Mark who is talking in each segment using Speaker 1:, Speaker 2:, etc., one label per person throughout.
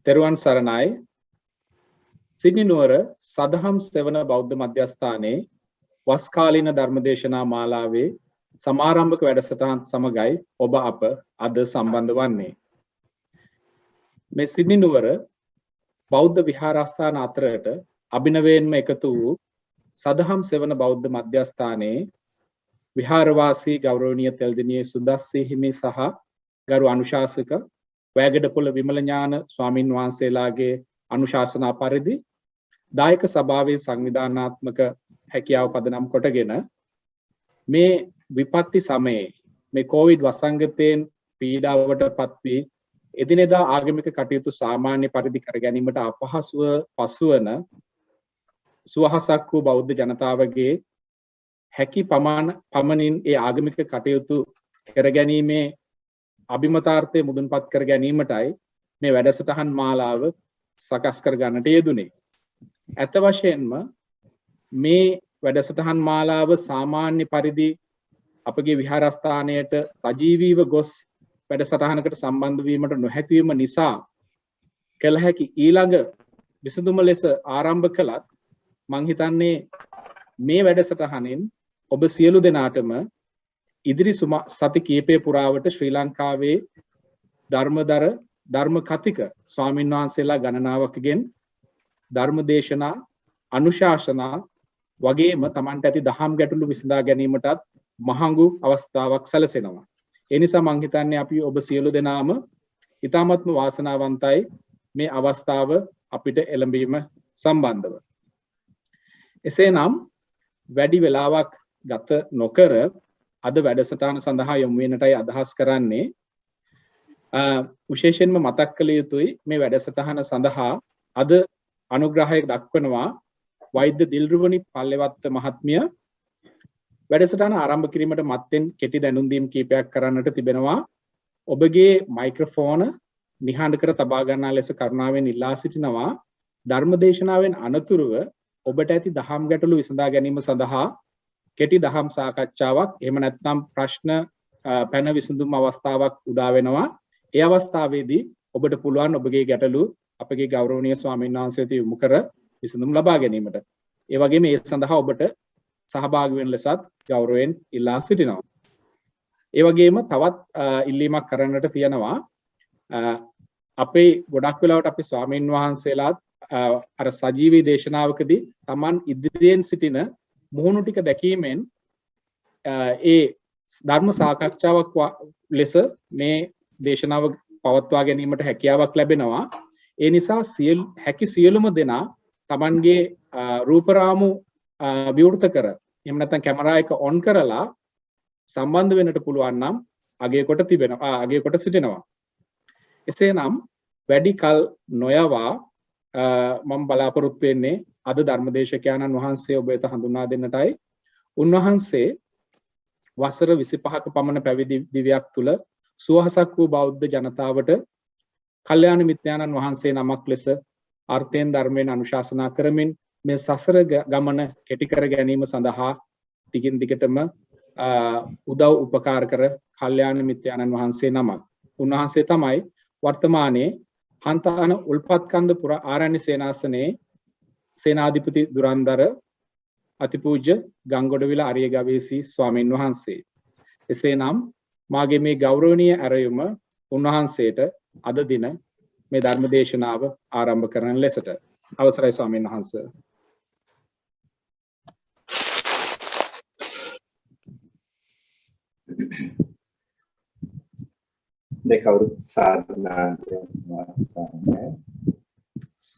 Speaker 1: තෙරුවන් සරණයි. සිඩ්නි නුවර සදහම් සෙවන බෞද්ධ මධ්‍යස්ථානයේ වස් කාලීන ධර්මදේශනා මාලාවේ සමාරම්භක වැඩසටහන් සමගයි ඔබ අප අද සම්බන්ධ වන්නේ. මේ සිඩ්නි නුවර බෞද්ධ විහාරස්ථාන අතරට අභිනවයෙන්ම එකතු වූ සදහම් සෙවන බෞද්ධ මධ්‍යස්ථානයේ විහාරවාසී ගෞරවනීය තෙල්දිණියේ සුදස්සී හිමි සහ ගරු අනුශාසක වැයගඩපොළ විමල ඥාන ස්වාමින් වහන්සේලාගේ අනුශාසනා පරිදි දායක සභාවේ සංවිධානාත්මක හැකියාව පදනම් කොටගෙන මේ විපත්ති සමයේ මේ කොවිඩ් වසංගතයෙන් පීඩාවට පත් වී එදිනෙදා ආගමික කටයුතු සාමාන්‍ය පරිදි කර ගැනීමට අපහසුව පසුවන සුවහසක් වූ බෞද්ධ ජනතාවගේ හැකි පමණින් ඒ ආගමික කටයුතු කර ගැනීමේ අභිමතාර්ථය මුදුන්පත් කර ගැනීමටයි මේ වැඩසටහන් මාලාව සකස් කර ගන්නට යෙදුනේ. ඇත්ත වශයෙන්ම මේ වැඩසටහන් මාලාව සාමාන්‍ය පරිදි අපගේ විහාරස්ථානයට සජීවීව ගොස් වැඩසටහනකට සම්බන්ධ වීමට නොහැකි වීම නිසා කළ හැකි ඊළඟ විසඳුම ලෙස ආරම්භ කළත් මං හිතන්නේ මේ වැඩසටහනෙන් ඔබ සියලු දෙනාටම ඉදිරි සති කීපය පුරාවට ශ්‍රී ලංකාවේ ධර්මදර ධර්ම කතික ස්වාමින් වහන්සේලා ගණනාවකගෙන් ධර්ම දේශනා අනුශාසනා වගේම Tamanට ඇති දහම් ගැටලු විසඳා ගැනීමටත් මහඟු අවස්ථාවක් සැලසෙනවා. ඒ නිසා මං හිතන්නේ අපි ඔබ සියලු දෙනාම ඊ타මත්ම වාසනාවන්තයි මේ අවස්ථාව අපිට එළඹීම සම්බන්ධව. එසේනම් වැඩි වෙලාවක් ගත නොකර අද වැඩසටහන සඳහා යොමු වෙන්නටයි අදහස් කරන්නේ. විශේෂයෙන්ම මතක් කළ යුතුයි මේ වැඩසටහන සඳහා අද අනුග්‍රහය දක්වනවා වෛද්‍ය දිල්රුවනි පල්ලෙවත්ත මහත්මිය. වැඩසටහන ආරම්භ කිරීමට මත්තෙන් කෙටි දැනුම් දීම් කීපයක් කරන්නට තිබෙනවා. ඔබගේ මයික්‍රොෆෝන නිහඬ කර තබා ගන්නා ලෙස කරුණාවෙන් ඉල්ලා සිටිනවා. ධර්මදේශනාවෙන් අනතුරුව ඔබට ඇති දහම් ගැටලු විසඳා ගැනීම සඳහා කෙටි දහම් සාකච්ඡාවක් එහෙම නැත්නම් ප්‍රශ්න පැන විසඳුම් අවස්ථාවක් උදා වෙනවා. ඒ අවස්ථාවේදී ඔබට පුළුවන් ඔබගේ ගැටලු අපගේ ගෞරවනීය ස්වාමීන් වහන්සේට යොමු කර විසඳුම් ලබා ගැනීමට. ඒ වගේම ඒ සඳහා ඔබට සහභාගී වෙන ලෙසත් ගෞරවයෙන් ඉල්ලා සිටිනවා. ඒ වගේම තවත් ඉල්ලීමක් කරන්නට තියෙනවා. අපේ ගොඩක් වෙලාවට අපේ ස්වාමීන් වහන්සේලාත් අර සජීවී දේශනාවකදී Taman ඉදිරියෙන් සිටින මුහුණු ටික දැකීමෙන් ඒ ධර්ම සාකච්ඡාවක් ලෙස මේ දේශනාව පවත්වා ගැනීමට හැකියාවක් ලැබෙනවා. ඒ නිසා හැකි සියලුම දෙනා Tamanගේ රූපරාමු විවෘත කර එහෙම නැත්නම් කැමරා එක ඔන් කරලා සම්බන්ධ වෙන්නට පුළුවන් නම් අගය කොට සිටිනවා. එසේනම් වැඩි කල නොයවා මම බලාපොරොත්තු වෙන්නේ අද ධර්මදේශකයන්න් වහන්සේ ඔබ වෙත හඳුන්වා දෙන්නටයි. උන්වහන්සේ වසර 25ක පමණ පැවිදි දිවියක් තුල සුවහසක් වූ බෞද්ධ ජනතාවට කල්යාණ මිත්‍රාණන් වහන්සේ නමක් ලෙස අර්ථයෙන් ධර්මයෙන් අනුශාසනා කරමින් මේ සසර ගමන කෙටි කර ගැනීම සඳහා ටිකින් ටිකටම උදව් උපකාර කර කල්යාණ මිත්‍රාණන් වහන්සේ නමක්. උන්වහන්සේ තමයි වර්තමානයේ හන්තාන උල්පත්කන්ද පුර ආරණ්‍ය සේනාසනයේ සේනාධිපති දුරන්දර අතිපූජ්‍ය ගංගොඩවිල අරිය ගවේසී ස්වාමීන් වහන්සේ. එසේනම් මාගේ මේ ගෞරවනීය ඇරයුම උන්වහන්සේට අද දින මේ ධර්ම දේශනාව ආරම්භ කරන ලෙසට අවසරයි ස්වාමීන් වහන්සේ.
Speaker 2: දෙකවුරුත්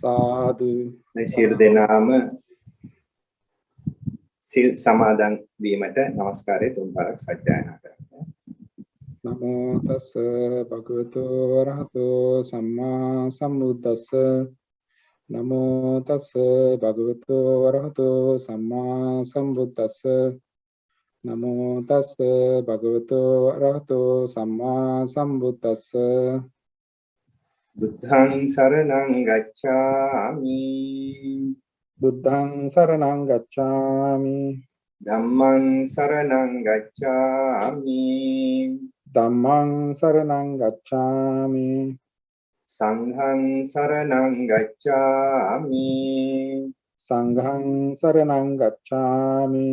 Speaker 2: සාදු සියලු දෙනාම සිල් සමාදන් වීමට নমස්කාරය තුන්පරක් සජ්ජායනා කරනවා.
Speaker 1: නමෝ තස් භගවතු වරහතෝ සම්මා සම්බුද්දස්ස. නමෝ තස් භගවතු වරහතෝ සම්මා සම්බුද්දස්ස. නමෝ තස් භගවතු වරහතෝ සම්මා සම්බුද්දස්ස.
Speaker 2: බුද්ධං සරණං ගච්ඡාමි.
Speaker 1: බුද්ධං සරණං ගච්ඡාමි.
Speaker 2: ධම්මං සරණං ගච්ඡාමි.
Speaker 1: ධම්මං සරණං ගච්ඡාමි.
Speaker 2: සංඝං සරණං ගච්ඡාමි
Speaker 1: සංඝං සරණං ගච්ඡාමි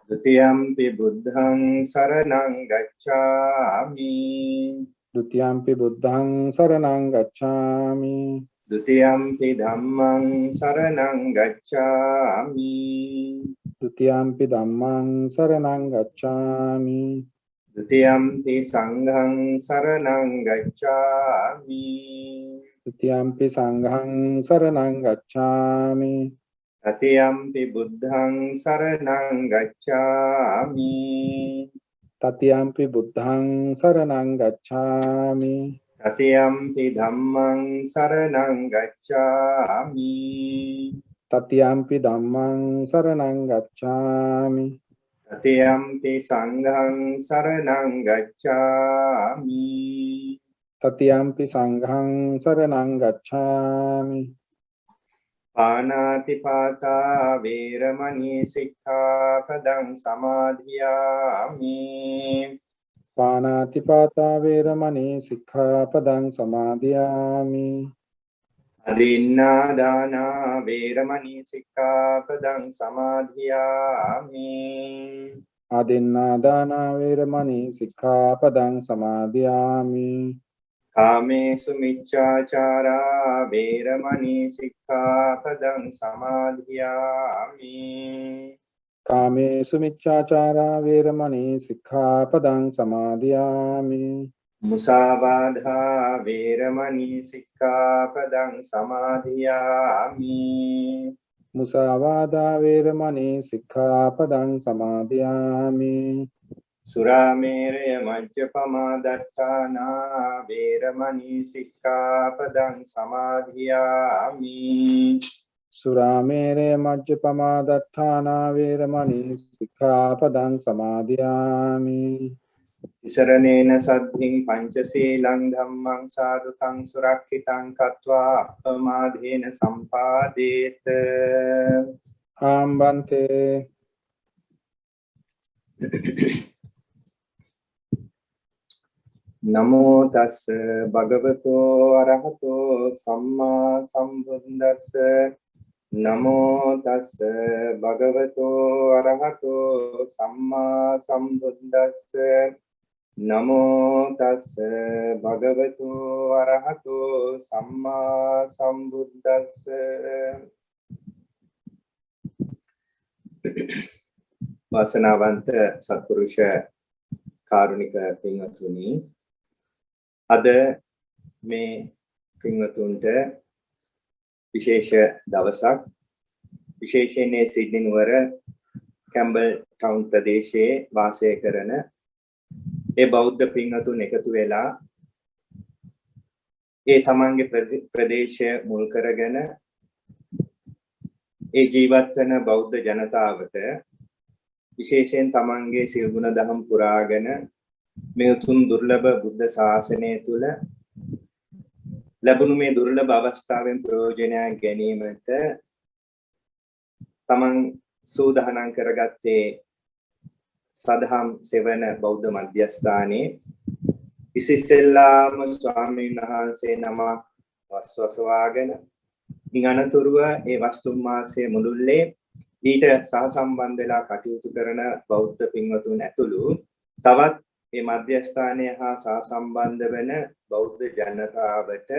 Speaker 2: ဒုတိယံ පි බුද්ධං සරණං ගච්ඡාමි
Speaker 1: ဒုတိယံ පි බුද්ධං සරණං ගච්ඡාමි
Speaker 2: ဒုတိယံ පි ධම්මං සරණං ගච්ඡාමි
Speaker 1: ဒုတိယံ පි ධම්මං සරණං ගච්ඡාමි
Speaker 2: ဒုတိယံ පි සංඝං සරණං ගච්ඡාමි
Speaker 1: ဒုတိယံ පි සංඝං සරණං ගච්ඡාමි
Speaker 2: တတိယံ පි බුද්ධං සරණං ගච්ඡාමි
Speaker 1: တတိယံ පි බුද්ධං සරණං ගච්ඡාමි
Speaker 2: တတိယံ පි ධම්මං සරණං ගච්ඡාමි
Speaker 1: တတိယံ පි ධම්මං සරණං ගච්ඡාමි
Speaker 2: တတိယံ පි සංඝං සරණං ගච්ඡාමි
Speaker 1: တတိယံ පි සංඝං සරණං ගච්ඡාමි
Speaker 2: පාණාතිපාතා වේරමණී සික්ඛාපදං සමාදියාමි
Speaker 1: පාණාතිපාතා වේරමණී සික්ඛාපදං සමාදියාමි
Speaker 2: අදින්නා දානා වේරමණී සික්ඛාපදං සමාදියාමි
Speaker 1: ආදින්නා දාන වේරමණී සික්ඛාපදං සමාදියාමි
Speaker 2: කාමේසු මිච්ඡාචාරා වේරමණී සික්ඛාපදං සමාදියාමි
Speaker 1: කාමේසු මිච්ඡාචාරා වේරමණී සික්ඛාපදං සමාදියාමි
Speaker 2: මුසාවාදා වේරමණී සික්ඛාපදං සමාදියාමි
Speaker 1: මුසාවාදා වේරමණී සික්ඛාපදං සමාදියාමි
Speaker 2: සුරාමේරය මජ්ජපමා දට්ඨානා වේරමණී සික්ඛාපදං සමාදියාමි
Speaker 1: සුරාමේරය මජ්ජපමා දට්ඨානා වේරමණී සික්ඛාපදං සමාදියාමි
Speaker 2: තිසරණේන සද්ධින් පංචශීලං ධම්මං සාදුකං සුරක්ඛිතං කତ୍වා අපමාදේන සම්පාදේත
Speaker 1: ආම්බන්තේ
Speaker 2: නමෝ තස් භගවතෝ අරහතෝ සම්මා සම්බුද්දස්ස නමෝ තස් භගවතෝ අරහතෝ සම්මා සම්බුද්දස්ස නමෝ තස් භගවතෝ අරහතෝ සම්මා සම්බුද්දස්ස වාසනාවන්ත සත්පුරුෂ කාරුණික පින්වතුනි අද මේ පින්වතුන්ට විශේෂ දවසක් විශේෂයෙන් සිඩ්නි නුවර කැම්බල් ටවුන් ප්‍රදේශයේ වාසය කරන ඒ බෞද්ධ පින්වතුන් එකතු වෙලා ඒ තමන්ගේ ප්‍රදේශය මුල් කරගෙන ඒ ජීවත් වෙන බෞද්ධ ජනතාවට විශේෂයෙන් තමන්ගේ සිල් ගුණ දහම් පුරාගෙන මේ උතුම් දුර්ලභ බුද්ධ ශාසනය තුල ලැබුණු මේ දුර්ලභ අවස්ථාවෙන් ප්‍රයෝජනයක් ගැනීමට තමන් සූදානම් කරගත්තේ සදහම් සෙවන බෞද්ධ මධ්‍යස්ථානයේ ඉසිසෙල්ලාම ස්වාමීන් වහන්සේ නම වස්වසවාගෙන ඉන් අනතුරුව ඒ වස්තුම් මාසයේ මුළුල්ලේ ඊට සහසම්බන්ධ වෙලා කටයුතු කරන බෞද්ධ පින්වතුන් ඇතුළු තවත් මේ මධ්‍යස්ථානය හා සහසම්බන්ධ වෙන බෞද්ධ ජනතාවට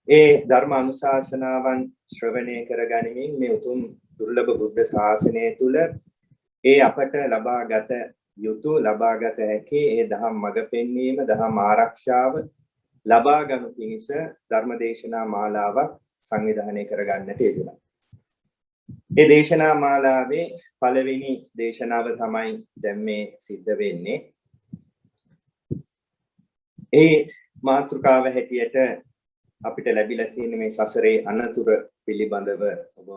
Speaker 2: ඒ ධර්ම අනුශාසනාවන් ශ්‍රවණය කරගනිමින් මේ උතුම් දුර්ලභ බුද්ධ ශාසනය තුල ඒ අපට ලබාගත යුතු ලබාගත හැකි ඒ දහම් මඟ පෙන්වීම දහම් ආරක්ෂාව ලබා ගනු පිණිස ධර්මදේශනා මාලාවක් සංවිධානය කරගන්නට යෙදුණා. මේ දේශනා මාලාවේ පළවෙනි දේශනාව තමයි දැන් මේ සිද්ධ වෙන්නේ. ඒ මාතෘකාව හැටියට අපිට ලැබිලා තියෙන මේ සසරේ අනතුරු පිළිබඳව ඔබව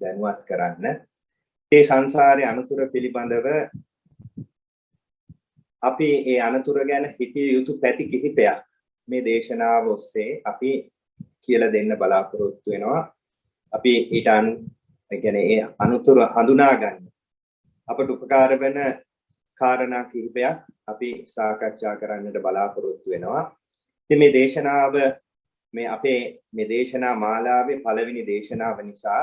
Speaker 2: දැනුවත් කරන්න. ඒ සංසාරයේ අනතුරු පිළිබඳව අපි ඒ අනතුරු ගැන හිතිය යුතු පැති කිහිපයක් මේ දේශනාව ඔස්සේ අපි කියලා දෙන්න බලාපොරොත්තු වෙනවා. අපි ඊට ඒ අනුතුරු හඳුනා ගන්න අපට උපකාර වෙන කාරණා කිහිපයක් අපි සාකච්ඡා කරන්නට බලාපොරොත්තු වෙනවා. ඉතින් මේ දේශනාව මේ අපේ මේ දේශනා මාලාවේ පළවෙනි දේශනාව නිසා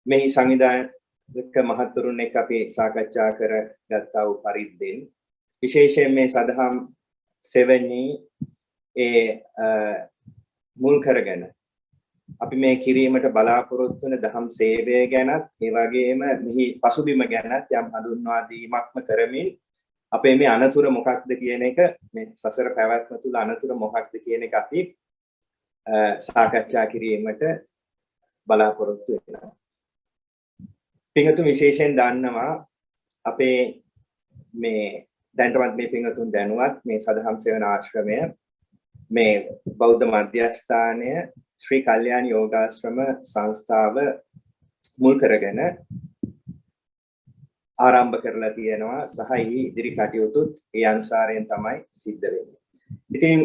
Speaker 2: මේ සංවිධායක මහතුරුන් එක්ක අපි සාකච්ඡා කරගත්තා වූ පරිද්දෙන් විශේෂයෙන් මේ සදහම් සෙවණි මුල් කරගෙන අපි මේ කිරීමට බලාපොරොත්තු වන දහම් සේවය ගැනත් ඒ වගේම මෙහි පසුබිම ගැනත් යම් හඳුන්වා දීමක්ම කරමින් අපේ මේ අනතුර මොකක්ද කියන එක මේ සසර පැවැත්ම තුල අනතුර මොකක්ද කියන එක අපි සාකච්ඡා කිරීමට බලාපොරොත්තු වෙනවා. පින්වතුන් විශේෂයෙන් දන්නවා අපේ මේ දැනටමත් මේ පින්වතුන් දැනුවත් මේ සදහම් සෙවණ ආශ්‍රමය මේ බෞද්ධ මධ්‍යස්ථානය ශ්‍රී කල්යාණ යෝගාශ්‍රම සංස්ථාව මුල් කරගෙන ආරම්භ කරලා තියෙනවා සහ ඉදිරි කටයුතුත් ඒ අනුසාරයෙන් තමයි සිද්ධ වෙන්නේ. ඉතින්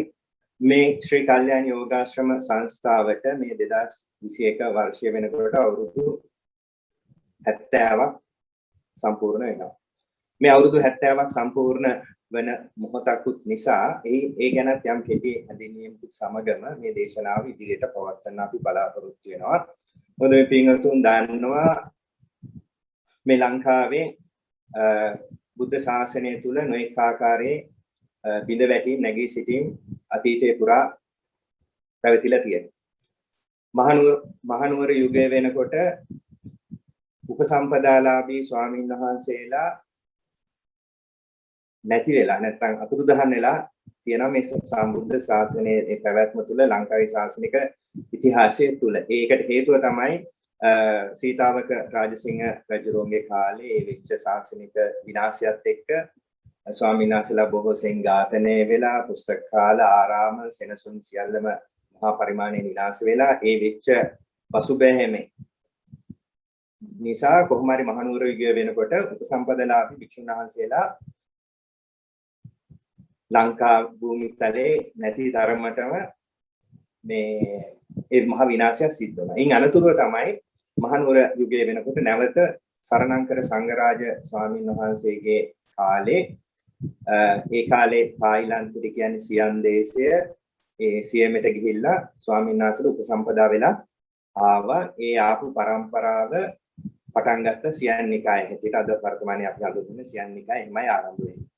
Speaker 2: මේ ශ්‍රී කල්යාණ යෝගාශ්‍රම සංස්ථාවට මේ 2021 වර්ෂය වෙනකොට අවුරුදු 70ක් සම්පූර්ණ වෙනවා. මේ අවුරුදු 70ක් සම්පූර්ණ වෙන මොහොතකුත් නිසා ඒ ගැනත් යම් කෙටි හැඳින්වීමකුත් සමගම මේ දේශනාව ඉදිරියට පවත්වන්න අපි බලාපොරොත්තු වෙනවා. මොකද මේ පින්වතුන් දන්නවා මේ ලංකාවේ බුද්ධ ශාසනය තුල නොඑක ආකාරයේ බිඳ වැටි නැගී සිටීම් අතීතයේ පුරා පැවතිලා තියෙනවා. මහනුවර යුගය වෙනකොට උපසම්පදාලාභී ස්වාමීන් වහන්සේලා නැති වෙලා නැත්නම් අතුරුදහන් වෙලා තියෙනවා මේ සම්බුද්ධ ශාසනයේ පැවැත්ම තුල ලංකාවේ ශාසනික ඉතිහාසය තුල. ඒකට හේතුව තමයි සීතාවක රාජසිංහ රජුගේ කාලේ වෙච්ච ශාසනික විනාශයත් එක්ක ස්වාමීන් වහන්සේලා බොහෝ සෙයින් ඝාතනය වෙලා පුස්තකාල ආරාම සෙනසුන් සියල්ලම මහා පරිමාණයෙන් විනාශ වෙලා ඒ වෙච්ච පසුබෑම නිසා කොහොම හරි මහනුවර යුගය වෙනකොට උපසම්පදාලාභී භික්ෂුන් වහන්සේලා ලංකා භූමිතලේ නැති තරමටම මේ ඒ මහ විනාශය සිද්ධ වුණා. ඉන් අනතුරුව තමයි මහනුවර යුගය වෙනකොට නැවත සරණංකර සංඝරාජ ස්වාමීන් වහන්සේගේ කාලේ ඒ කාලේ තායිලන්තෙට කියන්නේ සියන් දේශය ඒ සියමෙට ගිහිල්ලා ස්වාමීන් වහන්සේලා උපසම්පදා වෙලා ආවා. ඒ ආපු પરම්පරාව පටන් ගත්ත සියන් නිකාය හැටියට අද වර්තමානයේ අපි හඳුන්වන සියන් නිකාය එහිමයි ආරම්භ වෙන්නේ.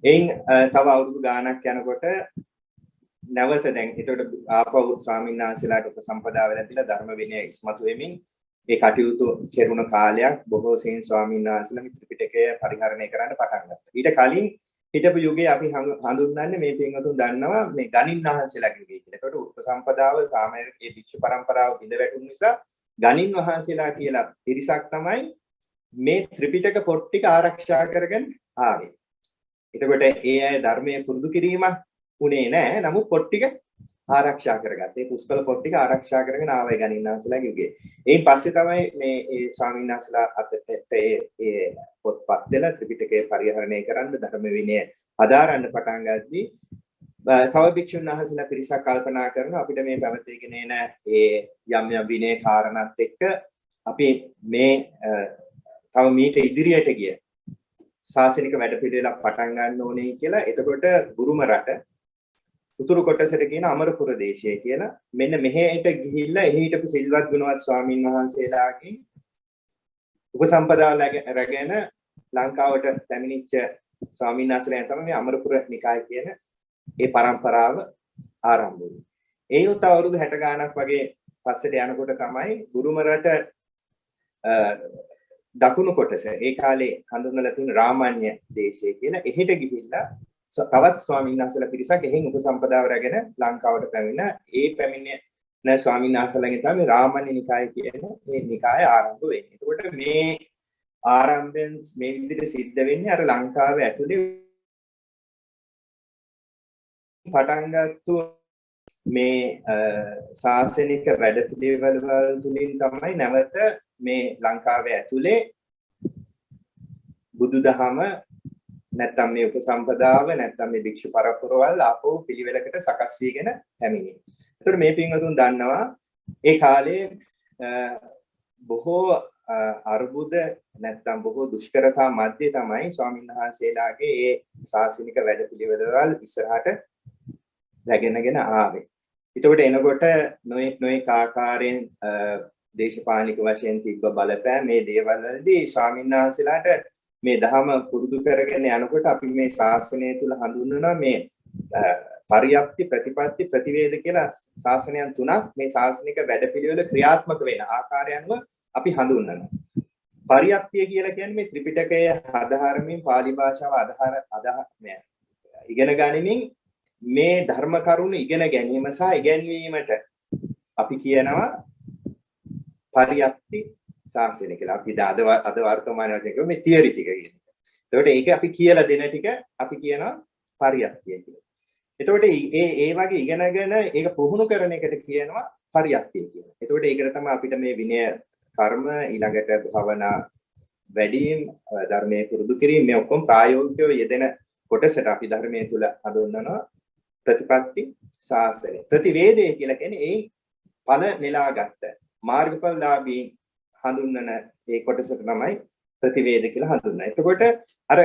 Speaker 2: එයින් තව අවුරුදු ගාණක් යනකොට නැවත දැන් ඒකට ආපහු ස්වාමීන් වහන්සේලාට උපසම්පදා වෙලා තියලා ධර්ම විනය ඉස්මතු වෙමින් ඒ කටයුතු කෙරුණ කාලයක් බොහෝ සෙයින් ස්වාමීන් වහන්සේලා ත්‍රිපිටකය පරිහරණය කරන්න පටන් ගත්තා. ඊට කලින් හිටපු යුගයේ අපි හඳුන්වන්නේ මේ පින්වතුන් දන්නවා මේ ගණින් වහන්සේලාගේ යුගය කියලා. ඒකට උපසම්පදාව සාමයේ භික්ෂු પરම්පරාව බිඳ වැටුණු නිසා ගණින් වහන්සේලා කියලා පිරිසක් තමයි මේ ත්‍රිපිටක පොත් ටික ආරක්ෂා කරගෙන ආවේ. එතකොට ඒ අය ධර්මයේ පුරුදු කිරීමක් උනේ නැහැ. නමුත් පොත් ටික ආරක්ෂා කරගත්තා. ඒ පුස්තක පොත් ටික ආරක්ෂා කරගෙන ආවේ ගණින් වහන්සේලාගේ යුගයේ. එයින් පස්සේ තමයි මේ ස්වාමීන් වහන්සේලා අතට ඒ පොත්පත් දෙලා ත්‍රිපිටකය පරිහරණය කරන්න ධර්ම විනය හදාරන්න පටන් ගද්දී තව භික්ෂුන් වහන්සේලා පිරිසක් කල්පනා කරනවා අපිට මේ පැවතීගෙන එන ඒ යම් යම් විනය කාරණාත් එක්ක අපි මේ තව මීට ඉදිරියට ගිය ශාසනික වැඩපිළිවෙලක් පටන් ගන්න ඕනේ කියලා. එතකොට බුරුම රට උතුරු කොටසට කියන අමරපුර දේශය කියලා මෙන්න මෙහෙට ගිහිල්ලා එහි හිටපු සිල්වත් ගුණවත් ස්වාමීන් වහන්සේලාගෙන් උපසම්පදාව රැගෙන ලංකාවට පැමිණිච්ච ස්වාමීන් වහන්සේලා තමයි මේ අමරපුර නිකාය කියන ඒ પરම්පරාව ආරම්භ වුණේ. ඒත් අවුරුදු 60 ගාණක් වගේ පස්සට යනකොට තමයි බුරුම රට දකුණු කොටස ඒ කාලේ හඳුන්වලා තියෙන රාමඤ්ඤ දේශය කියලා එහෙට ගිහිල්ලා තවත් ස්වාමීන් වහන්සේලා පිරිසක් එහෙන් උපසම්පදාව රැගෙන ලංකාවට පැමිණ ඒ පැමිණ ස්වාමීන් වහන්සේලාගෙන් තමයි රාමඤ්ඤ නිකාය කියන මේ නිකාය ආරම්භ වෙන්නේ. එතකොට මේ ආරම්භයෙන් මේ විදිහට සිද්ධ වෙන්නේ අර ලංකාවේ ඇතුලේ පටන් ගත්තු මේ ශාසනික වැඩපිළිවෙළ තුලින් තමයි නැවත මේ ලංකාවේ ඇතුලේ බුදුදහම නැත්තම් මේ උපසම්පදාව නැත්තම් මේ භික්ෂු පරපුරවල් ආපහු පිළිවෙලකට සකස් වීගෙන පැමිණේ. ඒතර මේ පින්වතුන් දන්නවා ඒ කාලේ බොහෝ අර්බුද නැත්තම් බොහෝ දුෂ්කරතා මැද්දේ තමයි ස්වාමීන් වහන්සේලාගේ ඒ ශාසනික වැඩපිළිවෙළවල් ඉස්සරහට රැගෙනගෙන ආවේ. එතකොට එනකොට නොයෙක් ආකාරයෙන් දේශපාලනික වශයෙන් තිබ්බ බලපෑම මේ දේවල් වලදී ස්වාමීන් වහන්සේලාට මේ ධහම පුරුදු කරගෙන යනකොට අපි මේ ශාසනය තුල හඳුන්වනවා මේ පරියප්ති ප්‍රතිපatti ප්‍රතිවේද කියලා ශාසනයන් තුනක් මේ ශාසනික වැඩපිළිවෙල ක්‍රියාත්මක වෙන ආකාරයන්ව අපි හඳුන්වනවා. පරියප්තිය කියලා කියන්නේ මේ ත්‍රිපිටකය ආධාරමින් පාලි භාෂාව ඉගෙන ගනිමින් මේ ධර්ම කරුණු ඉගෙන ගැනීම සහ ඉගෙනීමට අපි කියනවා පරියප්ති ශාසනය කියලා. අපි අද වර්තමාන වශයෙන් කියමු මේ තියරි ටික කියන එක. එතකොට ඒක අපි කියලා දෙන ටික අපි කියනවා පරියප්තිය කියලා. එතකොට ඒ වගේ ඉගෙනගෙන ඒක පුහුණු කරන එකට කියනවා පරියප්තිය කියලා. එතකොට ඒකට තමයි අපිට මේ විනය කර්ම ඊළඟට භවනා වැඩිම ධර්මයේ පුරුදු කිරීම මේ ඔක්කොම ප්‍රායෝගිකව යෙදෙන කොටසට අපි ධර්මයේ තුල හඳුන්වනවා ප්‍රතිපatti ශාසනය. ප්‍රතිවේදය කියලා කියන්නේ ඒ ඵල නෙලාගත්ත මාර්ගඵලලාභී හඳුන්වන ඒ කොටසට තමයි ප්‍රතිවේද කියලා හඳුන්වන්නේ. එතකොට අර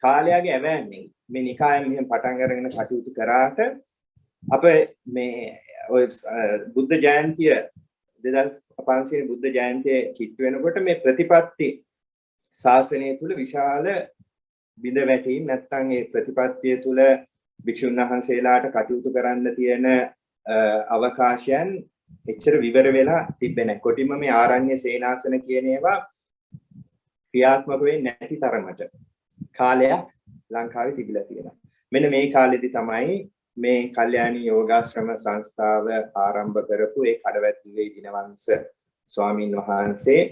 Speaker 2: කාලයාගේ ඇවෑමෙන් මේ නිකායෙන් මෙහෙම පටන් අරගෙන කටයුතු කරාට අප මේ ඔය බුද්ධ ජයන්තිය 2500 බුද්ධ ජයන්තිය කිට්ටු වෙනකොට මේ ප්‍රතිපatti ශාසනය තුල විශාල බිඳ වැටීම් නැත්නම් ඒ ප්‍රතිපත්තිය තුල භික්ෂුන් වහන්සේලාට කටයුතු කරන්න තියෙන අවකාශයන් එච්චර විවර වෙලා තිබෙන්නේ නැහැ. කොටිම මේ ආරණ්‍ය සේනාසන කියන ඒවා ක්‍රියාත්මක වෙන්නේ නැති තරමට කාලයක් ලංකාවේ තිබිලා තියෙනවා. මෙන්න මේ කාලෙදි තමයි මේ කල්යාණී යෝගාශ්‍රම සංස්ථාව ආරම්භ කරපු ඒ කඩවැද්දුවේ දිනවංශ ස්වාමින් වහන්සේ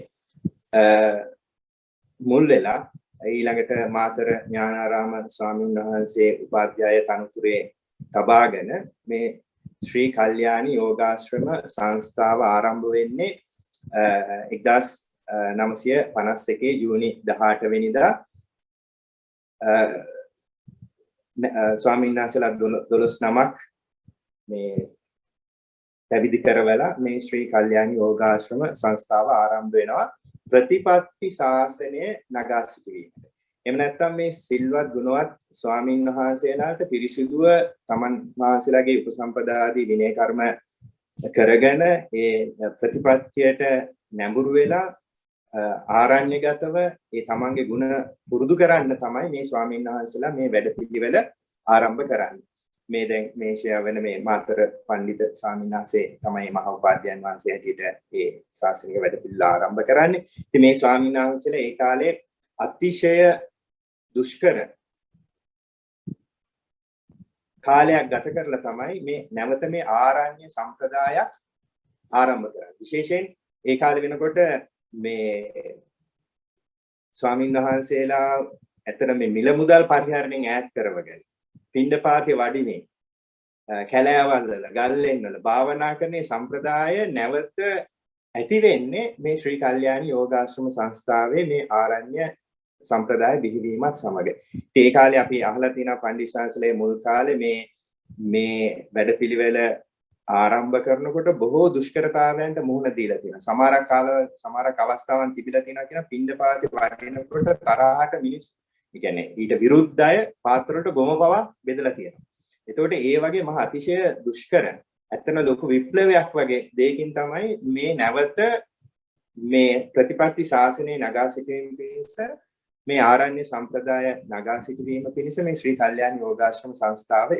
Speaker 2: මුල් වෙලා ඊළඟට මාතර ඥානාරාම ස්වාමින් වහන්සේ උපාධ්‍යාය තනතුරේ තබාගෙන මේ ශ්‍රී කල්යාණී යෝගාශ්‍රම සංස්ථාව ආරම්භ වෙන්නේ 1951 ජූනි 18 වෙනිදා ස්වාමීන් වහන්සේලා 12 නමක් මේ පැවිදි කරවලා මේ ශ්‍රී කල්යාණී යෝගාශ්‍රම සංස්ථාව ආරම්භ වෙනවා ප්‍රතිපatti ශාසනය නගා සිටුවීමට. එහෙම නැත්නම් මේ සිල්වත් ගුණවත් ස්වාමීන් වහන්සේලාට පිරිසිදුව තමන් වහන්සේලාගේ උපසම්පදාදී විනය කර්ම කරගෙන ඒ ප්‍රතිපත්තියට නැඹුරු වෙලා ආරණ්‍යගතව ඒ තමන්ගේ ගුණ පුරුදු කරන්න තමයි මේ ස්වාමීන් වහන්සේලා මේ වැඩපිළිවෙල ආරම්භ කරන්නේ. මේ දැන් මේ ශයවන මේ මාතර පඬිත ස්වාමීන් වහන්සේ තමයි මහා උපාධ්‍යයන් වහන්සේ හැටියට ඒ ශාසනික වැඩපිළිවෙල ආරම්භ කරන්නේ. ඉතින් මේ ස්වාමීන් වහන්සේලා ඒ කාලේ අතිශය දුෂ්කර කාලයක් ගත කරලා තමයි මේ නැවත මේ ආරණ්‍ය සම්ප්‍රදායක් ආරම්භ කරන්නේ. විශේෂයෙන් ඒ කාලේ වෙනකොට මේ ස්වාමීන් වහන්සේලා ඇත්තට මේ මිල මුදල් පරිහරණයෙන් ඈත් කරවගෙන පිණ්ඩපාතේ වඩිනේ කැලෑවල් වල ගල්ලෙන් වල භාවනා කරන්නේ සම්ප්‍රදාය නැවත ඇති වෙන්නේ මේ ශ්‍රී කල්යාණී යෝගාශ්‍රම සංස්ථාවේ මේ ආරණ්‍ය සම්ප්‍රදාය බිහිවීමත් සමග. ඉතින් ඒ කාලේ අපි අහලා තියෙනවා පණ්ඩිත ශාස්ත්‍රයේ මුල් කාලේ මේ වැඩපිළිවෙල ආරම්භ කරනකොට බොහෝ දුෂ්කරතාවයන්ට මුහුණ දීලා තියෙනවා. සමහරක් අවස්ථාවන් තිබිලා තියෙනවා කියන පිණ්ඩපාතේ වඩිනකොට තරහට මිනිස්සු ඒ කියන්නේ ඊට විරුද්ධය පාත්‍රවලට ගොම පවා බෙදලා තියෙනවා. එතකොට ඒ වගේ මහා අතිශය දුෂ්කර ඇත්තන ලොකු විප්ලවයක් වගේ දෙයකින් තමයි මේ නැවත මේ ප්‍රතිපatti ශාසනය නගා සිටීම පිණිස මේ ආරණ්‍ය සම්ප්‍රදාය නගා සිටීම පිණිස මේ ශ්‍රී කල්යාණී යෝගාශ්‍රම සංස්ථාව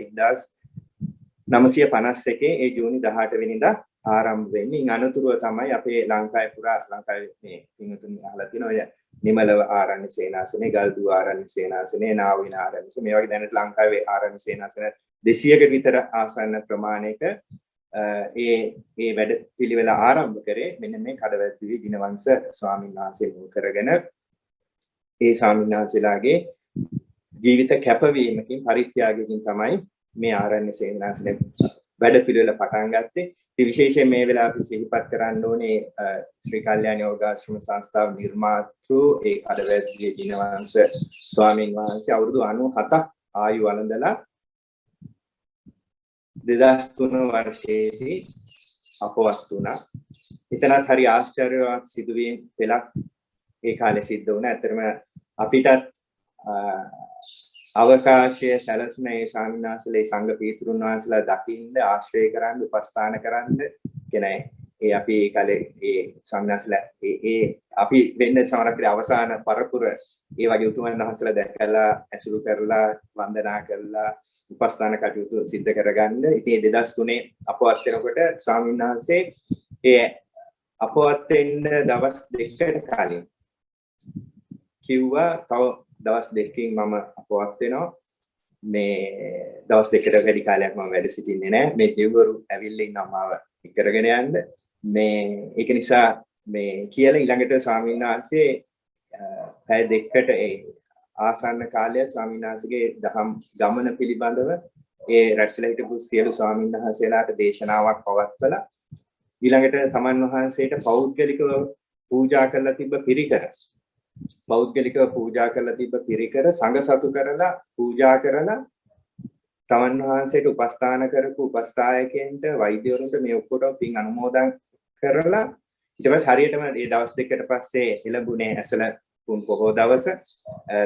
Speaker 2: 1951 ඒ ජූනි 18 වෙනිදා ආරම්භ වෙන්නේ. ඉන් අනතුරුව තමයි අපේ ලංකාවේ මේ පින්වතුන් අහලා තියෙන ඔය නිමලව ආරණ්‍ය සේනාසනේ, ගල්දුව ආරණ්‍ය සේනාසනේ, නාවින ආරණ්‍ය මේ වගේ දැනට ලංකාවේ ආරණ්‍ය සේනාසන 200කට විතර ආසන්න ප්‍රමාණයක ඒ වැඩ පිළිවෙල ආරම්භ කරේ මෙන්න මේ කඩවැද්දුවේ දිනවංශ ස්වාමීන් වහන්සේ මුල් කරගෙන ඒ ස්වාමීන් වහන්සේලාගේ ජීවිත කැපවීමකින් පරිත්‍යාගයකින් තමයි මේ ආරණ්‍ය සේනාසනේ වැඩ පිළිවෙල පටන් ගත්තේ. ඉතින් විශේෂයෙන් මේ වෙලාව අපි සිහිපත් කරන්න ඕනේ ශ්‍රී කල්යාණී යෝගාශ්‍රම සංස්ථාව නිර්මාතෘ ඒ කඩවැද්දුවේ දිනවංශ ස්වාමීන් වහන්සේ අවුරුදු 97ක් ආයු වළඳලා 2003 වර්ෂයේදී අපවත් වුණා. එතනත් හරි ආශ්චර්යවත් සිදුවීම් පෙළක් ඒ කාලේ සිද්ධ වුණා. ඇත්තටම අපිටත් අවකාශයේ සැලසුම ඒ ස්වාමීන් වහන්සේලා සංඝ පීතෘන් වහන්සේලා දකින්න ආශ්‍රය කරන්න උපස්ථාන කරන්න කියන්නේ ඒ අපි කලේ ඒ ස්වාමීන් වහන්සේලා ඒ අපි වෙන්නේ සමහරක් අවසාන පරපුර ඒ වගේ උතුමන් වහන්සේලා දැකලා ඇසුරු කරලා වන්දනා කරලා උපස්ථාන කටයුතු සිද්ධ කරගන්න. ඉතින් 2003 අපවත් වෙනකොට ස්වාමීන් වහන්සේ ඒ අපවත් වෙන්න දවස් දෙකකට කලින් කිව්වා තව දවස් දෙකකින් මම අපවත් වෙනවා. මේ දවස් දෙකකට වැඩි කාලයක් මම වැඩ සිටින්නේ නැහැ. මේ දෙවිවරු ඇවිල්ලා ඉන්නවා මාව ඉකරගෙන යන්න. මේ ඒක නිසා මේ කියලා ඊළඟට ස්වාමීන් වහන්සේ පැය දෙකකට ඒ ආසන්න කාලය ස්වාමීන් වහන්සේගේ දහම් ගමන පිළිබඳව ඒ රැස්ලා හිටපු සියලු ස්වාමීන් වහන්සේලාට දේශනාවක් පවත්වලා ඊළඟට තමන් වහන්සේට පෞද්ගලිකව පූජා කරලා තිබ්බ පිරිකර පෞද්ගලිකව පූජා කරලා තිබ්බ පිරිකර සංඝ සතු කරලා පූජා කරලා තමන් වහන්සේට උපස්ථාන කරපු උපස්ථායකයන්ට වෛද්‍යවරුන්ට මේ ඔක්කොටම පින් අනුමෝදන් කරලා ඊට පස්සේ හරියටම මේ දවස් දෙකකට පස්සේ එළඹුණේ ඇසල පුන් පොහොය දවස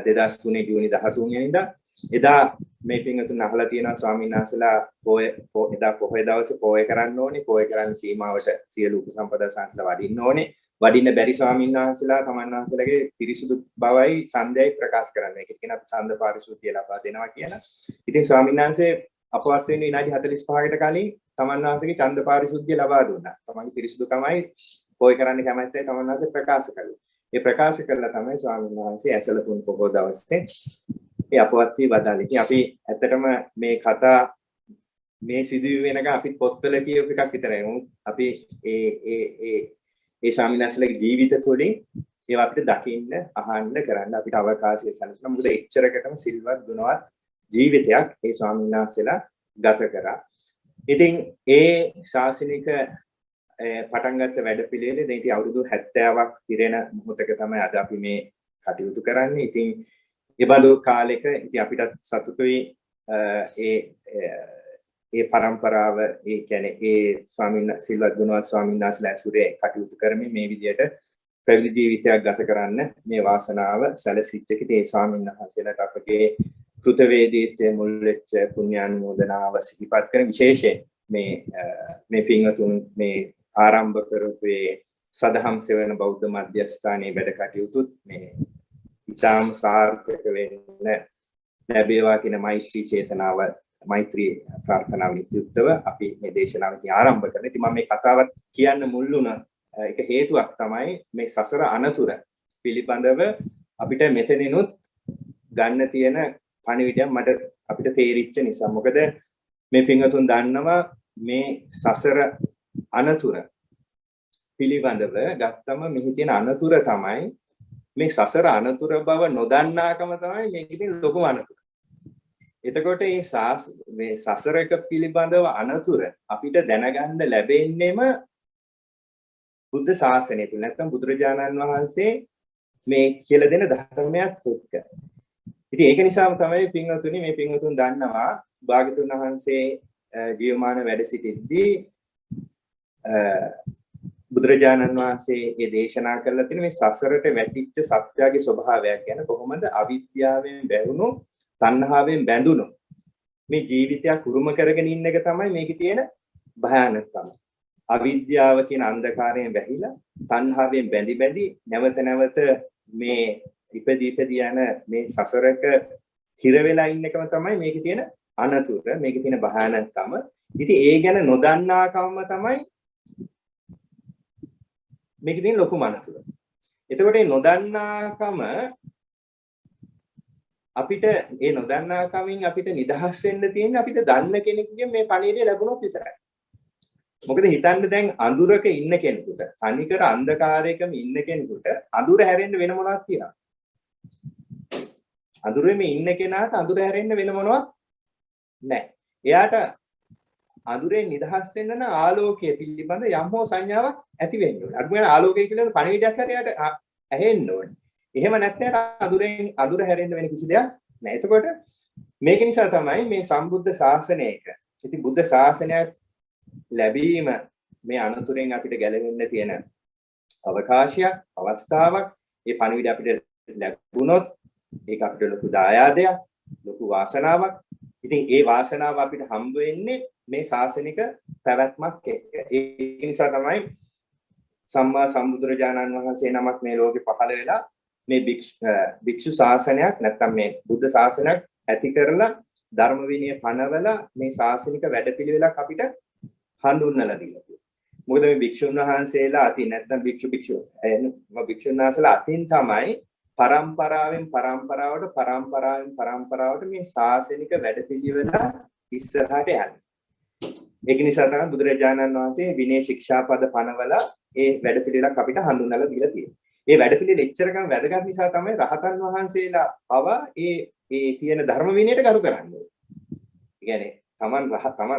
Speaker 2: 2003 ජූනි 13 වෙනිදා එදා මේ පින්වතුන් අහලා තියෙනවා ස්වාමීන් වහන්සේලා එදා පොහොය දවසේ පොය කරන්න ඕනේ පොය කරන්න සීමාවට සියලු උපසම්පදා සංස්ලා වඩින්න ඕනේ වඩින්න බැරි ස්වාමීන් වහන්සේලා තමන් වහන්සේලාගේ පිරිසුදු බවයි ඡන්දයයි ප්‍රකාශ කරන්න. ඒක කියන අපි ඡන්ද පාරිශුද්ධිය ලබා දෙනවා කියලා. ඉතින් ස්වාමීන් වහන්සේ අපවත් වෙන්න විනාඩි 45කට කලින් තමන් වහන්සේගේ ඡන්ද පාරිශුද්ධිය ලබා දුන්නා. තමන්ගේ පිරිසුදුකමයි පොය කරන්න කැමැත්තයි තමන් වහන්සේ ප්‍රකාශ කළේ. ඒ ප්‍රකාශ කළා තමයි ස්වාමීන් වහන්සේ ඇසල තුන් පොහොය දවසේ ඒ අපවත් වී වදාළේ. ඉතින් අපි ඇත්තටම මේ කතා මේ සිදුවී වෙනකන් අපි පොත්වල කියපු එකක් විතරයි. අපි ඒ ස්වාමීන් වහන්සේලාගේ ජීවිත තුළින් ඒවා අපිට දකින්න, අහන්න කරන්න අපිට අවකාශය සැලසෙනවා. මොකද එච්චරකටම සිල්වත් ගුණවත් ජීවිතයක් ඒ ස්වාමීන් වහන්සේලා ගත කරා. ඉතින් ඒ ශාසනික පටන් ගත්ත වැඩපිළිවෙලේ දැන් ඉතින් අවුරුදු 70ක් පිරෙන මොහොතක තමයි අද අපි මේ කටයුතු කරන්නේ. ඉතින් ඒ බඳු කාලෙක ඉතින් අපිටත් සතුටුයි ඒ પરම්පරාව ඒ කියන්නේ ඒ ස්වාමීන් සිල්වත් ගුණවත් ස්වාමීන් වහන්සේලා ඇසුරේ කටයුතු කරමින් මේ විදිහට පැවිදි ජීවිතයක් ගත කරන්න මේ වාසනාව සැලසිච්ච කිතේ ස්වාමීන් වහන්සේලාට අපගේ කෘතවේදීත්වයේ මුල් වෙච්ච පුණ්‍යානුමෝදනාව සිහිපත් කරන විශේෂයෙන් මේ පින්වතුන් මේ ආරම්භ කරපු සදහම් සෙවන බෞද්ධ මධ්‍යස්ථානයේ වැඩ කටයුතුත් මේ ඉතාම සාර්ථක වෙන්න ලැබේවා කියන මෛත්‍රී චේතනාව මෛත්‍රී ප්‍රාර්ථනාව යුක්තව අපි මේ දේශනාව ඉතින් ආරම්භ කරනවා. ඉතින් මම මේ කතාවත් කියන්න මුල් වුණ එක හේතුවක් තමයි මේ සසර අනතුර පිළිබඳව අපිට මෙතනිනුත් ගන්න තියෙන පණිවිඩයක් මට අපිට තේරිච්ච නිසා. මොකද මේ පින්වතුන් දන්නවා මේ සසර අනතුර පිළිබඳව ගත්තම මෙහි තියෙන අනතුර තමයි මේ සසර අනතුර බව නොදන්නාකම තමයි මේකේ තියෙන ලොකුම අනතුර. එතකොට මේ සසරක පිළිබඳව අනතුර අපිට දැනගන්න ලැබෙන්නේම බුද්ධ ශාසනය තුල නැත්නම් බුදුරජාණන් වහන්සේ මේ කියලා දෙන ධර්මයක් එක්ක. ඉතින් ඒක නිසාම තමයි පින්වතුනි මේ පින්වතුන් දන්නවා භාග්‍යතුන් වහන්සේ ජීවමාන වැඩ සිටිද්දී බුදුරජාණන් වහන්සේ මේ දේශනා කරලා තියෙන මේ සසරට වැටිච්ච සත්‍යයේ ස්වභාවයක් ගැන කොහොමද අවිද්‍යාවෙන් බැඳුණු තණ්හාවෙන් බැඳුණු මේ ජීවිතයක් උරුම කරගෙන ඉන්න එක තමයි මේකේ තියෙන භයානකම. අවිද්‍යාව කියන අන්ධකාරයෙන් වැහිලා තණ්හාවෙන් බැඳි නැවත නැවත මේ ඉපදී යන මේ සසරක හිර වෙලා ඉන්න එකම තමයි මේකේ තියෙන අනතුර, මේකේ තියෙන භයානකම. ඉතින් ඒ ගැන නොදන්නාකම තමයි මේකේ තියෙන ලොකුම අනතුර. එතකොට මේ නොදන්නාකම අපිට ඒ නොදන්නාකමින් අපිට නිදහස් වෙන්න තියෙන්නේ අපිට දන්න කෙනෙකුගෙන් මේ පණිවිඩය ලැබුණොත් විතරයි. මොකද හිතන්න දැන් අඳුරක ඉන්න කෙනෙකුට, තනිකර අන්ධකාරයකම ඉන්න කෙනෙකුට අඳුර හැරෙන්න වෙන මොනවද තියෙනවද? අඳුරෙම ඉන්න කෙනාට අඳුර හැරෙන්න වෙන මොනවත් නැහැ. එයාට අඳුරෙන් නිදහස් වෙන්න නම් ආලෝකය පිළිබඳ යම් හෝ සංඥාවක් ඇති වෙන්න ඕනේ. අර මොන ආලෝකය පිළිබඳ පණිවිඩයක් හරි එයාට ඇහෙන්න ඕනේ. එහෙම නැත්නම් අඳුර හැරෙන්න වෙන කිසි දෙයක් නැහැ. එතකොට මේක නිසා තමයි මේ සම්බුද්ධ ශාසනයක ඉතින් බුද්ධ ශාසනයක් ලැබීම මේ අනතුරෙන් අපිට ගැලවෙන්න තියෙන අවකාශයක්, අවස්ථාවක්. මේ පණිවිඩය අපිට ලැබුණොත් ඒක අපිට ලොකු දායාදයක්. ලොකු වාසනාවක්. ඉතින් ඒ වාසනාව අපිට හම්බ වෙන්නේ මේ ශාසනික පැවැත්මක් එක්ක. ඒ නිසා තමයි සම්මා සම්බුදුරජාණන් වහන්සේ නමක් මේ ලෝකෙ පහළ වෙලා මේ භික්ෂු ශාසනයක් නැත්නම් මේ බුද්ධ ශාසනයක් ඇති කරලා ධර්ම විනය පනවලා මේ ශාසනික වැඩපිළිවෙලක් අපිට හඳුන්වලා දීලා තියෙනවා. මොකද මේ භික්ෂුන් වහන්සේලා අතින් නැත්නම් භික්ෂුන් වහන්සේලා අතින් තමයි පරම්පරාවට මේ ශාසනික වැඩපිළිවෙල ඉස්සරහට යන්නේ. ඒක නිසා තමයි බුදුරජාණන් වහන්සේ විනය ශික්ෂාපද පනවලා ඒ වැඩපිළිවෙලක් අපිට හඳුන්වලා දීලා තියෙන්නේ. ඒ වැඩපිළිවෙල එච්චරකම වැදගත් නිසා තමයි රහතන් වහන්සේලා පවා ඒ තියෙන ධර්ම විනයට ගරු කරන්නේ. ඒ කියන්නේ තමන්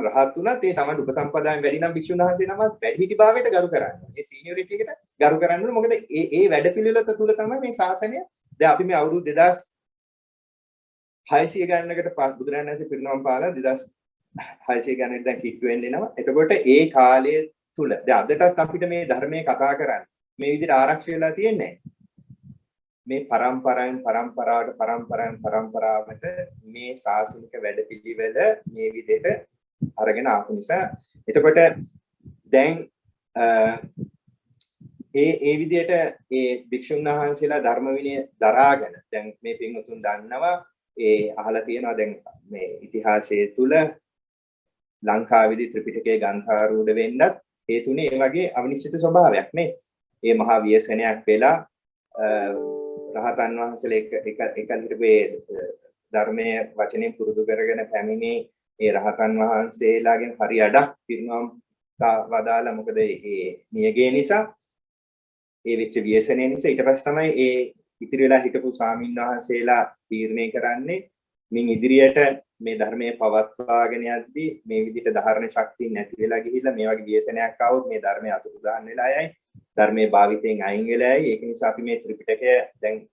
Speaker 2: රහත් වුණත් ඒ තමන් උපසම්පදායෙන් වැඩි නම් භික්ෂුන් වහන්සේ නමක් වැඩිහිටි භාවයට ගරු කරන්නේ. ඒ සීනියොරිටි එකට ගරු කරන්නේ මොකද ඒ වැඩපිළිවෙල තුළ තමයි මේ ශාසනය දැන් අපි මේ අවුරුදු 2600 ගණනකට බුදුරජාණන් වහන්සේ පිරිනමන පාලා 2600 ගණනට දැන් කිට්ටු වෙන්න එනවා. එතකොට ඒ කාලය තුල දැන් අදටත් අපිට මේ ධර්මයේ කතා කරන්න මේ විදිහට ආරක්ෂා වෙලා තියෙන්නේ මේ පරම්පරාවට මේ ශාසනික වැඩපිළිවෙල මේ විදිහට අරගෙන ආපු නිසා එතකොට දැන් ඒ විදිහට ඒ භික්ෂුන් වහන්සේලා ධර්ම විනය දරාගෙන දැන් මේ පින්වතුන් දන්නවා ඒ අහලා තියෙනවා දැන් මේ ඉතිහාසයේ තුල ලංකාවේදී ත්‍රිපිටකයේ ග්‍රන්ථාරූඪ වෙන්නත් ඒ තුනේ ඒ වගේ අවිනිශ්චිත ස්වභාවයක් නේ. ඒ මහා ව්‍යසනයක් වෙලා රහතන් වහන්සේලා එක හිටපේ ධර්මයේ වචනෙන් පුරුදු කරගෙන පැමිණි ඒ රහතන් වහන්සේලාගෙන් හරි අඩක් පිරිනවම් වදාලා මොකද ඒ නියගේ නිසා ඒ වෙච්ච ව්‍යසනය නිසා ඊට පස්සේ තමයි ඒ ඉතිරි වෙලා හිටපු ස්වාමීන් වහන්සේලා තීරණය කරන්නේ මින් ඉදිරියට මේ ධර්මයේ පවත්වාගෙන යද්දී මේ විදිහට ධාරණ ශක්තිය නැති වෙලා ගිහිල්ලා මේ වගේ ව්‍යසනයක් ආවොත් මේ ධර්මයේ අතුරුදහන් වෙලා යයි ධර්මයේ භාවිතයෙන් අයින් වෙලා යයි ඒක නිසා අපි මේ ත්‍රිපිටකය දැන්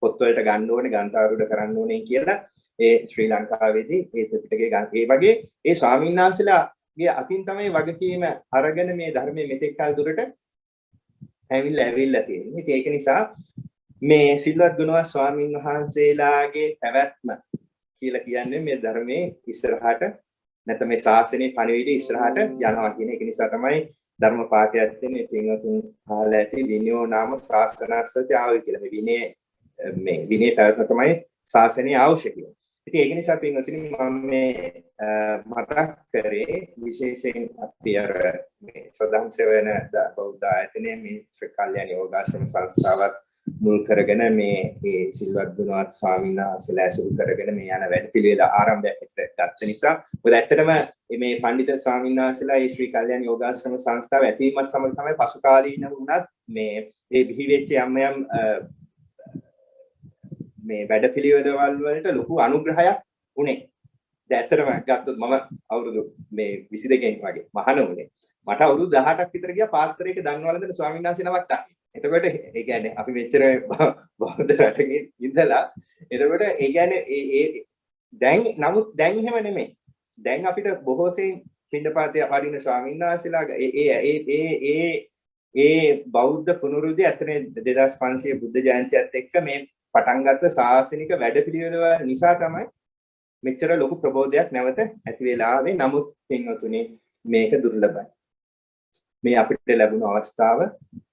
Speaker 2: පොත්වලට ගන්න ඕනේ ග්‍රන්ථාරූඪ කරන්න ඕනේ කියලා ඒ ශ්‍රී ලංකාවේදී ඒ ත්‍රිපිටකය ඒ වගේ ඒ ස්වාමීන් වහන්සේලාගේ අතින් තමයි වගකීම අරගෙන මේ ධර්මයේ මෙතෙක් කල් දුරට ඇවිල්ලා තියෙන්නේ. ඉතින් ඒක නිසා මේ සිල්වත් ගුණවත් ස්වාමීන් වහන්සේලාගේ පැවැත්ම කියලා කියන්නේ මේ ධර්මයේ ඉස්සරහට නැත්නම් මේ ශාසනයේ පණිවිඩය ඉස්සරහට යනවා කියන එක නිසා තමයි ධර්ම පාඨයක් තියෙන්නේ පින්වතුන් අහලා ඇති විනයෝ නාම ශාසනස්සති ආවයි කියලා. මේ විනය පැවැත්ම තමයි ශාසනයේ අවශ්‍ය කියන්නේ. ඉතින් ඒක නිසා පින්වතුනි මම මේ මතක් කරේ විශේෂයෙන් අපි අර මේ සදම් සෙවන බෞද්ධ ආයතනයේ මේ ශ්‍රී කල්යාණ යෝගාශ්‍රම සංස්ථාවත් මුල් කරගෙන මේ සිල්වත් ගුණවත් ස්වාමීන් වහන්සේලා ඇසුරු කරගෙන මේ යන වැඩපිළිවෙල ආරම්භයකට ගත්ත නිසා මොකද ඇත්තටම මේ පඬිත ස්වාමීන් වහන්සේලා මේ ශ්‍රී කල්යාණ යෝගාශ්‍රම සංස්ථාව ඇතිවීමත් සමග තමයි පසු කාලීන වුණත් මේ බිහි වෙච්ච යම් මේ වැඩපිළිවෙළවල් වලට ලොකු අනුග්‍රහයක් උනේ. දැන් ඇත්තටම ගත්තොත් මම අවුරුදු මේ 22කින් වගේ මහාන උනේ. මට අවුරුදු 18ක් විතර ගියා පාත්‍රයක දන්වලඳන ස්වාමීන් වහන්සේ නමක් තමයි. එතකොට ඒ කියන්නේ අපි මෙච්චර බෞද්ධ රටක ඉඳලා එතකොට ඒ කියන්නේ ඒ දැන් නමුත් දැන් එහෙම නෙමෙයි. දැන් අපිට බොහෝ සෙයින් පින්ඩපාතේ වඩින ස්වාමීන් වහන්සේලා ඒ බෞද්ධ පුනරුද්ධිය ඇත්තනේ 2500 බුද්ධ ජයන්තියත් එක්ක මේ පටන් ගත්ත ශාසනික වැඩපිළිවෙල නිසා තමයි මෙච්චර ලොකු ප්‍රබෝධයක් නැවත ඇති වෙලා ආවේ. නමුත් පින්වතුනි මේක දුර්ලභයි. මේ අපිට ලැබුණු අවස්ථාව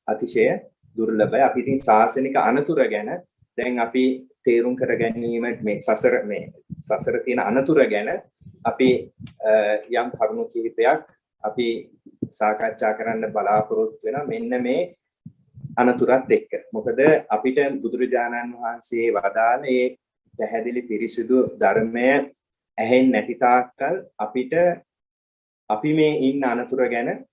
Speaker 2: අතිශය දුර්ලභයි. අපි ඉතින් ශාසනික අනතුර ගැන දැන් අපි තේරුම් කර ගැනීමට මේ සසර තියෙන අනතුර ගැන අපි යම් කරුණු කිහිපයක් අපි සාකච්ඡා කරන්න බලාපොරොත්තු වෙනවා මෙන්න මේ අනතුරත් එක්ක. මොකද අපිට බුදුරජාණන් වහන්සේ වදාළ මේ පැහැදිලි පිරිසිදු ධර්මය ඇහෙන්නේ නැති තාක්කල් අපි මේ ඉන්න අනතුර ගැන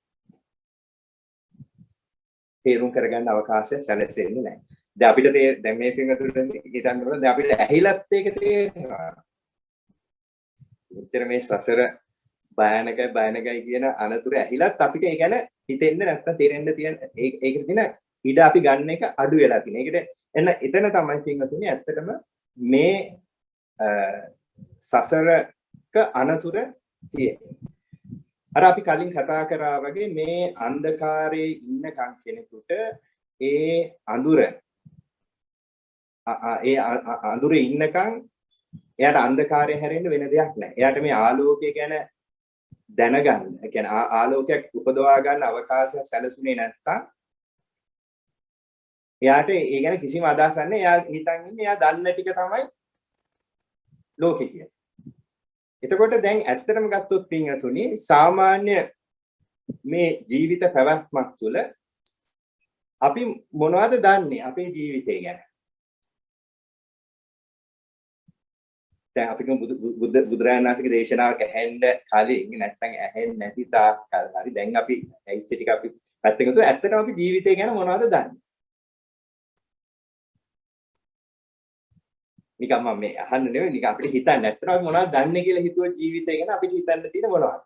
Speaker 2: තේරුම් කරගන්න අවකාශය සැලසෙන්නේ නැහැ. දැන් අපිට දැන් මේ පින්වතුන් හිතන්නකොට දැන් අපිට ඇහිලත් ඒක තේරෙනවා. මෙච්චර මේ සසර භයානකයි කියන අනතුර ඇහිලත් අපිට ඒ ගැන හිතෙන්න නැත්තම් තේරෙන්න තියෙන ඒකට තියෙන ඉඩ අපි ගන්න එක අඩු වෙලා තියෙන. ඒකට එතන තමයි පින්වතුනි ඇත්තටම මේ සසරක අනතුර තියෙන්නේ. අර අපි කලින් කතා කරා වගේ මේ අන්ධකාරයේ ඉන්නකම් කෙනෙකුට ඒ අඳුරේ ඉන්නකම් එයාට අන්ධකාරය හැරෙන්න වෙන දෙයක් නැහැ. එයාට මේ ආලෝකය ගැන දැනගන්න. ඒ කියන්නේ ආලෝකයක් උපදවා ගන්න අවකාශය සැලසුනේ නැත්තම් එයාට ඒ ගැන කිසිම අදහසක් නැහැ. එයා හිතන් ඉන්නේ එයා දන්න ටික තමයි ලෝකේ කියන්නේ. එතකොට දැන් ඇත්තටම ගත්තොත් පින්වතුනි සාමාන්‍ය මේ ජීවිත පැවැත්මක් තුළ අපි මොනවද දන්නේ අපේ ජීවිතය ගැන? දැන් අපි බුදුරජාණන් වහන්සේගේ දේශනාවක් ඇහෙන්න කලින් නැත්නම් ඇහෙන්නේ නැති තාක් කල් හරි දැන් අපි ඇයිච්ච ටික අපි පැත්තකින් තුන ඇත්තටම අපි ජීවිතය ගැන මොනවද දන්නේ? නිකම් මම මේ අහන්න නෙවෙයි නිකන් අපිට හිතන්න ඇත්තටම අපි මොනවද දන්නේ කියලා හිතුව ජීවිතය ගැන අපිට හිතන්න තියෙන මොනවද?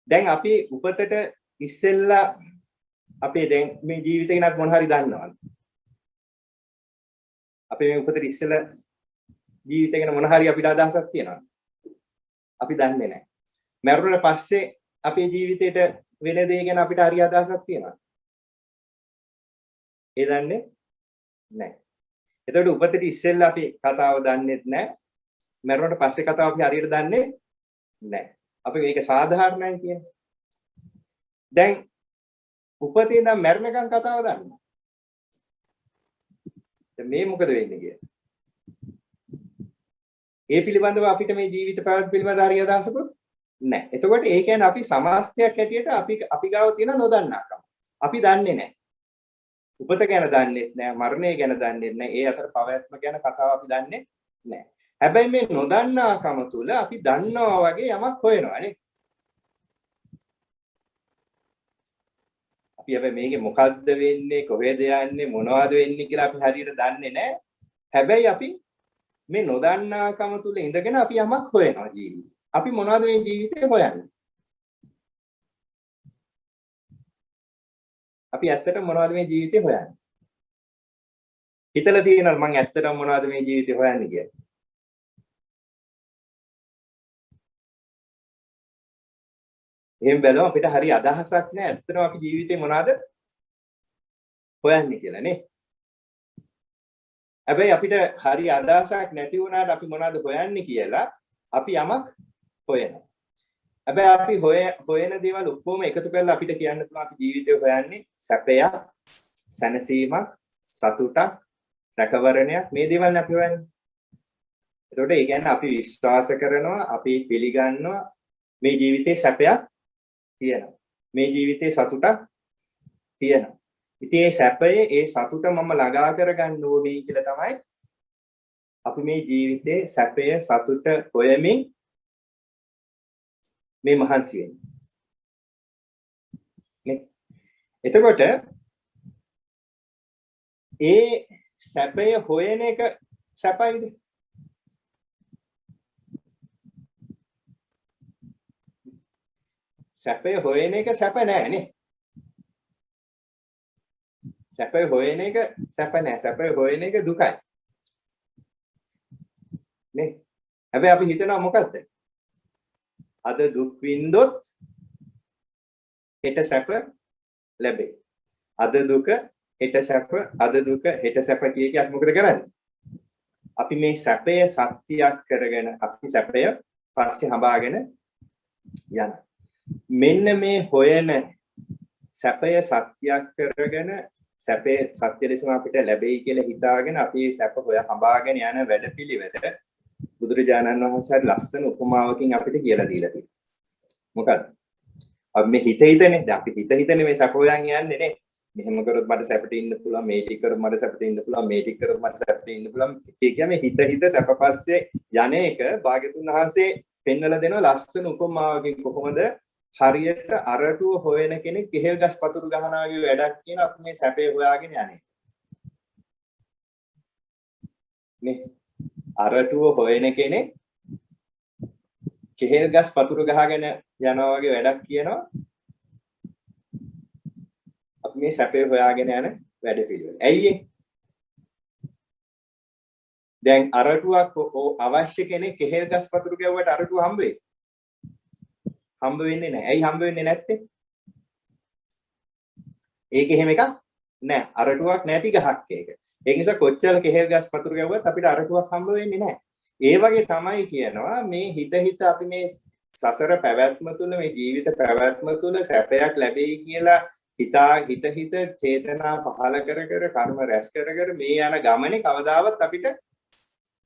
Speaker 2: දැන් අපි උපතට ඉස්සෙල්ලා අපේ දැන් මේ ජීවිතේ ගැන මොන හරි දන්නවද? අපි මේ උපතට ඉස්සෙල්ලා ජීවිතය ගැන මොන හරි අපිට අදහසක් තියෙනවද? අපි දන්නේ නැහැ. මරුණට පස්සේ අපේ ජීවිතේට වෙන දේ ගැන අපිට හරි අදහසක් තියෙනවද? ඒ දන්නේ නැහැ. එතකොට උපතට ඉස්සෙල්ලා අපි කතාව දන්නේත් නැහැ. මරුණට පස්සේ කතාව අපි හරියට දන්නේ නැහැ. අපි මේක සාධාරණයි කියන්නේ. දැන් උපතේ ඉඳන් මරණකම් කතාව දන්නවා. දැන් මේ මොකද වෙන්නේ කියලා. ඒ පිළිබඳව අපිට මේ ජීවිත පැවැත්ම පිළිබඳ හරිය අදහසකුත් නැහැ. එතකොට ඒ කියන්නේ අපි සමාස්තයක් හැටියට අපි ගාව තියෙන නොදන්නාකම. අපි දන්නේ නැහැ. උපත ගැන දන්නේ නැහැ, මරණය ගැන දන්නේ නැහැ. ඒ අතර පැවැත්ම ගැන කතාව අපි දන්නේ නැහැ. හැබැයි මේ නොදන්නාකම තුල අපි දන්නවා වගේ යමක් හොයනවා නේ. අපි හැබැයි මේකේ මොකද්ද වෙන්නේ, කොහෙද යන්නේ, මොනවද වෙන්නේ කියලා අපි හරියට දන්නේ නැහැ. හැබැයි අපි මේ නොදන්නාකම තුල ඉඳගෙන අපි යමක් හොයනවා ජීවිතේ. අපි මොනවද මේ ජීවිතේ හොයන්නේ? අපි ඇත්තටම මොනවද මේ ජීවිතේ හොයන්නේ? හිතලා තියෙනවද මං ඇත්තටම මොනවද මේ ජීවිතේ හොයන්නේ කියලා? එහෙම බැලුවම අපිට හරි අදහසක් නැහැ ඇත්තටම අපි ජීවිතේ මොනවද හොයන්නේ කියලා නේ. හැබැයි අපිට හරි අදහසක් නැති වුණාට අපි මොනවද හොයන්නේ කියලා අපි යමක් හොයනවා. හැබැයි අපි හොයන දේවල් ඔක්කොම එකතු කරලා අපිට කියන්න පුළුවන් අපි ජීවිතේ හොයන්නේ සැපයක්, සැනසීමක්, සතුටක්, රැකවරණයක් මේ දේවල් අපි හොයන්නේ. එතකොට ඒ කියන්නේ අපි විශ්වාස කරනවා, අපි පිළිගන්නවා මේ ජීවිතේ සැපයක් තියෙනවා. මේ ජීවිතේ සතුටක් තියෙනවා. ඉතින් ඒ සැපය, ඒ සතුට මම ළඟා කරගන්න ඕනේ කියලා තමයි අපි මේ ජීවිතේ සැපය, සතුට හොයමින් මේ මහන්සි වෙන්නේ. නේ? එතකොට ඒ සැපය හොයන එක සැපයිද? සැපය හොයන එක සැප නෑ නේ. සැපය හොයන එක සැප නෑ. සැපය හොයන එක දුකයි. නේ? හැබැයි අපි හිතනවා මොකද්ද? අද දුක් විඳොත් හෙට සැප ලැබේ. අද දුක හෙට සැප, අද දුක හෙට සැප කිය අපි මොකද කරන්නේ? අපි මේ සැපය සත්‍යයක් කරගෙන අපි සැපය පස්සේ හඹාගෙන යනවා. මෙන්න මේ හොයන සැපය සත්‍යයක් කරගෙන සැපේ සත්‍ය ලෙසම අපිට ලැබෙයි කියලා හිතාගෙන අපි මේ සැප හොය හඹාගෙන යන වැඩපිළිවෙල බුදුරජාණන් වහන්සේ ලස්සන උපමාවකින් අපිට කියලා දීලා තියෙනවා. මොකද්ද? අපි මේ හිතනේ අපි හිතනේ මේ සැප හොයන් යන්නේ නේ. මෙහෙම කරොත් මට සැපට ඉන්න පුළුවන්, මේ ටික කරොත් මට සැපට ඉන්න පුළුවන්, මේ ටික කරොත් මට සැපට ඉන්න පුළුවන්. ඒ කියන්නේ හිත සැපපස්සේ යන එක භාග්‍යතුන් වහන්සේ පෙන්වලා දෙනවා ලස්සන උපමාවකින් කොහොමද හරියට අරටුව හොයන කෙනෙක් ගෙහෙල් ගස් පතුරු ගහනවා වගේ වැඩක් කියන අපි මේ සැපේ හොයාගෙන යන්නේ. නේ අරටුව හොයන කෙනෙක් ගෙහෙල් ගස් පතුරු ගහගෙන යනවා වගේ වැඩක් කියනවා. අපි මේ සැපේ හොයාගෙන යන වැඩපිළිවෙල. ඇයි ඒ? දැන් අරටුවක් අවශ්‍ය කෙනෙක් ගෙහෙල් ගස් පතුරු ගැව්වට අරටුව හම්බ වෙයි. හම්බ වෙන්නේ නැහැ. ඇයි හම්බ වෙන්නේ නැත්තේ? ඒක එහෙම එකක් නෑ. අරටුවක් නැති ගහක් ඒක. ඒ නිසා කොච්චර කෙහෙල් ගස් පතුරු ගැව්වත් අපිට අරටුවක් හම්බ වෙන්නේ නැහැ. ඒ වගේ තමයි කියනවා මේ හිත අපි මේ සසර පැවැත්ම තුළ මේ ජීවිත පැවැත්ම තුළ සැපයක් ලැබෙයි කියලා හිත චේතනා පහල කර කර්ම රැස් කර මේ යන ගමනේ කවදාවත් අපිට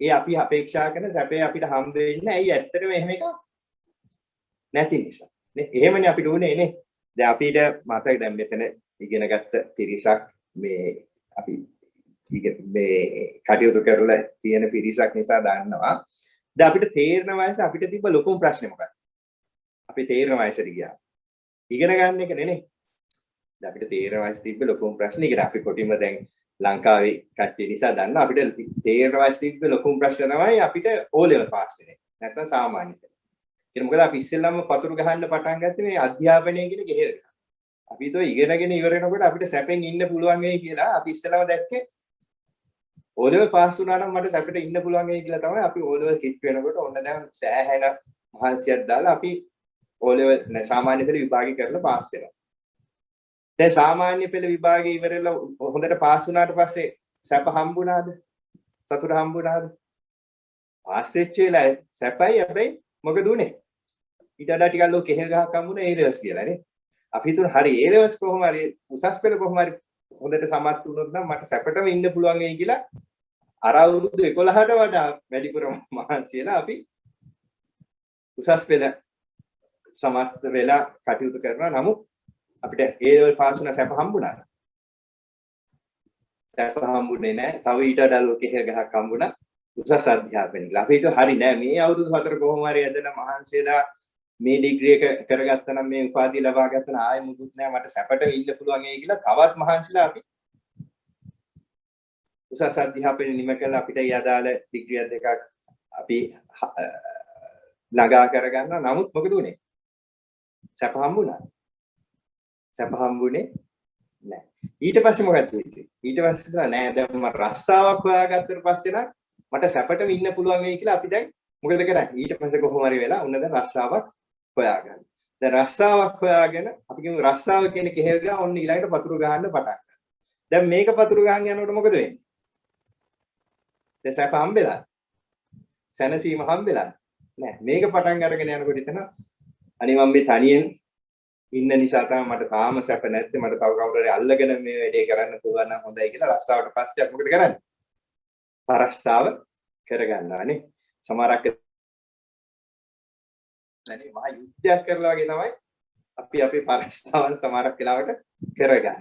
Speaker 2: ඒ අපි අපේක්ෂා කරන සැපේ අපිට හම්බ වෙන්නේ නැහැ. ඇයි ඇත්තටම එහෙම එකක් නැති නිසා. නේ එහෙමනේ අපිට උනේ නේ. දැන් අපිට මතක දැන් මෙතන ඉගෙන ගත්ත පිරිසක් මේ අපි මේ කටයුතු කරලා තියෙන පිරිසක් නිසා දන්නවා. දැන් අපිට තේරෙන වයස අපිට තිබ්බ ලොකුම ප්‍රශ්නේ මොකක්ද? අපි තේරෙන වයසට ගියා. ඉගෙන ගන්න එක නෙනේ. දැන් අපිට තේරෙන වයස තිබ්බ ලොකුම ප්‍රශ්නේ ඉගෙන අපි කොටිම දැන් ලංකාවේ කට්ටිය නිසා දන්නවා අපිට තේරෙන වයස තිබ්බ ලොකුම ප්‍රශ්න තමයි අපිට O level පාස් වෙන එක. නැත්නම් සාමාන්‍ය පෙළ. ඒක මොකද අපි ඉස්සෙල්ලාම පතුරු ගහන්න පටන් ගත්තේ මේ අධ්‍යාපනය කියන ගෙහෙල් එක. අපි તો ඉගෙනගෙන ඉවර වෙනකොට අපිට සැපෙන් ඉන්න පුළුවන් වෙයි කියලා අපි ඉස්සෙල්ලාම දැක්කේ O level පාස් වුණා නම් මට සැපට ඉන්න පුළුවන් වෙයි කියලා තමයි අපි O level කිට් වෙනකොට ඔන්න දැන් සෑහෙන මහන්සියක් දාලා අපි O level සාමාන්‍ය පෙළ විභාගය කරලා පාස් වෙනවා. දැන් සාමාන්‍ය පෙළ විභාගය ඉවරලා හොඳට පාස් වුණාට පස්සේ සැප හම්බුණාද? සතුට හම්බුණාද? පාස් වෙච්ච වෙලාවේ සැපයි හැබැයි මොකද උනේ? ඊට වඩා ටිකක් ලෝ කෙහෙල් ගහක් හම්බුණා A levels කියලා නේ. අපි හිතුවා හරි A levels කොහොම හරි උසස් පෙළ කොහොම හරි හොඳට සමත් වුණොත් නම් මට සැපටම ඉන්න පුළුවන් වෙයි කියලා අර අවුරුදු 11ට වඩා වැඩිපුර මහන්සි වෙලා අපි උසස් පෙළ සමත් වෙලා කටයුතු කරනවා. නමුත් අපිට A level පාස් වුණා සැප හම්බුණාද? සැප හම්බුනේ නැහැ. තව ඊට වඩා ලෝ කෙහෙල් ගහක් හම්බුණා. උසස් අධ්‍යාපනය. අපිට හරි නෑ මේ අවුරුදු 4 කොහොම හරි ඇදලා මහන්සි වෙලා මේ ඩිග්‍රී එක කරගත්තා නම් මේ උපාධිය ලබා ගත්තා නම් ආයෙ මුකුත් නෑ මට සැපට ඉන්න පුළුවන් ඒ කියලා තවත් මහන්සිලා අපි උසස් අධ්‍යාපනය නිම කළා අපිට ඒ අදාළ ඩිග්‍රී දෙකක් අපි ළඟා කරගන්නවා. නමුත් මොකද උනේ? සැප හම්බුණා. සැප හම්බුනේ නෑ. ඊට පස්සේ මොකද වෙන්නේ? ඊට පස්සේ නෑ දැන් මම රස්සාවක් හොයාගත්තට පස්සේ නම් මට සැපටම ඉන්න පුළුවන් වෙයි කියලා අපි දැන් මොකද කරන්නේ? ඊට පස්සේ කොහොම හරි වෙලා උන්න දැන් රස්සාවක් හොයාගන්න. දැන් රස්සාවක් හොයාගෙන අපි කියමු රස්සාව කියන කෙහෙල් ගා ඔන්න ඊළඟට පතුරු ගහන්න පටන් ගන්නවා. දැන් මේක පතුරු ගහන් යනකොට මොකද වෙන්නේ? දැන් සැප හම්බෙලා. සැනසීම හම්බෙලා. නෑ මේක පටන් අරගෙන යනකොට එතන අනේ මම මේ තනියෙන් ඉන්න නිසා තමයි මට තාම සැප නැත්තේ. මට තව කවුරු හරි අල්ලගෙන මේ වැඩේ කරන්න පුළුවන් නම් හොඳයි කියලා රස්සාවට පස්සේ මොකද කරන්නේ? පරස්තාව කරගන්නවානේ. සමහරක් නැනේ මහා යුද්ධයක් කරලා වගේ තමයි අපි අපේ පරස්තාවන් සමහරක් වෙලාවට කරගන්නේ.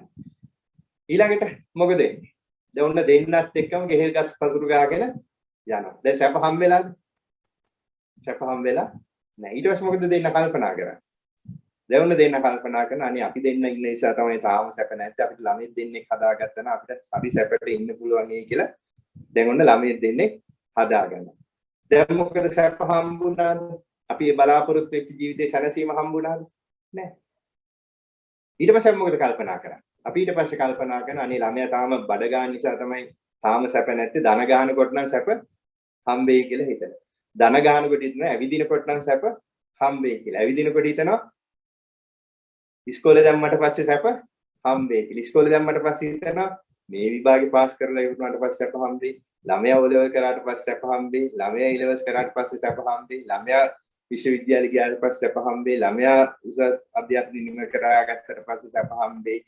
Speaker 2: ඊළඟට මොකද වෙන්නේ? දැන් ඔන්න දෙන්නත් එක්කම ගෙහෙල් ගස් පසුරු ගහගෙන යනවා. දැන් සැප හම්බෙලාද? සැප හම්බෙලා නෑ. ඊට පස්සේ මොකද දෙන්න කල්පනා කරන්නේ? දැන් ඔන්න දෙන්න කල්පනා කරන අනේ අපි දෙන්න ඉන්න නිසා තමයි තාම සැප නැත්තේ. අපිට ළමෙක් දෙන්නෙක් හදාගත්තා නම් අපිට හරි සැපට ඉන්න පුළුවන් වෙයි කියලා දැන් ඔන්න ළමයි දෙන්නේ හදාගන්නවා. දැන් මොකද සැප හම්බුණාද? අපි බලාපොරොත්තු වෙච්ච ජීවිතේ සැනසීම හම්බුණාද? නැහැ. ඊට පස්සේ මොකද කල්පනා කරන්නේ? අපි ඊට පස්සේ කල්පනා කරන අනේ ළමයා තාම බඩ ගන්න නිසා තමයි තාම සැප නැත්තේ. ධන ගන්නකොට නම් සැප හම්බෙයි කියලා හිතනවා. ධන ගන්නකොට හිතනවා ඇවිදිනකොට නම් සැප හම්බෙයි කියලා. ඇවිදිනකොට හිතනවා ඉස්කෝලේ දැම්මට පස්සේ සැප හම්බෙයි කියලා. ඉස්කෝලේ දැම්මට පස්සේ හිතනවා මේ විභාගේ පාස් කරලා ඉවරනාට පස්සේ සැප හම්බෙයි. ළමයා O level කරාට පස්සේ සැප හම්බෙයි. ළමයා E levels කරාට පස්සේ සැප හම්බෙයි. ළමයා විශ්වවිද්‍යාලේ ගියාට පස්සේ සැප හම්බෙයි. ළමයා උසස් අධ්‍යාපනය නිම කරාගත්තට පස්සේ සැප හම්බෙයි.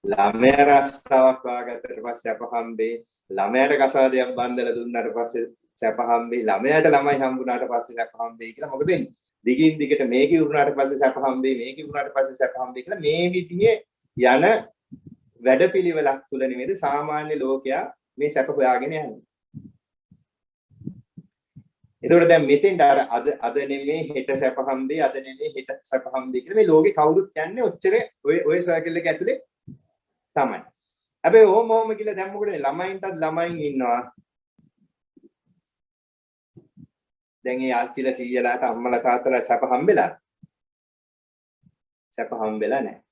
Speaker 2: ළමයා රස්සාවක් හොයාගත්තට පස්සේ සැප හම්බෙයි. ළමයාට කසාදයක් බන්දලා දුන්නාට පස්සේ සැප හම්බෙයි. ළමයාට ළමයි හම්බුනාට පස්සේ සැප හම්බෙයි කියලා මොකද වෙන්නේ? දිගින් දිගට මේක ඉවරනාට පස්සේ සැප හම්බෙයි. මේක ඉවරනාට පස්සේ සැප හම්බෙයි කියලා මේ විදිහේ යන වැඩපිළිවෙලක් තුල නෙමෙයි සාමාන්‍ය ලෝකයා මේ සැප හොයාගෙන යන්නේ. එතකොට දැන් මෙතෙන්ට අද නෙමෙයි හෙට සැප හම්බෙයි, අද නෙමෙයි හෙට සැප හම්බෙයි කියලා මේ ලෝකේ කවුරුත් යන්නේ ඔච්චර ඔය සර්කල් එක ඇතුලේ තමයි. හැබැයි ඕම කියලා දැන් මොකද ළමයින්ටත් ළමයින් ඉන්නවා. දැන් ඒ ආච්චිලා සීයලාට අම්මලා තාත්තලා සැප හම්බෙලා? සැප හම්බෙලා නැහැ.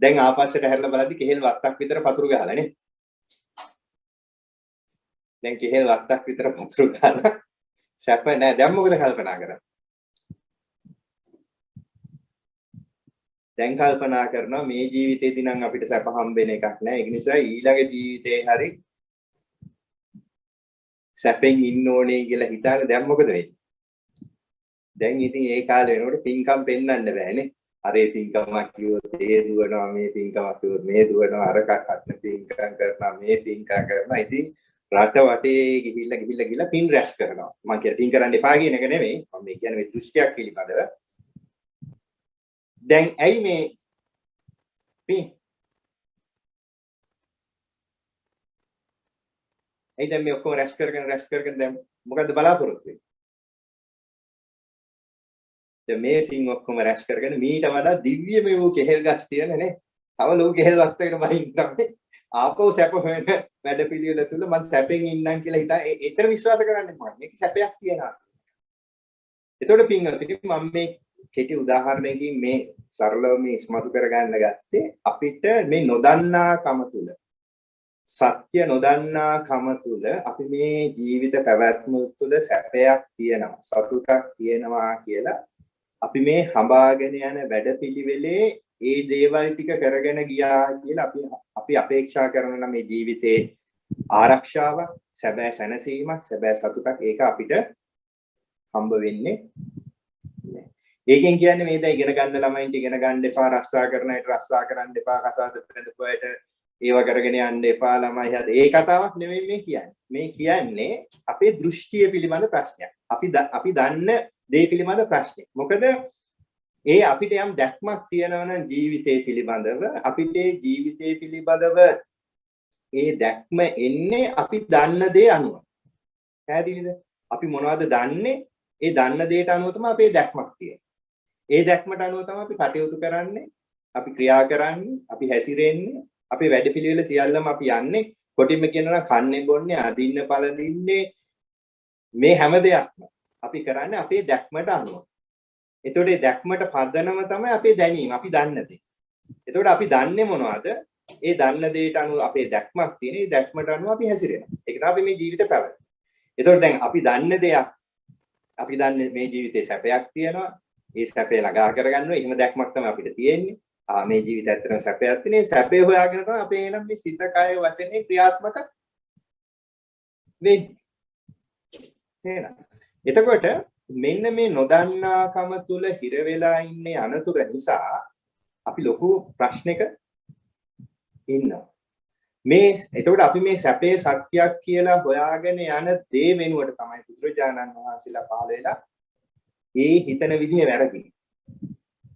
Speaker 2: දැන් ආපස්සට හැරලා බලද්දි කෙහෙල් වත්තක් විතර පතුරු ගහලා නේ. දැන් කෙහෙල් වත්තක් විතර පතුරු ගහලා සැප නැහැ. දැන් මොකද කල්පනා කරන්නේ? දැන් කල්පනා කරනවා මේ ජීවිතේදී නම් අපිට සැප හම්බෙන එකක් නැහැ. ඒ නිසා ඊළඟ ජීවිතේ හරි සැපෙන් ඉන්න ඕනේ කියලා හිතාන දැන් මොකද වෙන්නේ? දැන් ඉතින් ඒ කාලේ වෙනකොට පින්කම් පෙන්වන්න බෑනේ. අර ඒ පින්කමක් කිව්වොත් ඒ දුවනවා, මේ පින්කමක් කිව්වොත් මේ දුවනවා, අර කටන පින්කම් කරනවා, මේ පින්කම් කරනවා. ඉතින් රට වටේ ගිහිල්ලා පින් රැස් කරනවා. මම කියන්නේ පින් කරන්න එපා කියන එක නෙමෙයි. මම මේ කියන්නේ මේ දෘෂ්ටියක් පිළිබඳව. දැන් ඇයි මේ පින්? ඇයි දැන් මේ ඔක්කොම රැස් කරගෙන දැන් මොකද්ද බලාපොරොත්තු වෙන්නේ? දැන් මේ පින් ඔක්කොම රැස් කරගෙන මීට වඩා දිව්‍යමය වූ කෙහෙල් ගස් තියෙන නේ. තව ලෝක කෙහෙල් වත්තකට බහින්න තමයි. ආපහු සැප හොයන වැඩපිළිවෙල තුල මම සැපෙන් ඉන්නම් කියලා හිතා ඒතර විශ්වාස කරන්නේ මොකක්ද? මේක සැපයක් තියනවා. එතකොට පින්වත්නි මම මේ කෙටි උදාහරණයකින් මේ සරලව මේ ඉස්මතු කරගන්න ගත්තේ අපිට මේ නොදන්නාකම තුල සත්‍ය නොදන්නාකම තුල අපි මේ ජීවිත පැවැත්ම තුල සැපයක් තියෙනවා සතුටක් තියෙනවා කියලා අපි මේ හඹාගෙන යන වැඩපිළිවෙලේ ඒ දේවල් ටික කරගෙන ගියා කියලා අපි අපේක්ෂා කරන මේ ජීවිතේ ආරක්ෂාවක් සැබෑ සැනසීමක් සැබෑ සතුටක් ඒක අපිට හම්බ වෙන්නේ නැහැ. ඒකෙන් කියන්නේ මේ දැන් ඉගෙන ගන්න ළමයින්ට ඉගෙන ගන්න එපා රස්සා කරන අයට රස්සා කරන්න එපා කසාද බඳපුවාට ඒව කරගෙන යන්න එපා ළමයි හද ඒ කතාවක් නෙමෙයි මේ කියන්නේ. මේ කියන්නේ අපේ දෘෂ්ටිය පිළිබඳ ප්‍රශ්නයක්. අපි දන්න දේ පිළිබඳ ප්‍රශ්නයක්. මොකද ඒ අපිට යම් දැක්මක් තියෙනවා නම් ජීවිතය පිළිබඳව අපිට ජීවිතය පිළිබඳව ඒ දැක්ම එන්නේ අපි දන්න දේ අනුව. පැහැදිලිද? අපි මොනවද දන්නේ? ඒ දන්න දේට අනුව තමයි අපේ දැක්මක් තියෙන්නේ. ඒ දැක්මට අනුව තමයි අපි කටයුතු කරන්නේ, අපි ක්‍රියා කරන්නේ, අපි හැසිරෙන්නේ, අපේ වැඩපිළිවෙල සියල්ලම අපි යන්නේ. කොටින්ම කියනවා කන්නේ බොන්නේ, අදින්න පළඳින්නේ මේ හැම දෙයක්ම අපි කරන්නේ අපේ දැක්මට අනුව. එතකොට ඒ දැක්මට පදනම තමයි අපේ දැනීම, අපි දන්න දේ. එතකොට අපි දන්නේ මොනවද? ඒ දන්න දේට අනුව අපේ දැක්මක් තියෙන. ඒ දැක්මට අනුව අපි හැසිරෙනවා. ඒක තමයි මේ ජීවිතේ පැවැත්ම. එතකොට දැන් අපි දන්න දෙයක් අපි දන්නේ මේ ජීවිතේ සැපයක් තියෙනවා. ඒ සැපේ ළඟා කරගන්නවා. එහෙම දැක්මක් තමයි අපිට තියෙන්නේ. මේ ජීවිතය ඇත්තටම සැපයක් තියෙන. ඒ සැපේ හොයාගෙන තමයි අපේ එනම් මේ සිත, කය, වචනේ ක්‍රියාත්මක වෙන්නේ. තේරෙනවද? එතකොට මෙන්න මේ නොදන්නාකම තුල හිර වෙලා ඉන්නේ අනතුර නිසා අපි ලොකු ප්‍රශ්නයක ඉන්නවා. එතකොට අපි මේ සැපේ සත්‍යයක් කියලා හොයාගෙන යන දේ වෙනුවට තමයි බුදුරජාණන් වහන්සේලා පහළ වෙලා ඒ හිතන විදිහ වැරදි.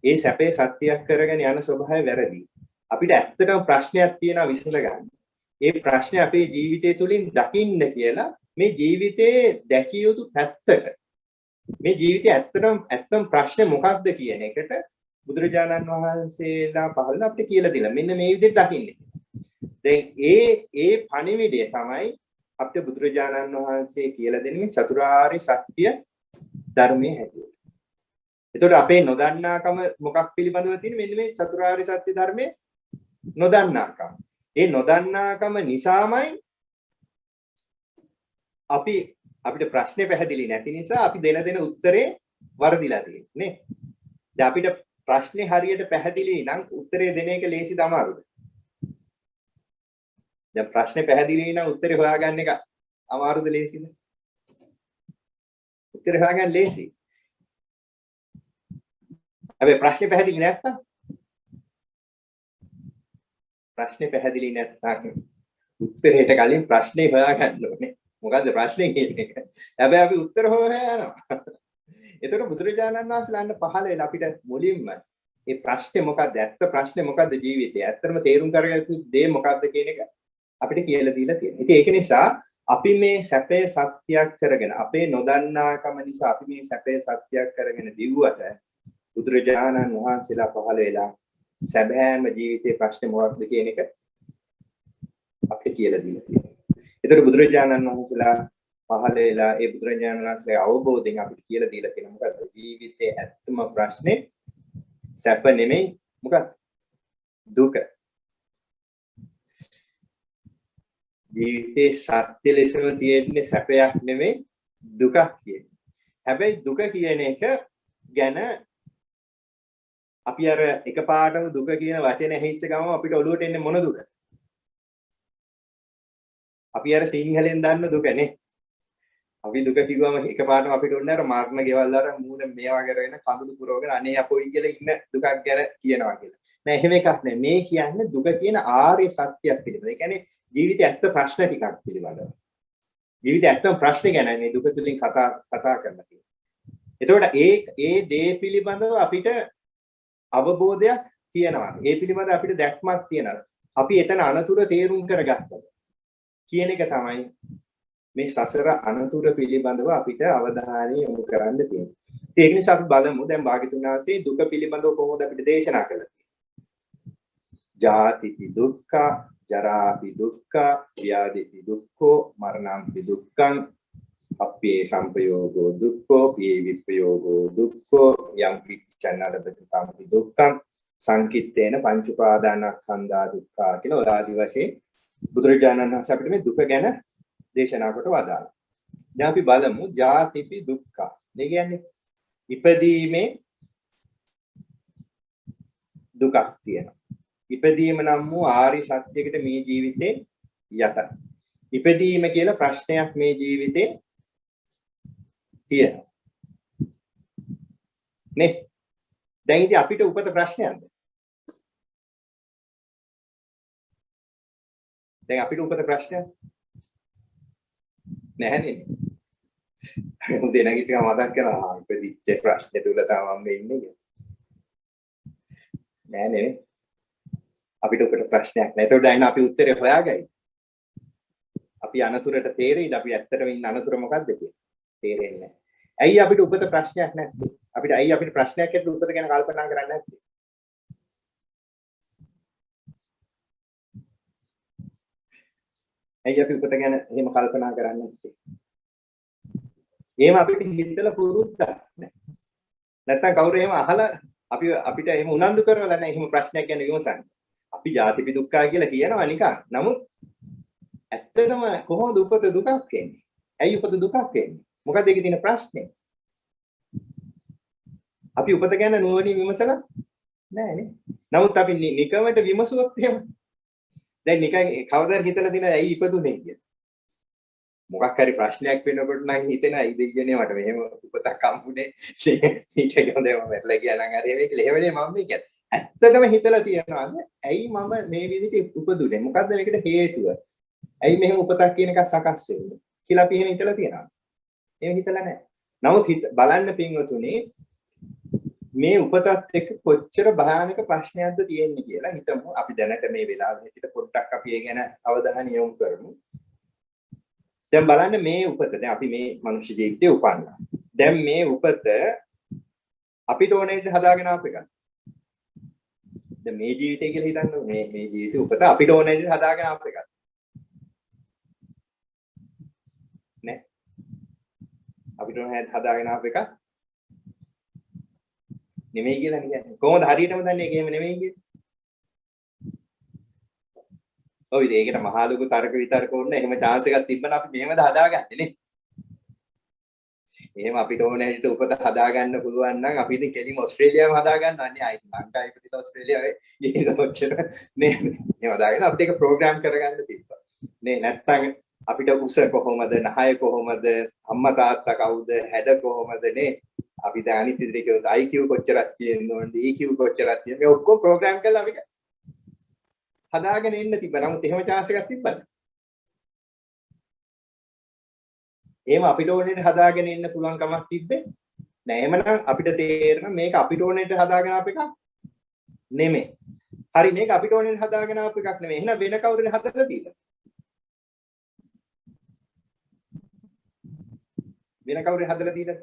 Speaker 2: ඒ සැපේ සත්‍යයක් කරගෙන යන ස්වභාවය වැරදි. අපිට ඇත්තටම ප්‍රශ්නයක් තියෙනවා විසඳ ගන්න. ඒ ප්‍රශ්නේ අපේ ජීවිතය තුලින් දකින්න කියලා මේ ජීවිතේ දැකිය යුතු පැත්තට මේ ජීවිතේ ඇත්තටම ප්‍රශ්නේ මොකක්ද කියන එකට බුදුරජාණන් වහන්සේලා පහළ අපිට කියලා දෙලා මෙන්න මේ විදිහට දකින්න. දැන් ඒ පණිවිඩය තමයි අපිට බුදුරජාණන් වහන්සේ කියලා දෙන්නේ චතුරාර්ය සත්‍ය ධර්මයේ හැටියට. එතකොට අපේ නොදන්නාකම මොකක් පිළිබඳව තියෙන මෙන්න මේ චතුරාර්ය සත්‍ය ධර්මයේ නොදන්නාකම. ඒ නොදන්නාකම නිසාමයි අපිට ප්‍රශ්නේ පැහැදිලි නැති නිසා අපි දෙන උත්තරේ වරදිලා තියෙන්නේ නේ. දැන් අපිට ප්‍රශ්නේ හරියට පැහැදිලි නම් උත්තරේ දෙන එක ලේසිද අමාරුද? දැන් ප්‍රශ්නේ පැහැදිලි නම් උත්තරේ හොයාගන්න එක අමාරුද ලේසිද? උත්තරේ හොයාගන්න ලේසි. හැබැයි ප්‍රශ්නේ පැහැදිලි නැත්තම් උත්තරේට කලින් ප්‍රශ්නේ හොයාගන්න ඕනේ. මොකද්ද ප්‍රශ්නේ කියන්නේ? හැබැයි අපි උත්තර හොයා යනවා. එතකොට බුදුරජාණන් වහන්සේලාන්න පහළ වෙලා අපිට මුලින්ම මේ ප්‍රශ්නේ මොකද්ද? ඇත්ත ප්‍රශ්නේ මොකද්ද ජීවිතේ? ඇත්තම තේරුම් කරගත්තු දේ මොකද්ද කියන එක අපිට කියලා දීලා තියෙනවා. ඉතින් ඒක නිසා අපි මේ සැපේ සත්‍යයක් කරගෙන අපේ නොදන්නාකම නිසා අපි මේ සැපේ සත්‍යයක් කරගෙන දිව්වට බුදුරජාණන් වහන්සේලා පහළ වෙලා සැබෑම ජීවිතේ ප්‍රශ්නේ මොකක්ද කියන එක අපිට කියලා දීලා තියෙනවා. ඒතර බුදුරජාණන් වහන්සේලා පහළ වෙලා ඒ බුදුරජාණන් වහන්සේගේ අවබෝධයෙන් අපිට කියලා දීලා තියෙනවා මොකද්ද? ජීවිතේ ඇත්තම ප්‍රශ්නේ සැප නෙමෙයි මොකක්ද? දුක. ජීවිතේ සත්‍ය ලෙසම තියෙන්නේ සැපයක් නෙමෙයි දුකක් කියන්නේ. හැබැයි දුක කියන එක ගැන අපි අර එකපාරටම දුක කියන වචනේ ඇහිච්ච ගමන් අපිට ඔළුවට එන්නේ මොන දුකද? අපි අර සිංහලෙන් දන්න දුක නේ. අපි දුක කිව්වම එකපාරටම අපිට ඕනේ අර මරණ ගෙවල් අර මූණ මේවා කරගෙන කඳුළු පුරවගෙන අනේ අපෝයි කියලා ඉන්න දුකක් ගැන කියනවා කියලා. නෑ එහෙම එකක් නෑ. මේ කියන්නේ දුක කියන ආර්ය සත්‍යයක් පිළිබඳව. ඒ කියන්නේ ජීවිතයේ ඇත්ත ප්‍රශ්න ටිකක් පිළිබඳව. ජීවිතයේ ඇත්තම ප්‍රශ්න ගැන මේ දුක තුලින් කතා කරන්න තියෙනවා. එතකොට ඒ දේ පිළිබඳව අපිට අවබෝධයක් තියෙනවා. ඒ පිළිබඳව අපිට දැක්මක් තියෙනවා. අපි එතන අනතුරු තේරුම් කරගත්තද කියන එක තමයි මේ සසර අනතුරු පිළිබඳව අපිට අවධානය යොමු කරන්න තියෙන්නේ. ඒක නිසා අපි බලමු දැන් භාග්‍යතුන් වහන්සේ දුක පිළිබඳව කොහොමද අපිට දේශනා කළේ. ජාතිපි දුක්ඛ, ජරාපි දුක්ඛ, ව්‍යාධිපි දුක්ඛෝ, මරණම්පි දුක්ඛං, අප්පේ සම්පයෝගෝ දුක්ඛෝ, පී විප්පයෝගෝ දුක්ඛෝ, යම් පිච්ඡන්නලපති දුක්ඛං, සංකිට්ඨේන පංච උපාදානස්කන්ධා දුක්ඛා කියන ඔයාදි වශයෙන් බුදුරජාණන් වහන්සේ අපිට මේ දුක ගැන දේශනා කොට වදාළා. දැන් අපි බලමු ජාතිපි දුක්ඛ. මේ කියන්නේ ඉපදීමේ දුකක් තියෙනවා. ඉපදීම නම් වූ ආරි සත්‍යයකට මේ ජීවිතේ යටයි. ඉපදීම කියලා ප්‍රශ්නයක් මේ ජීවිතේ තියෙනවා. නේ? දැන් ඉතින් අපිට උපත ප්‍රශ්නයක්ද? දැන් අපිට උපත ප්‍රශ්නයක් නැහැ නේද? උදේ නැගිටිනවා මතක් කරනවා ඉපදිච්ච ප්‍රශ්නේ තුල තමයි මම ඉන්නේ කියලා. නෑ නේ. අපිට උකට ප්‍රශ්නයක් නෑ. ඒතකොට දැන් අපි උත්තරේ හොයාගයි. අපි අනතුරට තේරෙයිද අපි ඇත්තටම ඉන්න අනතුර මොකක්ද කියලා? තේරෙන්නේ නෑ. ඇයි අපිට උපත ප්‍රශ්නයක් නැත්තේ? අපිට ප්‍රශ්නයක් ඇද්ද උපත ගැන කල්පනා කරන්නේ නැත්තේ? ඇයි අපි උපත ගැන එහෙම කල්පනා කරන්නේ නැත්තේ? එහෙම අපිට හිතලා පුරුද්දක් නෑ. නැත්තම් කවුරු එහෙම අහලා අපිට එහෙම උනන්දු කරවලා නැහැ එහෙම ප්‍රශ්නයක් ගැන විමසන්න. අපි ජාතිපි දුක්ඛ කියලා කියනවා නිකන්. නමුත් ඇත්තටම කොහොමද උපත දුකක් වෙන්නේ? ඇයි උපත දුකක් වෙන්නේ? මොකද ඒකේ තියෙන ප්‍රශ්නේ? අපි උපත ගැන නුවණින් විමසලා නැහැ නේ. නමුත් අපි නිකමට විමසුවොත් එහෙම දැන් නිකන් කවදාද හිතලා දින ඇයි ඉපදුනේ කියලා. මොකක් හරි ප්‍රශ්නයක් වෙනකොට නම් හිතෙන ඇයි දෙයියනේ මට මෙහෙම උපතක් හම්බුනේ. ඊට ගොඩේම වැටලා ගියා නම් හරි මේක ලෙහෙවනේ මම කියන්නේ. ඇත්තටම හිතලා තියනවාද ඇයි මම මේ විදිහට උපදුනේ? මොකද්ද මේකට හේතුව? ඇයි මෙහෙම උපතක් කියන එක සකස් වෙන්නේ? කියලා අපි එහෙම හිතලා තියනවා. එහෙම හිතලා නැහැ. නමුත් බලන්න පින්වතුනි මේ උපතත් එක්ක කොච්චර භයානක ප්‍රශ්නයක්ද තියෙන්නේ කියලා හිතමු. අපි දැනට මේ වෙලාවේ හිටිට පොඩ්ඩක් අපි ඒ ගැන අවධානය යොමු කරමු. දැන් බලන්න මේ උපත දැන් අපි මේ මනුෂ්‍ය ජීවිතේ උපන්නා. දැන් මේ උපත අපිට ඕනේ හදාගෙන ආපු එකක්. දැන් මේ ජීවිතය කියලා හිතන්න මේ ජීවිතේ උපත අපිට ඕනේ හදාගෙන ආපු එකක්. නේ? අපිට ඕනේ හදාගෙන ආපු එකක්. නෙමෙයි කියලා කියන්නේ. කොහොමද හරියටම දන්නේ ඒක එහෙම නෙමෙයි කියලා? ඔව් ඉතින් ඒකට මහා ලොකු තර්ක විතර්ක ඕනේ. එහෙම chance එකක් තිබ්බනම් අපි මෙහෙමද හදාගන්නේ නේ. එහෙම අපිට ඕන හැටියට උපත හදාගන්න පුළුවන් නම් අපි ඉතින් කෙලිම ඕස්ට්‍රේලියාවම හදාගන්නවා නේ. ආයි ලංකාවේ ඉපදිලා ඕස්ට්‍රේලියාවේ ගිහින් ඔච්චර නේ. එහෙම හදාගෙන අපිට ඒක ප්‍රෝග්‍රෑම් කරගන්න තිබ්බා. නේ නැත්තම් අපිට උස කොහොමද, නහය කොහොමද, අම්මා තාත්තා කවුද, හැඩ කොහොමද නේ. අපි දැන් අනිත් ඉදිරිය කියවද IQ කොච්චරක් තියෙන්න ඕනද, EQ කොච්චරක් තියෙන්න මේ ඔක්කොම ප්‍රෝග්‍රෑම් කරලා අපිට හදාගෙන ඉන්න තිබ්බා. නමුත් එහෙම chance එකක් තිබ්බද? එහෙම අපිට ඕනෙට හදාගෙන ඉන්න පුළුවන් කමක් තිබ්බේ නෑ. එහෙමනම් අපිට තේරෙනවා මේක අපිට ඕනෙට හදාගෙන ආපු එකක් නෙමෙයි. හරි මේක අපිට ඕනෙට හදාගෙන ආපු එකක් නෙමෙයි. එහෙනම් වෙන කවුරුද හදලා තියෙන්නේ? වෙන කවුරුද හදලා තියෙන්නේ?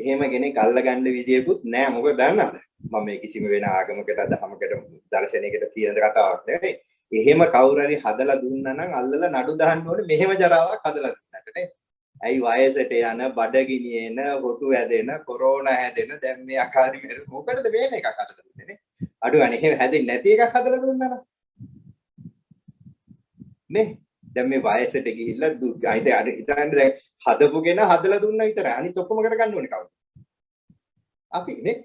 Speaker 2: එහෙම කෙනෙක් අල්ලගන්න විදියකුත් නෑ. මොකද දන්නවද? මම මේ කිසිම වෙන ආගමකට දහමකට දර්ශනයකට කියන කතාවක් නෙවෙයි. එහෙම කවුරු හරි හදලා දුන්නා නම් අල්ලලා නඩු දාන්න ඕනේ මෙහෙම ජරාවක් හදලා දුන්නට නේ. ඇයි වයසට යන, බඩගිනි එන, හොටු හැදෙන, කොරෝනා හැදෙන දැන් මේ අකාරි මෙර මොකටද මේන එකක් හදලා දුන්නේ නේ? අඩු අනේ එහෙම හැදෙන්නේ නැති එකක් හදලා දුන්නා නම් නේ. දැන් මේ වයසට ගිහිල්ලා අයිත හිතන්න දැන් හදපුගෙන හදලා දුන්නා විතරයි. අනිත් ඔක්කොම කරගන්න ඕනේ කවුද? අපි නේ.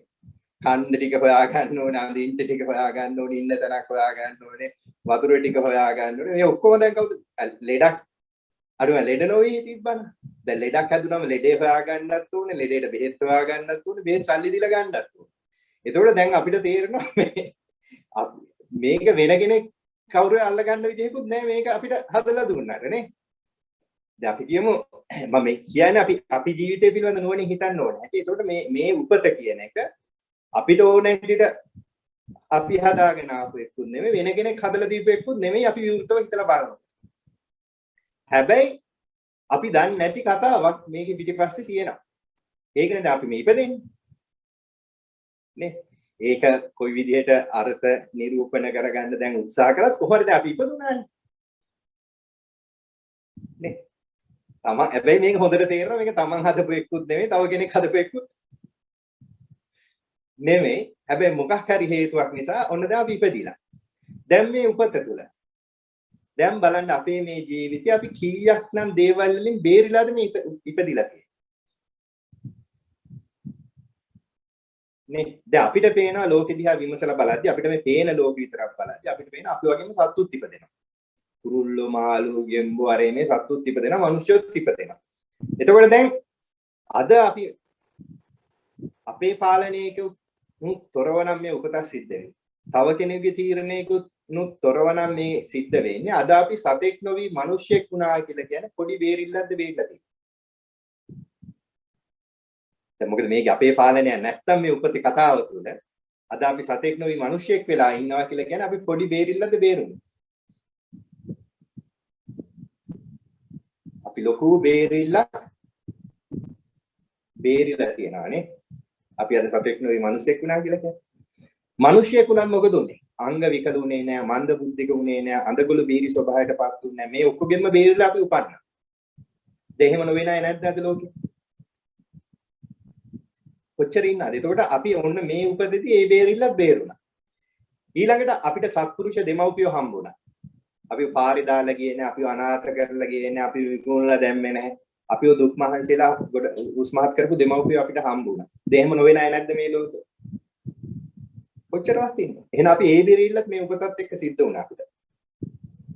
Speaker 2: කන්න ටික හොයා ගන්න ඕනේ, අඳින්න ටික හොයා ගන්න ඕනේ, ඉන්න තැනක් හොයා ගන්න ඕනේ, වතුර ටික හොයා ගන්න ඕනේ. මේ ඔක්කොම දැන් කවුද ලෙඩක් අරුම ලෙඩ නොවි තිබ්බන. දැන් ලෙඩක් හැදුනම ලෙඩේ හොයා ගන්නත් ඕනේ, ලෙඩේට බෙහෙත් හොයා ගන්නත් ඕනේ, බෙහෙත් සල්ලි දීලා ගන්නත් ඕනේ. එතකොට දැන් අපිට තේරෙනවා මේක වෙන කෙනෙක් කවුරු අල්ල ගන්න විදිහකුත් නැහැ මේක අපිට හදලා දුන්නාට නේ. දැන් අපි කියමු මම කියන්නේ අපි ජීවිතය පිළිබඳ නුවණින් හිතන්න ඕනේ. ඒකට මේ උපත කියන එක අපිට ඕන හැටියට අපි හදාගෙන ආපු එක්කුත් නෙමෙයි වෙන කෙනෙක් හදලා දීපු එක්කුත් නෙමෙයි අපි විවෘතව හිතලා බලනවා. හැබැයි අපි දන්නේ නැති කතාවක් මේකේ පිටිපස්සේ තියෙනවා. ඒකනේ දැන් අපි මේ ඉපදෙන්නේ. නේ? ඒක කොයි විදිහට අර්ථ නිරූපණ කරගන්න දැන් උත්සාහ කරත් කොහොමද අපි ඉපදුනානේ? නේ? තමන් හැබැයි මේක හොඳට තේරෙනවා මේක තමන් හදපු එක්කුත් නෙමෙයි තව කෙනෙක් හදපු එක්කුත් නෙමෙයි. හැබැයි මොකක් හරි හේතුවක් නිසා ඔන්න දැන් අපි ඉපදිලා. දැන් මේ උපත තුල දැන් බලන්න අපේ මේ ජීවිතේ අපි කීයක් නම් දේවල් වලින් බේරිලාද මේ ඉපදිලා තියෙන්නේ. නේ දැන් අපිට පේනවා ලෝකෙ දිහා විමසලා බලද්දි අපිට මේ පේන ලෝක විතරක් බලද්දි අපිට පේන අපි වගේම සත්තුත් ඉපදෙනවා. කුරුල්ලෝ මාළු ගෙම්බෝ අරේ මේ සත්තුත් ඉපදෙනවා මිනිස්සුත් ඉපදෙනවා. එතකොට දැන් අද අපි අපේ පාලනයක තොරව නම් මේ උපත සිද්ධ වෙන්නේ. තව කෙනෙකුගේ තීරණයකුත් තොරව නම් මේ සිද්ධ වෙන්නේ. අද අපි සතෙක් නොවි මිනිස්සෙක් වුණා කියලා කියන්නේ පොඩි බේරිල්ලක්ද බේරිලා තියෙන්නේ. දැන් මොකද මේක අපේ පාලනයක් නැත්තම් මේ උපතේ කතාව තුළ අද අපි සතෙක් නොවි මිනිස්සෙක් වෙලා ඉන්නවා කියලා කියන්නේ අපි පොඩි බේරිල්ලක්ද බේරුනේ. අපි ලොකු බේරිල්ලක් බේරිලා තියෙනවානේ. අපි අද සතෙක් නෙවෙයි මිනිසෙක් වුණා කියලා කියන්නේ. මිනිසියෙක් වුණත් මොකද උනේ? අංග විකලුනේ නෑ, මන්ද බුද්ධික උනේ නෑ, අඳගොළු බීරි ස්වභාවයටපත් උන්නේ නෑ. මේ ඔක්කොගෙම බේරිලා අපි උපන්නා. දෙහෙම නොවේ නෑ නැද්ද අද ලෝකේ? කොච්චර ඉන්නද? එතකොට අපි ඔන්න මේ උපදෙදී ඒ බේරිල්ලත් බේරුණා. ඊළඟට අපිට සත්පුරුෂ දෙමව්පියෝ හම්බුණා. අපි පාරේ දාලා ගියේ නෑ, අපිව අනාථ කරලා ගියේ නෑ, අපි විකුණලා දැම්මේ නෑ. අපිව දුක් මහන්සියලා උස්මහත් කරපු දෙමව්පියෝ අපිට හම්බුණා. දෙහෙම නොවේ නෑ නැද්ද මේ ලෝකෙ? කොච්චරවත් ඉන්නේ. එහෙනම් අපි ඒ බේරිල්ලත් මේ උපතත් එක්ක සිද්ධ වුණා අපිට.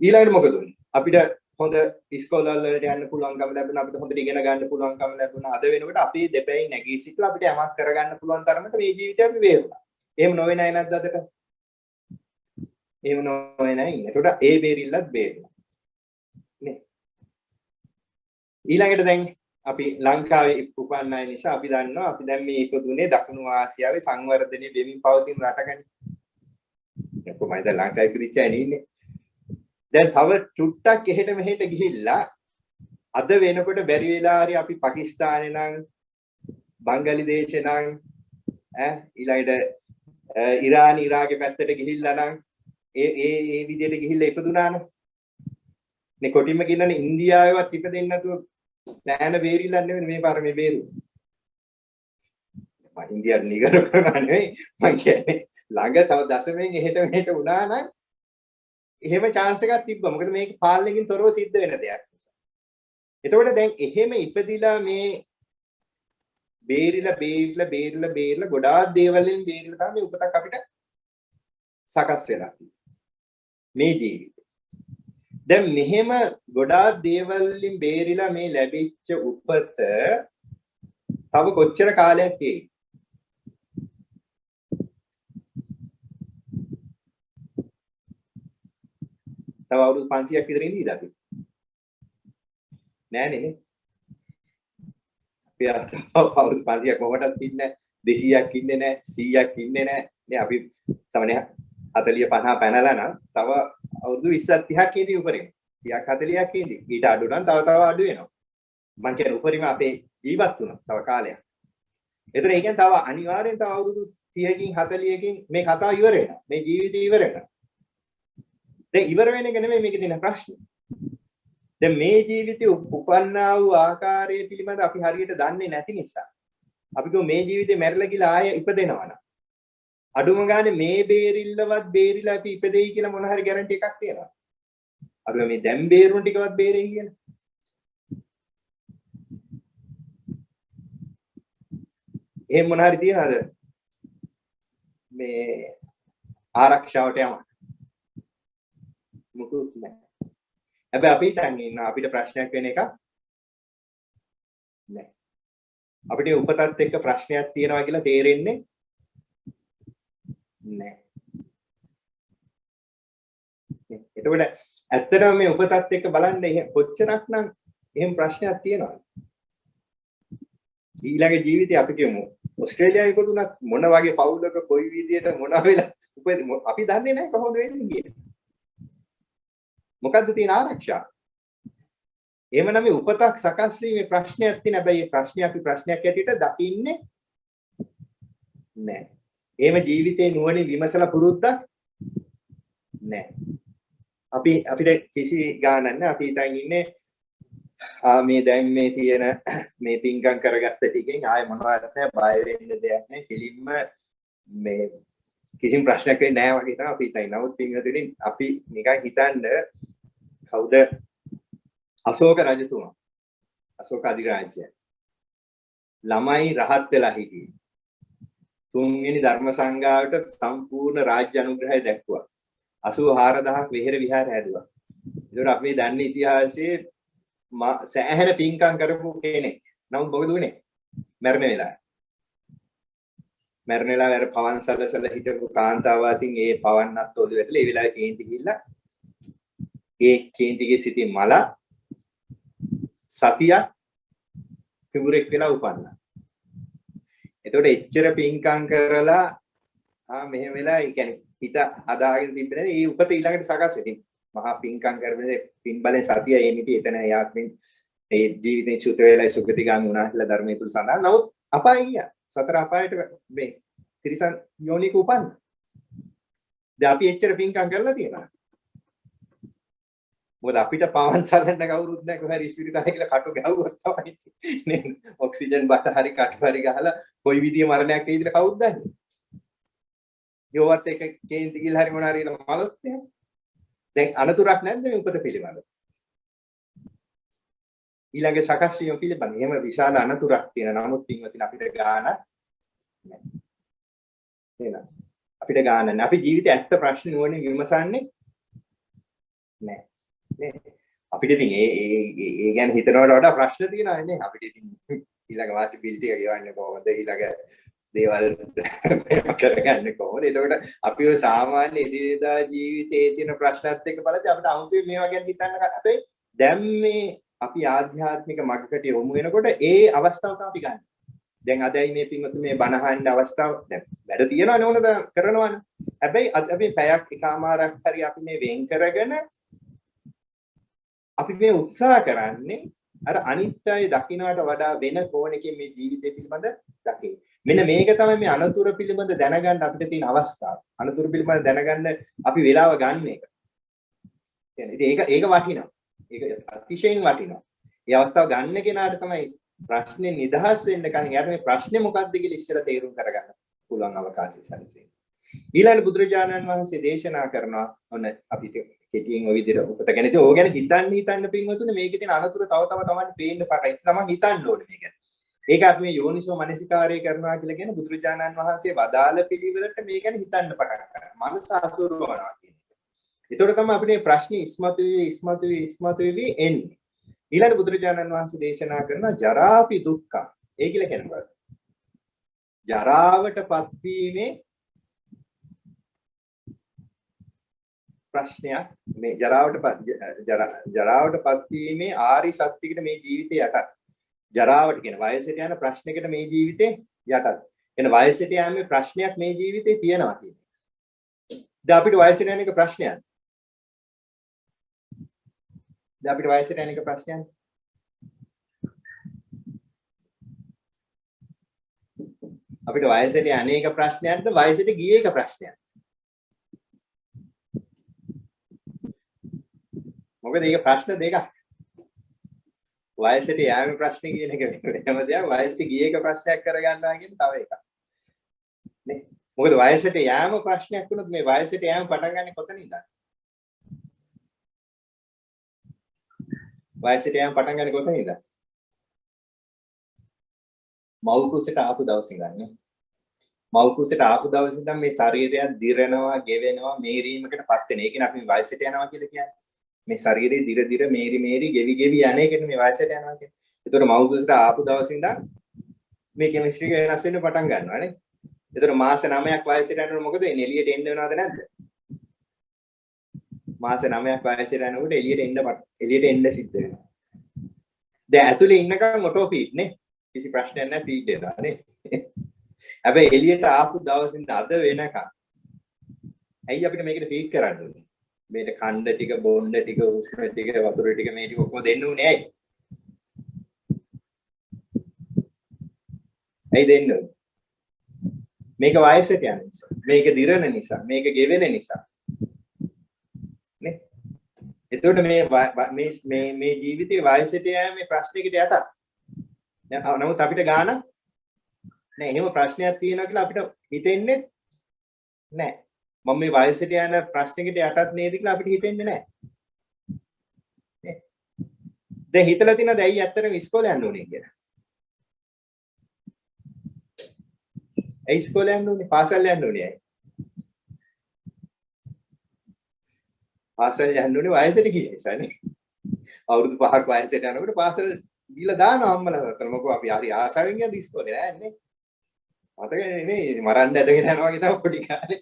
Speaker 2: ඊළඟට මොකද උනේ? අපිට හොඳ ඉස්කෝලවල වලට යන්න පුළුවන්කම ලැබුණා, අපිට හොඳට ඉගෙන ගන්න පුළුවන්කම ලැබුණා. අද වෙනකොට අපි දෙපැයි නැගී සිටලා අපිට යමක් කරගන්න පුළුවන් තරමට මේ ජීවිතය අපි වේරුණා. එහෙම නොවේ නෑ නැද්ද අදට? එහෙම නොවේ නෑ ඉන්නේ. ඒකට ඒ බේරිල්ලත් බේරුණා. නේ? ඊළඟට දැන් අපි ලංකාවේ උපන් අය නිසා අපි දන්නවා අපි දැන් මේ ඉපදුනේ දකුණු ආසියාවේ සංවර්ධනයේ වෙමින් පවතින රටකනේ. කොහොමද ලංකාවේ ඉපදිච්ච අය ඉන්නේ? දැන් තව චුට්ටක් එහෙට මෙහෙට ගිහිල්ලා අද වෙනකොට බැරි වෙලා හරි අපි පාකිස්තානේ නම් බංගලිදේශේ නම් ඊළඟට ඉරාන ඉරාකේ පැත්තට ගිහිල්ලා නම් ඒ විදිහට ගිහිල්ලා ඉපදුනානේ. මේ කොටින්ම කියනනේ ඉන්දියාවේවත් ඉපදෙන්නේ නැතුව සෑන බේරිලා නෙවෙයි මේ පාර මේ බේරුවා. මම ඉන්දියාවට නිගර කරනවා නෙවෙයි මම කියන්නේ ළඟ තව දශමයෙන් එහෙට මෙහෙට වුණා නම් එහෙම chance එකක් තිබ්බා. මොකද මේක පාලනයකින් තොරව සිද්ධ වෙන දෙයක්. එතකොට දැන් එහෙම ඉපදිලා මේ බේරිලා ගොඩාක් දේවල් වලින් බේරිලා තමයි උපතක් අපිට සකස් වෙලා තියෙන්නේ. මේ ජීවිතේ. දැන් මෙහෙම ගොඩාක් දේවල් වලින් බේරිලා මේ ලැබිච්ච උපත තව කොච්චර කාලයක් තියෙයි? තව අවුරුදු 500ක් විතර ඉඳීද අපි? නෑනේ නේ. අපි අවුරුදු 500ක් මොකටද ඉන්නේ? 200ක් ඉන්නේ නෑ, 100ක් ඉන්නේ නෑ. නේ අපි සමනේ 40 50 පැනලා නම් තව අවුරුදු 20ක් 30ක් ඉඳී උපරිම. 30ක් 40ක් ඉඳී. ඊට අඩු නම් තව අඩු වෙනවා. මං කියන්නේ උපරිම අපේ ජීවත් වුණා තව කාලයක්. ඒතර ඒ කියන්නේ තව අනිවාර්යෙන් තව අවුරුදු 30කින් 40කින් මේ කතාව ඉවර වෙනවා. මේ ජීවිතය ඉවර වෙනවා. දැන් ඉවර වෙන එක නෙමෙයි මේකේ තියෙන ප්‍රශ්නේ. දැන් මේ ජීවිතේ උපන්නා වූ ආකාරය පිළිබඳ අපි හරියට දන්නේ නැති නිසා අපි කො මේ ජීවිතේ මැරිලා ගිහලා ආයෙ ඉපදෙනවනම් අඩුම ගානේ මේ බේරිල්ලවත් බේරිලා අපි ඉපදෙයි කියලා මොන හරි ගැරන්ටි එකක් තියෙනවා. අපි මේ දැන් බේරුණු ටිකවත් බේරෙයි කියලා. එහෙම මොන හරි තියනවද? මේ ආරක්ෂාවට යනවා. මොකුත් නැහැ. හැබැයි අපි හිතන් ඉන්නවා අපිට ප්‍රශ්නයක් වෙන එකක් නැහැ. අපිට උපතත් එක්ක ප්‍රශ්නයක් තියෙනවා කියලා තේරෙන්නේ නැහැ. එතකොට ඇත්තටම මේ උපතත් එක්ක බලන්න කොච්චරක් නම් එහෙම ප්‍රශ්නයක් තියෙනවද? ඊළඟ ජීවිතේ අපි කියමු ඕස්ට්‍රේලියාවේ ඉපදුනත් මොන වගේ පවුලක කොයි විදියට මොන වෙලා අපි දන්නේ නැහැ කොහොමද වෙන්නේ කියලා. මොකද්ද තියෙන ආරක්ෂාව? එහෙමනම් මේ උපතක් සකස් වීමේ ප්‍රශ්නයක් තියෙන. හැබැයි මේ ප්‍රශ්නේ අපි ප්‍රශ්නයක් ඇටියට දකින්නේ නැහැ. එහෙම ජීවිතේ නුවණින් විමසලා පුරුද්දක් නැහැ. අපිට කිසි ගානක් නැහැ. අපි හිතන් ඉන්නේ මේ දැන් මේ තියෙන මේ පිංගම් කරගත්ත ටිකෙන් ආයෙ මොනවද නැහැ බය වෙන්න දෙයක් නැහැ. කෙලින්ම මේ කිසිම ප්‍රශ්නයක් වෙන්නේ නැහැ වගේ තමයි අපි හිතන්නේ. නමුත් පිංගතුනි අපි නිකන් හිතන්න කවුද අශෝක රජතුමා අශෝක අධිරාජ්‍යය ළමයි රහත් වෙලා හිටියේ. තුන්වෙනි ධර්ම සංගාවට සම්පූර්ණ රාජ්‍ය අනුග්‍රහය දැක්වුවා. 84000ක් විහෙර විහාර හැදුවා. ඒකට අපි දන්නේ ඉතිහාසයේ සෑහෙන පින්කම් කරපු කෙනෙක්. නමුත් මොකද උනේ? මරණ වෙලාව. මරණ වෙලාව අර පවන් සැලසලා හිටපු කාන්තාව අතින් ඒ පවන්නත් ඔලු වැටලා ඒ වෙලාවේ කේන්ති ගිහිල්ලා ඒ කේන්තිගේ සිටින් මල සතිය පිඹුරෙක් වෙලා උපන්නා. එතකොට එච්චර පින්කම් කරලා මෙහෙම වෙලා ඒ කියන්නේ හිත හදාගෙන තිබ්බේ ඒ උපත ඊළඟට සකස් වෙතින් මහා පින්කම් කරන්නේ පින් බලෙන් සතිය ඒ මිටි එතන යාත්මින් ඒ ජීවිතේ චුත වෙලා සුගතිගාමී වුණා කියලා ධර්මයේ තුල සඳහන්. නමුත් අපාය ගියා. සතර අපායට මේ තිරිසන් යෝනික උපන්න. දැන් අපි එච්චර පින්කම් කරලා තියෙනවා. මොකද අපිට පවන් සලන්න කවුරුත් නැහැ කොහරි ස්පිරිතාලේ කියලා කටු ගැහුවොත් තමයි නේද? ඔක්සිජන් බට හරි කටු හරි ගහලා කොයි විදිය මරණයක් වෙයිද කියලා කවුද දන්නේ? යෝවත් එක කේන්ති ගිහලා හරි මොන හරි මලොත් එහෙම. දැන් අනතුරක් නැද්ද මේ උපත පිළිබඳ? ඊළඟ සකස් වීම පිළිබඳ එහෙම විශාල අනතුරක් තියෙන නමුත් පින්වතින් අපිට ගාන නැහැ. නේද? අපිට ගාන නැහැ. අපි ජීවිතේ ඇත්ත ප්‍රශ්න නුවණින් විමසන්නේ නැහැ. නේ? අපිට ඉතින් ඒ ගැන හිතනවට වඩා ප්‍රශ්න තියෙනවා නේ. අපිට ඉතින් ඊළඟ වාසි බිල් ටික ගෙවන්නේ කොහොමද? ඊළඟ දේවල් කරගන්නේ කොහොමද? එතකොට අපි ඔය සාමාන්‍ය එදිනෙදා ජීවිතයේ තියෙන ප්‍රශ්නත් එක්ක බලද්දී අපිට අමුතුවෙන් මේවා ගැන හිතන්න හැබැයි දැන් මේ අපි ආධ්‍යාත්මික මගකට යොමු වෙනකොට ඒ අවස්ථාව තමයි අපි ගන්න. දැන් අදයි මේ පින්වතුන් මේ බණ අහන්න අවස්ථාව දැන් වැඩ තියනවනේ ඕනද කරනවනේ. හැබැයි අපි පැයක් එකමාරක් හරි අපි මේ වෙන් කරගෙන අපි මේ උත්සාහ කරන්නේ අර අනිත්‍යය දකින්නට වඩා වෙන කෝණකින් මේ ජීවිතය පිළිබඳ දකින්න. මෙන්න මේක තමයි මේ අනතුර පිළිබඳ දැනගන්න අපිට තියෙන අවස්ථාව. අනතුර පිළිබඳ දැනගන්න අපි වෙලාව ගන්න එක. කියන්නේ ඒක වටිනවා. ඒක අතිශයින් වටිනවා. මේ අවස්ථාව ගන්න කෙනාට තමයි ප්‍රශ්නේ නිදහස් වෙන්න කලින් යාට මේ ප්‍රශ්නේ මොකක්ද කියලා ඉස්සෙල්ලා තේරුම් කරගන්න පුළුවන් අවකාශය සැලසෙන්නේ. ඊළඟ බුදුරජාණන් වහන්සේ දේශනා කරනවා ඔන්න අපිට කෙටියෙන් ඔය විදිහට උපත ගැන ඉතින් ඕක ගැන හිතන්න පින්වතුනේ මේකේ තියෙන අනතුරු තව තමයි පේන්න පටන් තමන් හිතන්න ඕනේ මේක. ඒක අපි මේ යෝනිසෝ මනසිකාරය කරනවා කියලා කියන බුදුරජාණන් වහන්සේ වදාළ පිළිවෙලට මේ ගැන හිතන්න පටන් ගන්නවා. මනස අසුරවනවා කියන එක. ඒතකොට තමයි අපිට මේ ප්‍රශ්නේ ඉස්මතු වෙවි එන්නේ. ඊළඟ බුදුරජාණන් වහන්සේ දේශනා කරන ජරාපි දුක්ඛ. ඒ කියලා කියනවා. ජරාවටපත් වීමේ ප්‍රශ්නයක් මේ ජරාවටපත් වීමේ ආරි සත්‍යයකට මේ ජීවිතේ යටත්. ජරාවට කියන වයසට යන ප්‍රශ්නයකට මේ ජීවිතේ යටත්. එන වයසට යෑමේ ප්‍රශ්නයක් මේ ජීවිතේ තියෙනවා කියන්නේ. දැන් අපිට වයසට යන එක ප්‍රශ්නයක්. දැන් අපිට වයසට යන එක ප්‍රශ්නයක්. අපිට වයසට යන එක ප්‍රශ්නයක්ද වයසට ගිය එක ප්‍රශ්නයක්. මොකද මේක ප්‍රශ්න දෙකක්. වයසට යෑමේ ප්‍රශ්නේ කියන එක වෙනම දෙයක්. වයසට ගිය එක ප්‍රශ්නයක් කරගන්නවා කියන තව එකක්. නේ? මොකද වයසට යෑම ප්‍රශ්නයක් වුණොත් මේ වයසට යෑම පටන් ගන්න කොතනින්ද? වයසට යෑම පටන් ගන්න කොතනින්ද? මව් කුසට ආපු දවසින් ගන්න. මව් කුසට ආපු දවසේ ඉඳන් මේ ශරීරය දිරනවා, ගෙවෙනවා, මේරීමකට පත් වෙන. ඒ කියන්නේ අපි වයසට යනවා කියලා කියන්නේ. මේ ශරීරය දිර දිර මේරි ගෙවි ගෙවි යන එකට මේ වයසට යනවා කියන්නේ. ඒතකොට මව් කුසට ආපු දවසේ ඉඳන් මේ කෙමිස්ට්‍රි එක වෙනස් වෙන්න පටන් ගන්නවා නේ. ඒතකොට මාස 9ක් වයසට යනකොට මොකද වෙන්නේ? එළියට එන්න වෙනවද නැද්ද? මාස 9ක් වයසට යනකොට එළියට එන්න සිද්ධ වෙනවා. දැන් ඇතුලේ ඉන්නකම් ඔටෝ ෆීඩ් නේ. කිසි ප්‍රශ්නයක් නැහැ ෆීඩ් වෙනවා නේ. හැබැයි එළියට ආපු දවසින් අද වෙනකම් ඇයි අපිට මේකට ෆීඩ් කරන්න ඕනේ? මේක කණ්ඩ ටික, බොණ්ඩ ටික, උෂ්ණ ටික, වතුර ටික මේ ටික ඔක්කොම දෙන්න ඕනේ ඇයි? ඇයි දෙන්න ඕනේ? මේක වයසට යන නිසා, මේක දිරන නිසා, මේක ගෙවෙන නිසා. නේ? එතකොට මේ ජීවිතේ වයසට යෑමේ ප්‍රශ්නයකට යටත්. නමුත් අපිට ගාන නෑ. එහෙම ප්‍රශ්නයක් තියෙනවා කියලා අපිට හිතෙන්නේ නෑ. මම මේ වයසට යන ප්‍රශ්නයකට යටත් නේද කියලා අපිට හිතෙන්නේ නෑ. නේ? දැන් හිතලා තියෙනවද ඇයි ඇත්තටම ඉස්කෝලේ යන්න ඕනේ කියලා? ඇයි ඉස්කෝලේ යන්න ඕනේ? පාසල් යන්න ඕනේ ඇයි? පාසල් යන්න ඕනේ වයසට ගිය නිසානේ. අවුරුදු 5ක් වයසට යනකොට පාසල් දීලා දානවා අම්මලා අතර. මොකෝ අපි හරි ආසාවෙන් යද්දි ඉස්කෝලේ නෑනේ. මතකනේ නේ මරන්න ඇදගෙන යනවා වගේ තමයි පොඩි කාලේ.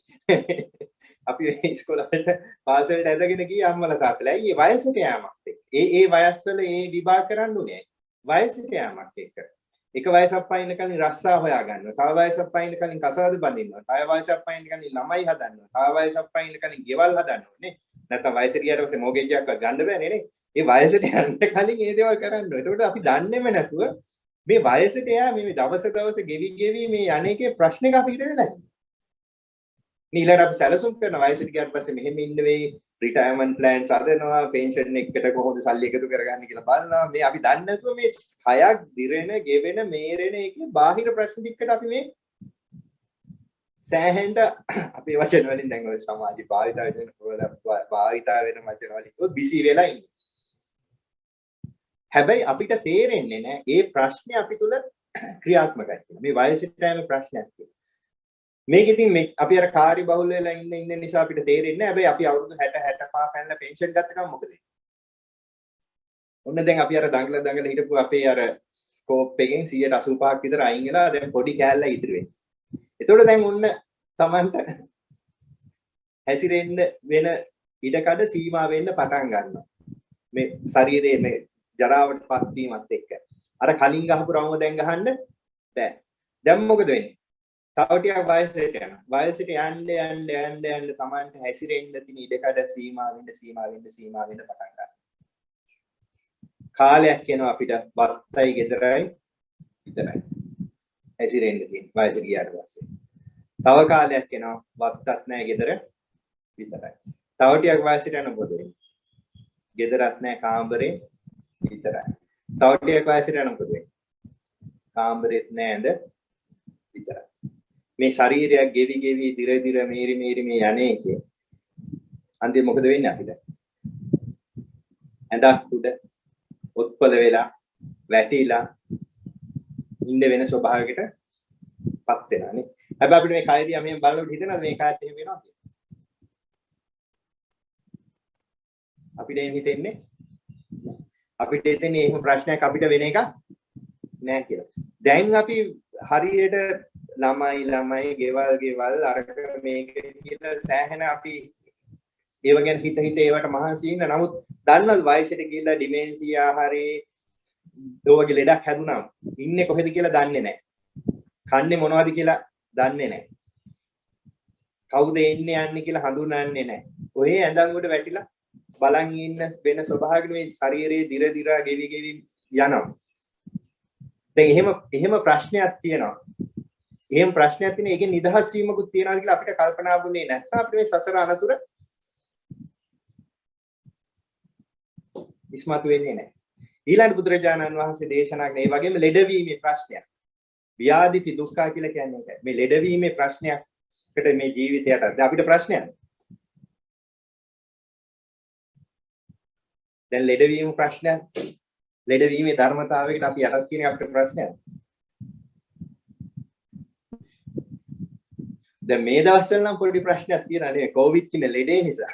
Speaker 2: අපි ඉස්කෝලේ පාසලට ඇදගෙන ගියේ අම්මලා තාත්තලා. ඇයි ඒ වයසට යෑමක් එක්ක? ඒ වයස්වල ඒ විභාග කරන්න ඕනේ. වයසට යෑමක් එක්ක. එක වයසක් පයින්න කලින් රස්සා හොයා ගන්නවා. තව වයසක් පයින්න කලින් කසාද බඳිනවා. තව වයසක් පයින්න කලින් ළමයි හදන්නවා. තව වයසක් පයින්න කලින් ගෙවල් හදන්නවා නේ. නැත්නම් වයසට ගියාට පස්සේ මොගේජ් එකක් ගන්න බෑනේ නේ. ඒ වයසට යන්න කලින් ඒ දේවල් කරන්න ඕනේ. එතකොට අපි දන්නේම නැතුව මේ වයසට යා මේ දවස ගෙවි මේ අනේකේ ප්‍රශ්නක අපිට වෙලා. ඊළඟට අපි සැලසුම් කරන වයසට ගියාට පස්සේ මෙහෙම ඉන්න වෙයි, රිටයර්මන්ට් ප්ලෑන්ස් හදනවා, පෙන්ෂන් එකකට කොහොමද සල්ලි එකතු කරගන්න කියලා බලනවා. මේ අපි දන්නේ නැතුව මේ හයක් දිරෙන, ගෙවෙන, මේරෙන එකේ බාහිර ප්‍රශ්න ටිකට අපි මේ සෑහෙන්න අපේ වචන වලින් දැන් ඔය සමාජي භාවිත වෙන වචන වලින් බිසි වෙලා ඉන්නේ. හැබැයි අපිට තේරෙන්නේ නැහැ ඒ ප්‍රශ්නේ අපි තුල ක්‍රියාත්මකයි කියලා. මේ වයසට යන ප්‍රශ්නයක් කියලා. මේක ඉතින් අපි අර කාර්ය බහුල වෙලා ඉන්න නිසා අපිට තේරෙන්නේ නැහැ. හැබැයි අපි අවුරුදු 60 65 පැනලා පෙන්ෂන් ගත්තකම මොකද වෙන්නේ? ඔන්න දැන් අපි අර දඟල හිටපු අපේ අර ස්කෝප් එකෙන් 185ක් විතර අයින් වෙලා දැන් පොඩි කෑල්ලක් ඉතුරු වෙන්නේ. එතකොට දැන් ඔන්න Tamanට හැසිරෙන්න වෙන ඉඩකඩ සීමා වෙන්න පටන් ගන්නවා. මේ ශරීරයේ මේ ජරාවටපත් වීමත් එක්ක. අර කලින් ගහපු රවුම දැන් ගහන්න බෑ. දැන් මොකද වෙන්නේ? තව ටිකක් වයසට යනවා. වයසට යන්න Tamanට හැසිරෙන්න තියෙන ඉඩකඩ සීමා වෙන්න පටන් ගන්නවා. කාලයක් යනවා අපිට වත්තයි ගෙදරයි විතරයි. හැසිරෙන්න තියෙන වයසට ගියාට පස්සේ. තව කාලයක් යනවා වත්තත් නැහැ ගෙදර විතරයි. තව ටිකක් වයසට යනකොට වෙන්නේ. ගෙදරත් නැහැ කාමරේ විතරයි. තව ටිකක් වයසට යනකොට වෙන්නේ. කාමරෙත් නැහැ ඇඳ විතරයි. මේ ශරීරයක් ගෙවි දිර මේරි මේ යන්නේ කියේ. අන්තිම මොකද වෙන්නේ අපිට? ඇඳක් උඩ ඔත්පල වෙලා වැටිලා ඉන්න වෙන ස්වභාවයකට පත් වෙනවා නේ. හැබැයි අපිට මේ කය දිහා මෙහෙම බලනකොට හිතෙනවද මේ කයත් එහෙම වෙනවා කියලා? අපිට එහෙම හිතෙන්නේ අපිට හිතෙන්නේ එහෙම ප්‍රශ්නයක් අපිට වෙන එක නෑ කියලා. දැන් අපි හරියට ළමයි ගෙවල් අරක මේක කියලා සෑහෙන අපි ඒව ගැන හිත ඒවට මහන්සි ඉන්න. නමුත් දන්නවද වයසට ගිහිල්ලා ඩිමෙන්සියා හරි ඔයගේ ලෙඩක් හැදුනම ඉන්නේ කොහෙද කියලා දන්නේ නැහැ. කන්නේ මොනවද කියලා දන්නේ නැහැ. කවුද එන්නේ යන්නේ කියලා හඳුනන්නේ නැහැ. ඔය ඇඳන් උඩ වැටිලා බලන් ඉන්න වෙන ස්වභාවයක මේ ශරීරයේ දිර ගෙවි යනවා. දැන් එහෙම ප්‍රශ්නයක් තියෙනවා. එහෙම ප්‍රශ්නයක් තියෙන එකේ නිදහස් වීමකුත් තියනවාද කියලා අපිට කල්පනා වුණේ නැත්නම් අපිට මේ සසර අනතුර ඉස්මතු වෙන්නේ නැහැ. ඊළඟ බුදුරජාණන් වහන්සේ දේශනා කරන ඒ වගේම ලෙඩවීමේ ප්‍රශ්නයක්. ව්‍යාධි දුක්ඛ කියලා කියන්නේ ඒකයි. මේ ලෙඩවීමේ ප්‍රශ්නයකට මේ ජීවිතයට දැන් අපිට ප්‍රශ්නයක්. දැන් ලෙඩවීම ප්‍රශ්නයක්. ලෙඩවීමේ ධර්මතාවයකට අපි යටත් කියන අපිට ප්‍රශ්නයක්. දැන් මේ දවස්වල නම් පොඩි ප්‍රශ්නයක් තියෙනවා නේ කොවිඩ් කියන ලෙඩේ නිසා.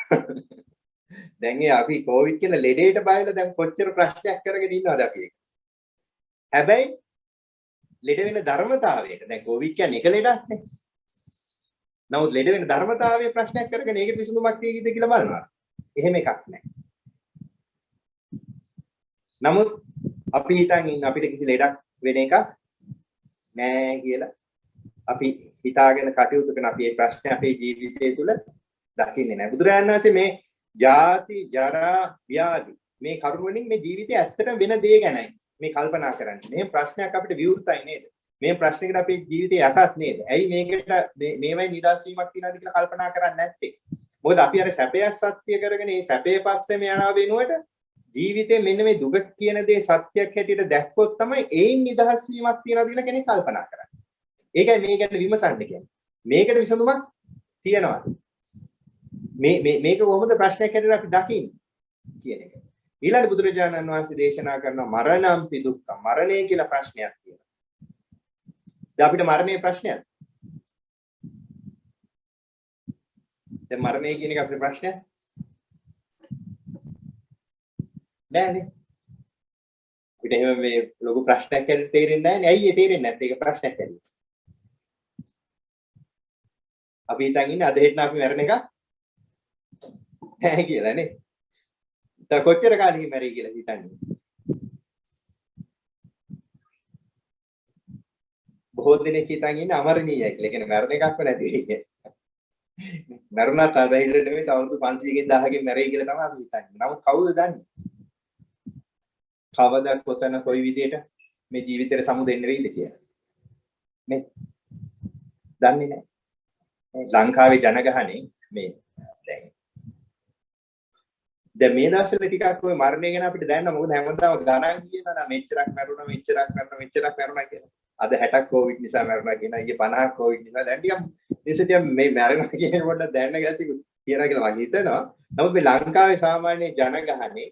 Speaker 2: දැන් අපි කොවිඩ් කියන ලෙඩේට බයලා දැන් කොච්චර ප්‍රශ්නයක් කරගෙන ඉන්නවද අපි ඒක. හැබැයි ලෙඩ වෙන ධර්මතාවයක දැන් කොවිඩ් කියන්නේ එක ලෙඩක් නේ. නමුත් ලෙඩ වෙන ධර්මතාවයේ ප්‍රශ්නයක් කරගෙන ඒකට විසඳුමක් තියෙයිද කියලා බලනවා. එහෙම එකක් නැහැ. නමුත් අපි හිතන් ඉන්න අපිට කිසි ලෙඩක් වෙන එකක් නෑ කියලා අපි හිතාගෙන කටයුතු කරන අපි මේ ප්‍රශ්නේ අපේ ජීවිතය තුළ දකින්නේ නැහැ. බුදුරජාණන් වහන්සේ මේ ජාති ජරා ව්‍යාධි මේ කරුණ වලින් මේ ජීවිතේ ඇත්තටම වෙන දේ ගැනයි මේ කල්පනා කරන්නේ. මේ ප්‍රශ්නයක් අපිට විවෘතයි නේද? මේ ප්‍රශ්නයකට අපේ ජීවිතේ යටත් නේද? ඇයි මේකට මේවයි නිදහස් වීමක් තියනවාද කියලා කල්පනා කරන්නේ නැත්තේ? මොකද අපි අර සැපය සත්‍ය කරගෙන මේ සැපේ පස්සේම යනවා වෙනුවට ජීවිතේ මෙන්න මේ දුක කියන දේ සත්‍යයක් හැටියට දැක්කොත් තමයි ඒයින් නිදහස් වීමක් තියනවාද කියලා කෙනෙක් කල්පනා කරන්නේ. ඒකයි මේ ගැන විමසන්න කියන්නේ. මේකට විසඳුමක් තියනවාද? මේක කොහොමද ප්‍රශ්නයක් හැටියට අපි දකින්නේ කියන එක. ඊළඟ බුදුරජාණන් වහන්සේ දේශනා කරන මරණම්පි දුක්ඛ මරණය කියලා ප්‍රශ්නයක් තියෙනවා. දැන් අපිට මරණයේ ප්‍රශ්නයක්. දැන් මරණය කියන එක අපේ ප්‍රශ්නයක් නෑනේ. අපිට එහෙම මේ ලොකු ප්‍රශ්නයක් හැටියට තේරෙන්නේ නෑනේ. ඇයි ඒ තේරෙන්නේ නැත්තේ? ඒක ප්‍රශ්නයක් හැටියට. අපි හිතන් ඉන්නේ අද හෙට අපි මැරෙන එක නෑ කියලා නේ. තව කොච්චර කාලෙකින් මැරෙයි කියලා හිතන්නේ. බොහෝ දෙනෙක් හිතන් ඉන්නේ අමරණීයයි කියලා. ඒ කියන්නේ මැරෙන එකක්ව නැති වෙන්නේ. මරුණත් අද හෙට නෙමෙයි තව අවුරුදු 500කින් 1000කින් මැරෙයි කියලා තමයි අපි හිතන්නේ. නමුත් කවුද දන්නේ? කවදා කොතන කොයි විදියට මේ ජීවිතේට සමු දෙන්න වෙයිද කියලා. නේ? දන්නේ නැහැ. ලංකාවේ ජනගහනේ මේ දැන් මේ දවස්වල ටිකක් ඔය මරණය ගැන අපිට දැනනවා. මොකද හැමදාම ගණන් කියනවා නම් මෙච්චරක් මැරුණා මෙච්චරක් මැරුණා කියලා. අද 60ක් කොවිඩ් නිසා මැරුණා කියනවා. ඊයේ 50ක් කොවිඩ් නිසා. දැන් ටිකක් මේසෙටිය මේ මැරෙනවා කියන පොඩ්ඩක් දැනන ගැති කියනවා කියලා මම හිතනවා. නමුත් මේ ලංකාවේ සාමාන්‍ය ජනගහනේ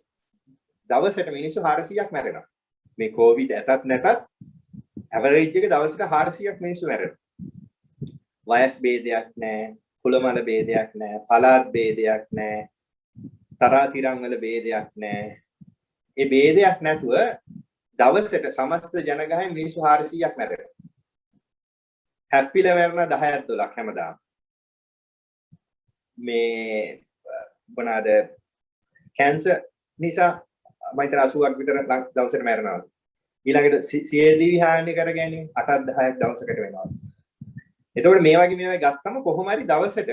Speaker 2: දවසට මිනිස්සු 400ක් මැරෙනවා. මේ කොවිඩ් ඇතත් නැතත් ඇවරේජ් එක දවසට 400ක් මිනිස්සු මැරෙනවා. වයස් ભેදයක් නැහැ, කුලමල ભેදයක් නැහැ, පළාත් ભેදයක් නැහැ, තරාතිරම් වල ભેදයක් නැහැ. ඒ ભેදයක් නැතුව දවසට සමස්ත ජනගහයෙන් මිනිස්සු 400ක් මැරෙනවා. හැප්පිලා මැරෙනවා 10ක් 12ක් හැමදාම. මේ මොනවාද කැන්සර් නිසා මම හිතන 80ක් විතර දවසට මැරෙනවා. ඊළඟට සියදිවි හානි කර ගැනීම 8ක් 10ක් දවසකට වෙනවා. එතකොට මේ වගේ මේවා ගත්තම කොහොම හරි දවසට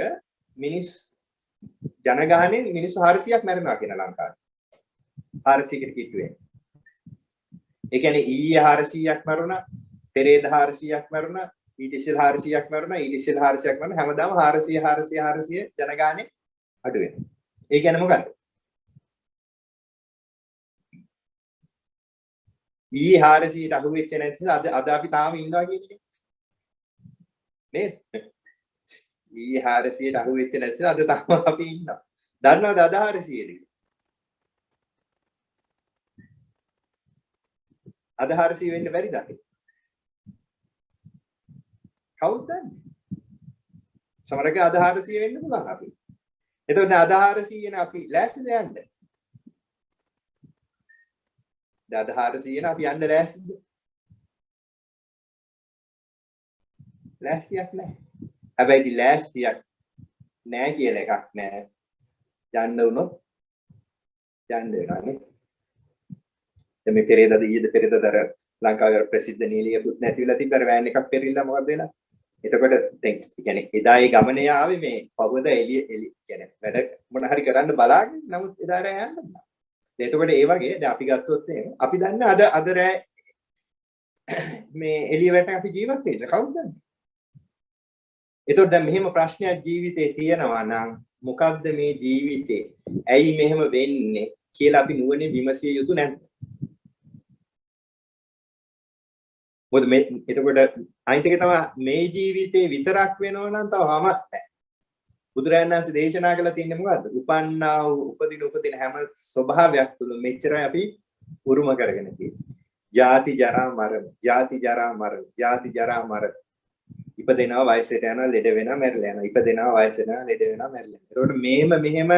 Speaker 2: ජනගහණයෙන් මිනිස්සු 400ක් මැරෙනවා කියන ලංකාවේ. 400කට කිට්ටු වෙන්නේ. ඒ කියන්නේ ඊයේ 400ක් මැරුණා, පෙරේද 400ක් මැරුණා, ඊට ඉස්සෙල්ලා 400ක් මැරුණා, ඊට ඉස්සෙල්ලා 400ක් මැරුණා. හැමදාම 400 ජනගහණය අඩු වෙනවා. ඒ කියන්නේ මොකද්ද? ඊයේ 400ට අහු වෙච්ච නැති නිසා අද අපි තාම ඉන්නවා කියන්නේ නේද? ඊයේ 400ට අහු වෙච්ච නැති නිසා අද තාම අපි ඉන්නවා. දන්නවද අද 400ද? අද 400 වෙන්න බැරිද අපි? කවුද දන්නේ? සමහරක අද 400 වෙන්න පුළුවන් අපි. එතකොට අද 400 නේ අපි ලෑස්තිද යන්න? අද 400 නේ අපි යන්න ලෑස්තිද? ලෑස්තියක් නැහැ. හැබැයි ඉතින් ලෑස්තියක් නැහැ කියලා එකක් නැහැ. යන්න උනොත් යන්න වෙනවා නේ. දැන් මේ පෙරේදද ඊයේද පෙරේදදර ලංකාවේ ප්‍රසිද්ධ නීලියපුත් නැතිවලා තිබ්බර වෑන් එකක් පෙරිලා මොකද වෙලා? එතකොට දැන් කියන්නේ එදා ඒ ගමනේ ආවේ මේ පවුද එළිය කියන්නේ වැඩ මොන හරි කරන්න බලාගෙන නමුත් එදා රෑ යන්න බෑ. එතකොට ඒ වගේ දැන් අපි ගත්තොත් එහෙම අපි දන්නේ අද රෑ මේ එළිය වැටෙන අපි ජීවත් වෙයිද කවුද දන්නේ? එතකොට දැන් මෙහෙම ප්‍රශ්නයක් ජීවිතේ තියෙනවා නම් මොකද්ද මේ ජීවිතේ? ඇයි මෙහෙම වෙන්නේ කියලා අපි නුවණින් විමසිය යුතු නැද්ද? මොකද මේ එතකොට අනිත් එක තමයි මේ ජීවිතේ විතරක් වෙනව නම් තව හමත් නැහැ. බුදුරජාණන් වහන්සේ දේශනා කළා තියෙන්නේ මොකද්ද? උපන්නා වූ උපදින හැම ස්වභාවයක් තුළ මෙච්චරයි අපි උරුම කරගෙන තියෙන්නේ. ජාති ජරා මරණ, ජාති ජරා මරණ, ජාති ජරා මරණ. ඉපදෙනවා වයසට යනවා ලෙඩ වෙනවා මැරිලා යනවා. ඉපදෙනවා වයසට යනවා ලෙඩ වෙනවා මැරිලා යනවා. ඒකට මෙහෙම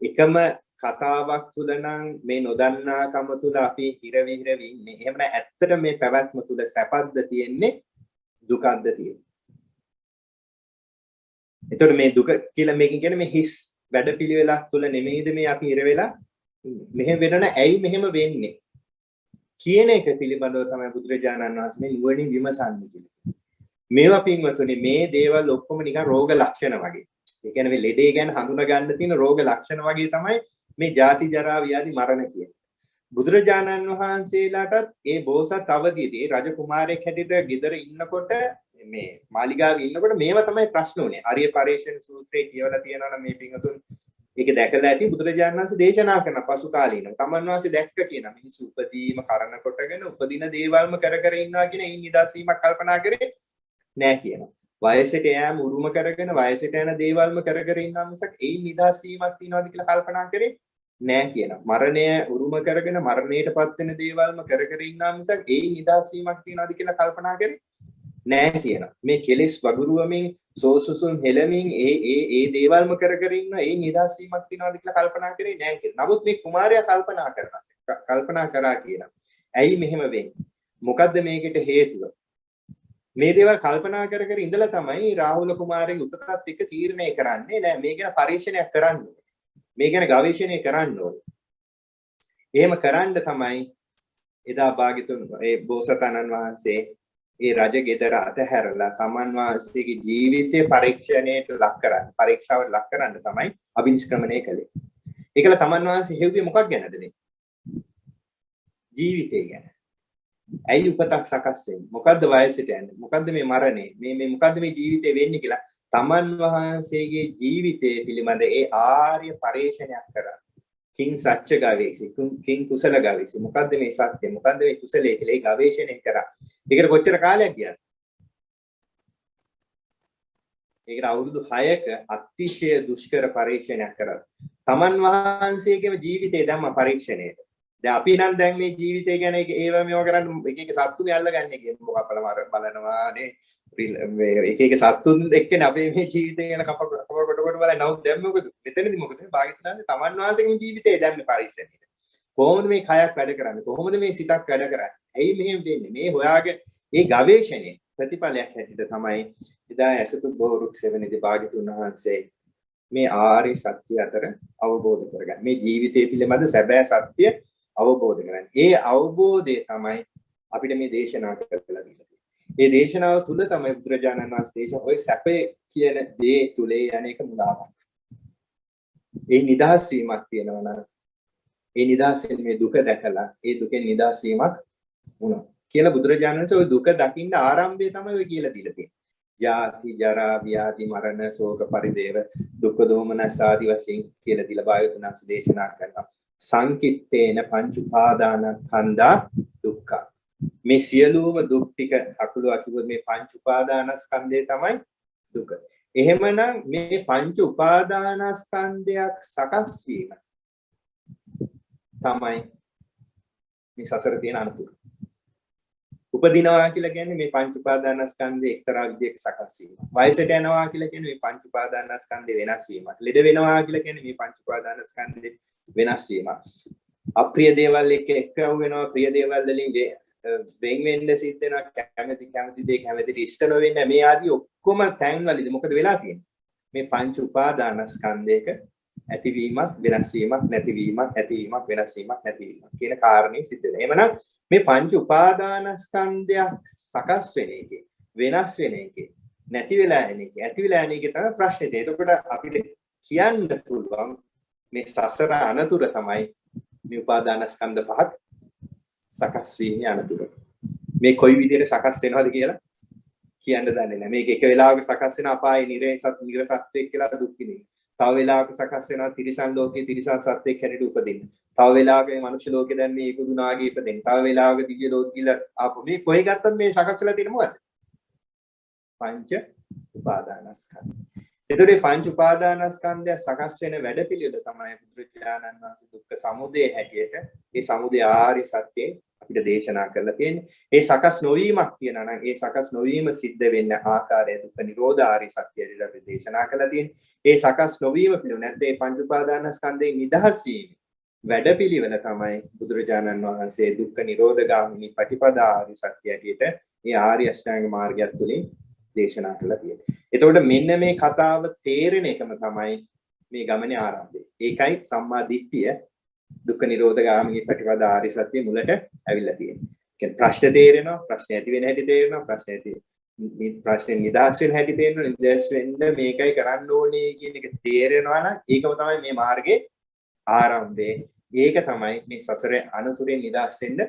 Speaker 2: එකම කතාවක් තුල නම් මේ නොදන්නාකම තුල අපි හිර විහිර ඉන්නේ. එහෙම නැත්නම් ඇත්තට මේ පැවැත්ම තුල සැපද්ද තියෙන්නේ දුකක්ද තියෙන්නේ. එතකොට මේ දුක කියලා මේකෙන් කියන්නේ මේ හිස් වැඩපිළිවෙලක් තුල නෙමෙයිද මේ අපි හිර වෙලා මෙහෙම වෙනන ඇයි මෙහෙම වෙන්නේ කියන එක පිළිබඳව තමයි බුදුරජාණන් වහන්සේ මේ නුවණින් විමසන්නේ කියලා. මේවා පින්වතුනි මේ දේවල් ඔක්කොම නිකන් රෝග ලක්ෂණ වගේ. ඒ කියන්නේ මේ ලෙඩේ ගැන හඳුනා ගන්න තියෙන රෝග ලක්ෂණ වගේ තමයි මේ ජාති ජරා ව්‍යාධි මරණ කියන්නේ. බුදුරජාණන් වහන්සේලාටත් ඒ බෝසත් අවදීදී රජ කුමාරයෙක් හැටියට ගෙදර ඉන්නකොට මේ මාලිගාවේ ඉන්නකොට මේවා තමයි ප්‍රශ්න උනේ. ආර්ය පරිශ්‍රණ සූත්‍රයේ කියවලා තියෙනවා නම් මේ පින්වතුන් ඒක දැකලා ඇති බුදුරජාණන් වහන්සේ දේශනා කරන පසු කාලීනව. තමන් වහන්සේ දැක්ක කියන මිනිස්සු උපදීම කරන කොටගෙන උපදින දේවල්ම කර කර ඉන්නවා කියන ඒ නිදාසීමක් කල්පනා කරේ නෑ කියනවා. වයසට යෑම උරුම කරගෙන වයසට යන දේවල්ම කර කර ඉන්නවා මිසක් ඒ නිදාසීමක් තියනවාද කියලා කල්පනා කරේ නෑ කියනවා. මරණය උරුම කරගෙන මරණයටපත් වෙන දේවල්ම කර කර ඉන්නවා මිසක් ඒ නිදාසීමක් තියනවාද කියලා කල්පනා කරේ නෑ කියනවා. මේ කෙලෙස් වගුරුවමින් සෝසුසුම් හෙලමින් ඒ දේවල්ම කර කර ඉන්න ඒ නිදාසීමක් තියනවාද කියලා කල්පනා කරේ නෑ කියනවා. නමුත් මේ කුමාරයා කල්පනා කරා කියනවා. ඇයි මෙහෙම වෙන්නේ? මොකද්ද මේකට හේතුව? මේ දේවල් කල්පනා කර කර ඉඳලා තමයි රාහුල කුමාරගේ උපතත් එක්ක තීරණය කරන්නේ නෑ මේ ගැන පරීක්ෂණයක් කරන්න ඕනේ. මේ ගැන ගවේෂණය කරන්න ඕනේ. එහෙම කරන්න තමයි එදා භාග්‍යතුන් ඒ බෝසතාණන් වහන්සේ ඒ රජ ගෙදර අතහැරලා තමන් වහන්සේගේ ජීවිතය පරීක්ෂණයට ලක් කරන්න පරීක්ෂාවට ලක් කරන්න තමයි අභිනිෂ්ක්‍රමණය කළේ. ඒකල තමන් වහන්සේ හෙව්වේ මොකක් ගැනද මේ? ජීවිතය ගැන. ඇයි උපතක් සකස් වෙන්නේ? මොකද්ද වයසට යන්නේ? මොකද්ද මේ මරණය? මේ මොකද්ද මේ ජීවිතේ වෙන්නේ කියලා තමන් වහන්සේගේ ජීවිතය පිළිබඳ ඒ ආර්ය පරීක්ෂණයක් කරා. කිං සත්‍ය ගවේෂි කිං කුසල ගවේෂි මොකද්ද මේ සත්‍ය මොකද්ද මේ කුසලයේ කියලා ඒ ගවේෂණය කරා. ඒකට කොච්චර කාලයක් ගියාද? ඒකට අවුරුදු 6ක අතිශය දුෂ්කර පරීක්ෂණයක් කරා. තමන් වහන්සේගේම ජීවිතේ දැම්ම පරීක්ෂණයට. දැන් අපි නම් දැන් මේ ජීවිතය ගැන ඒව මේව කරන්න එක එක සත්තුනේ අල්ලගන්නේ කියන මොකක්ද බලනවානේ එක එක සත්තුන් එක්කනේ අපේ මේ ජීවිතය ගැන කප කොට බලලා නවුත් දැන් මොකද මෙතනදී මොකද භාග්‍යවතුන්ගේ තමන් වහන්සේගේම ජීවිතය දැම්ම පරීක්ෂණයට. කොහොමද මේ කයක් වැඩ කරන්නේ? කොහොමද මේ සිතක් වැඩ කරන්නේ? ඇයි මෙහෙම වෙන්නේ? මේ හොයාගෙන මේ ගවේෂණයේ ප්‍රතිඵලයක් හැටියට තමයි එදා ඇසතු බෝරුක් සෙවණේදී භාග්‍යවතුන් වහන්සේ මේ ආර්ය සත්‍ය අතර අවබෝධ කරගන්න. මේ ජීවිතය පිළිබඳ සැබෑ සත්‍ය අවබෝධ කරගන්න. ඒ අවබෝධය තමයි අපිට මේ දේශනා කරලා දීලා තියෙන්නේ. මේ දේශනාව තුල තමයි බුදුරජාණන් වහන්සේ ඔය සැපේ කියන දේ තුලේ යන්නේක මුලාවක්. ඒ නිදහස් වීමක් තියෙනවා නම් ඒ නිදහසෙන් මේ දුක දැකලා ඒ දුකෙන් නිදහස් වීමක් වුණා කියලා බුදුරජාණන් වහන්සේ ওই දුක දකින්න ආරම්භය තමයි ඔය කියලා දීලා තියෙන්නේ. ජාති ජරා ව්‍යාධි මරණ ශෝක පරිදේව දුක්ඛ දෝමනස් ආදී වශයෙන් කියලා දීලා භාග්‍යවතුන් වහන්සේ දේශනා කරනවා. සංකිට්ඨේන පංච උපාදානස්කන්ධා දුක්ඛ. මේ සියලුම දුක් ටික අකුලවා කිව්වොත් මේ පංච උපාදානස්කන්ධය තමයි දුක. එහෙමනම් මේ පංච උපාදානස්කන්ධයක් සකස් වීම තමයි මේ සසර තියෙන අනුතුර. උපදිනවා කියලා කියන්නේ මේ පංච උපාදානස්කන්ධේ එක්තරා විදිහක සකස් වීම. වයසට යනවා කියලා කියන්නේ මේ පංච උපාදානස්කන්ධේ වෙනස් වීම. ලෙඩ වෙනවා කියලා කියන්නේ මේ පංච උපාදානස්කන්ධේ වෙනස් වීම. අප්‍රිය දේවල් එක්ක එක්කව වෙනවා ප්‍රිය දේවල් වලින් වෙන් වෙන්න සිද්ධ වෙනවා. කැමැති දේ කැමැතිට ඉෂ්ට නොවෙන්නේ මේ ආදී ඔක්කොම තැන්වලදී මොකද වෙලා තියෙන්නේ? මේ පංච උපාදානස්කන්ධයක ඇතිවීමක් වෙනස් වීමක් නැතිවීමක් ඇතිවීමක් වෙනස් වීමක් නැතිවීමක් කියන කාරණේ සිද්ධ වෙනවා. එහෙමනම් මේ පංච උපාදානස්කන්ධයක් සකස් වෙන එකේ වෙනස් වෙන එකේ නැති වෙලා යන එකේ ඇති වෙලා යන එකේ තමයි ප්‍රශ්නේ තියෙන්නේ. එතකොට අපිට කියන්න පුළුවන් මේ සසර අනතුර තමයි මේ උපාදානස්කන්ධ පහක් සකස් වීමේ අනතුර. මේ කොයි විදිහට සකස් වෙනවද කියලා කියන්න දන්නේ නැහැ. මේක එක වෙලාවක සකස් වෙන අපායේ නිරසත්වයක් කියලා දුක් විඳින්න. තව වෙලාවක සකස් වෙනවා තිරිසන් ලෝකයේ තිරිසන් සත්වයක් හැටියට උපදින්න. තව වෙලාවක මේ මනුෂ්‍ය ලෝකේ දැන් මේ ඉපදුනාගේ ඉපදෙන්න. තව වෙලාවක දිව්‍ය ලෝක කියලා ආපු මේ කොහෙ ගත්තත් මේ සකස් වෙලා තියෙන මොකද්ද? පංච උපාදානස්කන්ධය. එතකොට මේ පංච උපාදානස්කන්ධය සකස් වෙන වැඩපිළිවෙල තමයි බුදුරජාණන් වහන්සේ දුක්ඛ සමුදය හැටියට මේ සමුදය ආර්ය සත්‍යයෙන් අපිට දේශනා කරලා තියෙන්නේ. ඒ සකස් නොවීමක් තියෙනවා නම් ඒ සකස් නොවීම සිද්ධ වෙන්න ආකාරය දුක්ඛ නිරෝධ ආර්ය සත්‍යයට අපි දේශනා කරලා තියෙන්නේ. ඒ සකස් නොවීම පිළිබඳ නැත්නම් මේ පංච උපාදානස්කන්ධයෙන් නිදහස් වීම වැඩපිළිවෙල තමයි බුදුරජාණන් වහන්සේ දුක්ඛ නිරෝධ ගාමිනී පටිපදා ආර්ය සත්‍ය හැටියට මේ ආර්ය අෂ්ටාංග මාර්ගයත් තුලින් දේශනා කරලා තියෙන්නේ. එතකොට මෙන්න මේ කතාව තේරෙන එකම තමයි මේ ගමනේ ආරම්භය. ඒකයි සම්මා දිට්ඨිය දුක්ඛ නිරෝධ ගාමිනී ප්‍රතිපදා ආර්ය සත්‍ය මුලට ඇවිල්ලා තියෙන්නේ. කියන්නේ ප්‍රශ්න තේරෙනවා, ප්‍රශ්න ඇති වෙන හැටි තේරෙනවා, ප්‍රශ්නේ නිදහස් වෙන හැටි තේරෙනවා, නිදහස් වෙන්න මේකයි කරන්න ඕනේ කියන එක තේරෙනවා නම් ඒකම තමයි මේ මාර්ගයේ ආරම්භය. ඒක තමයි මේ සසරේ අනුතුරෙන් නිදහස් වෙන්න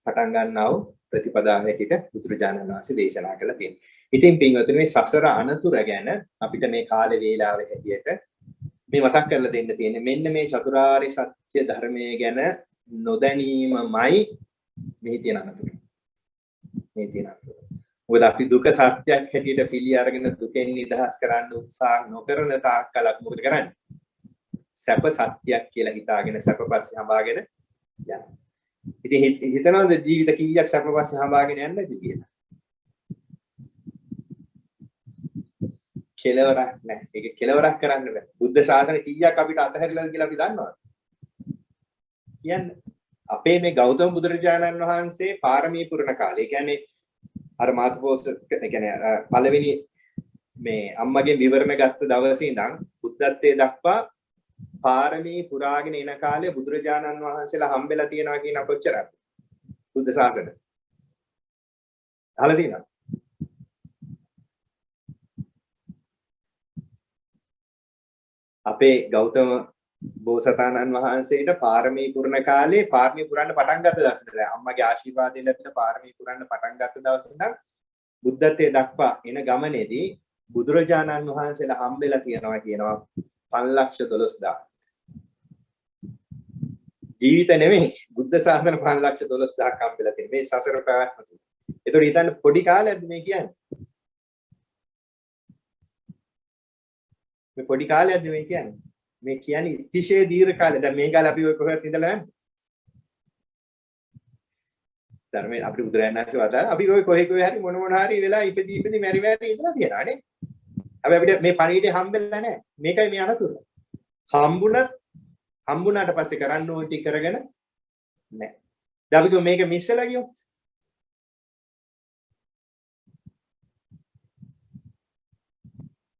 Speaker 2: පටන් ගන්නා වූ ප්‍රතිපදාව හැටියට බුදුරජාණන් වහන්සේ දේශනා කළා තියෙනවා. ඉතින් පින්වතුනි මේ සසර අනතුර ගැන අපිට මේ කාලේ වේලාවේ හැටියට මේ මතක් කරලා දෙන්න තියෙන්නේ මෙන්න මේ චතුරාර්ය සත්‍ය ධර්මයේ ගැන නොදැනීමමයි මේ තියෙන අනතුර. මේ තියෙන අනතුර. මොකද අපි දුක සත්‍යයක් හැටියට පිළි අරගෙන දුකෙන් නිදහස් කරන්න උත්සාහ නොකරන තාක් කලක් මොකද කරන්නේ? සැප සත්‍යයක් කියලා හිතාගෙන සැප පස්සේ හඹාගෙන යනවා. ඉතින් හිතනවාද ජීවිත කීයක් සැප පස්සේ හඹාගෙන යන්නද කියලා? කෙලවරක් නැහැ. ඒක කෙලවරක් කරන්න බෑ. බුද්ධ ශාසන කීයක් අපිට අතහැරලාද කියලා අපි දන්නවද? කියන්නේ අපේ මේ ගෞතම බුදුරජාණන් වහන්සේ පාරමී පුරණ කාලේ. ඒ කියන්නේ අර මාතුපෝස කියන්නේ පළවෙනි මේ අම්මගේ විවරණ ගත්ත දවසේ ඉඳන් බුද්ධත්වයේ දක්වා පාරමී පුරාගෙන එන කාලේ බුදුරජාණන් වහන්සේලා හම්බෙලා තියනවා කියන කොච්චරද? බුද්ධ ශාසන. අහලා තියෙනවද? අපේ ගෞතම බෝසතාණන් වහන්සේට පාරමී පුරණ කාලේ පාරමී පුරන්න පටන් ගත්ත දවසේ ඉඳලා අම්මගේ ආශිර්වාදයෙන් ලැබිලා පාරමී පුරන්න පටන් ගත්ත දවසේ ඉඳන් බුද්ධත්වයේ දක්වා එන ගමනේදී බුදුරජාණන් වහන්සේලා හම්බෙලා තියනවා කියනවා 512000. ජීවිත නෙමෙයි බුද්ධ ශාසන 512000ක් හම්බෙලා තියෙන මේ සසර පැවැත්ම තුල. ඒතකොට හිතන්න පොඩි කාලයක්ද මේ කියන්නේ? මේ පොඩි කාලයක්ද මේ කියන්නේ? මේ කියන්නේ ඉතිශය දීර්ඝ කාලය. දැන් මේ කාලේ අපි ඔය කොහෙවත් ඉඳලා නැහැ. ධර්මයේ අපිට බුදුරජාණන් වහන්සේ වදාළ අපි ඔය කොහේ හරි මොන හරි වෙලා ඉපදී මැරි ඉඳලා තියෙනවා නේ. හැබැයි අපිට මේ පණිවිඩය හම්බෙලා නැහැ. මේකයි මේ අනතුර. හම්බුණාට පස්සේ කරන්න ඕන ටික කරගෙන නැහැ. දැන් අපි මේක මිස්සලා ගියොත්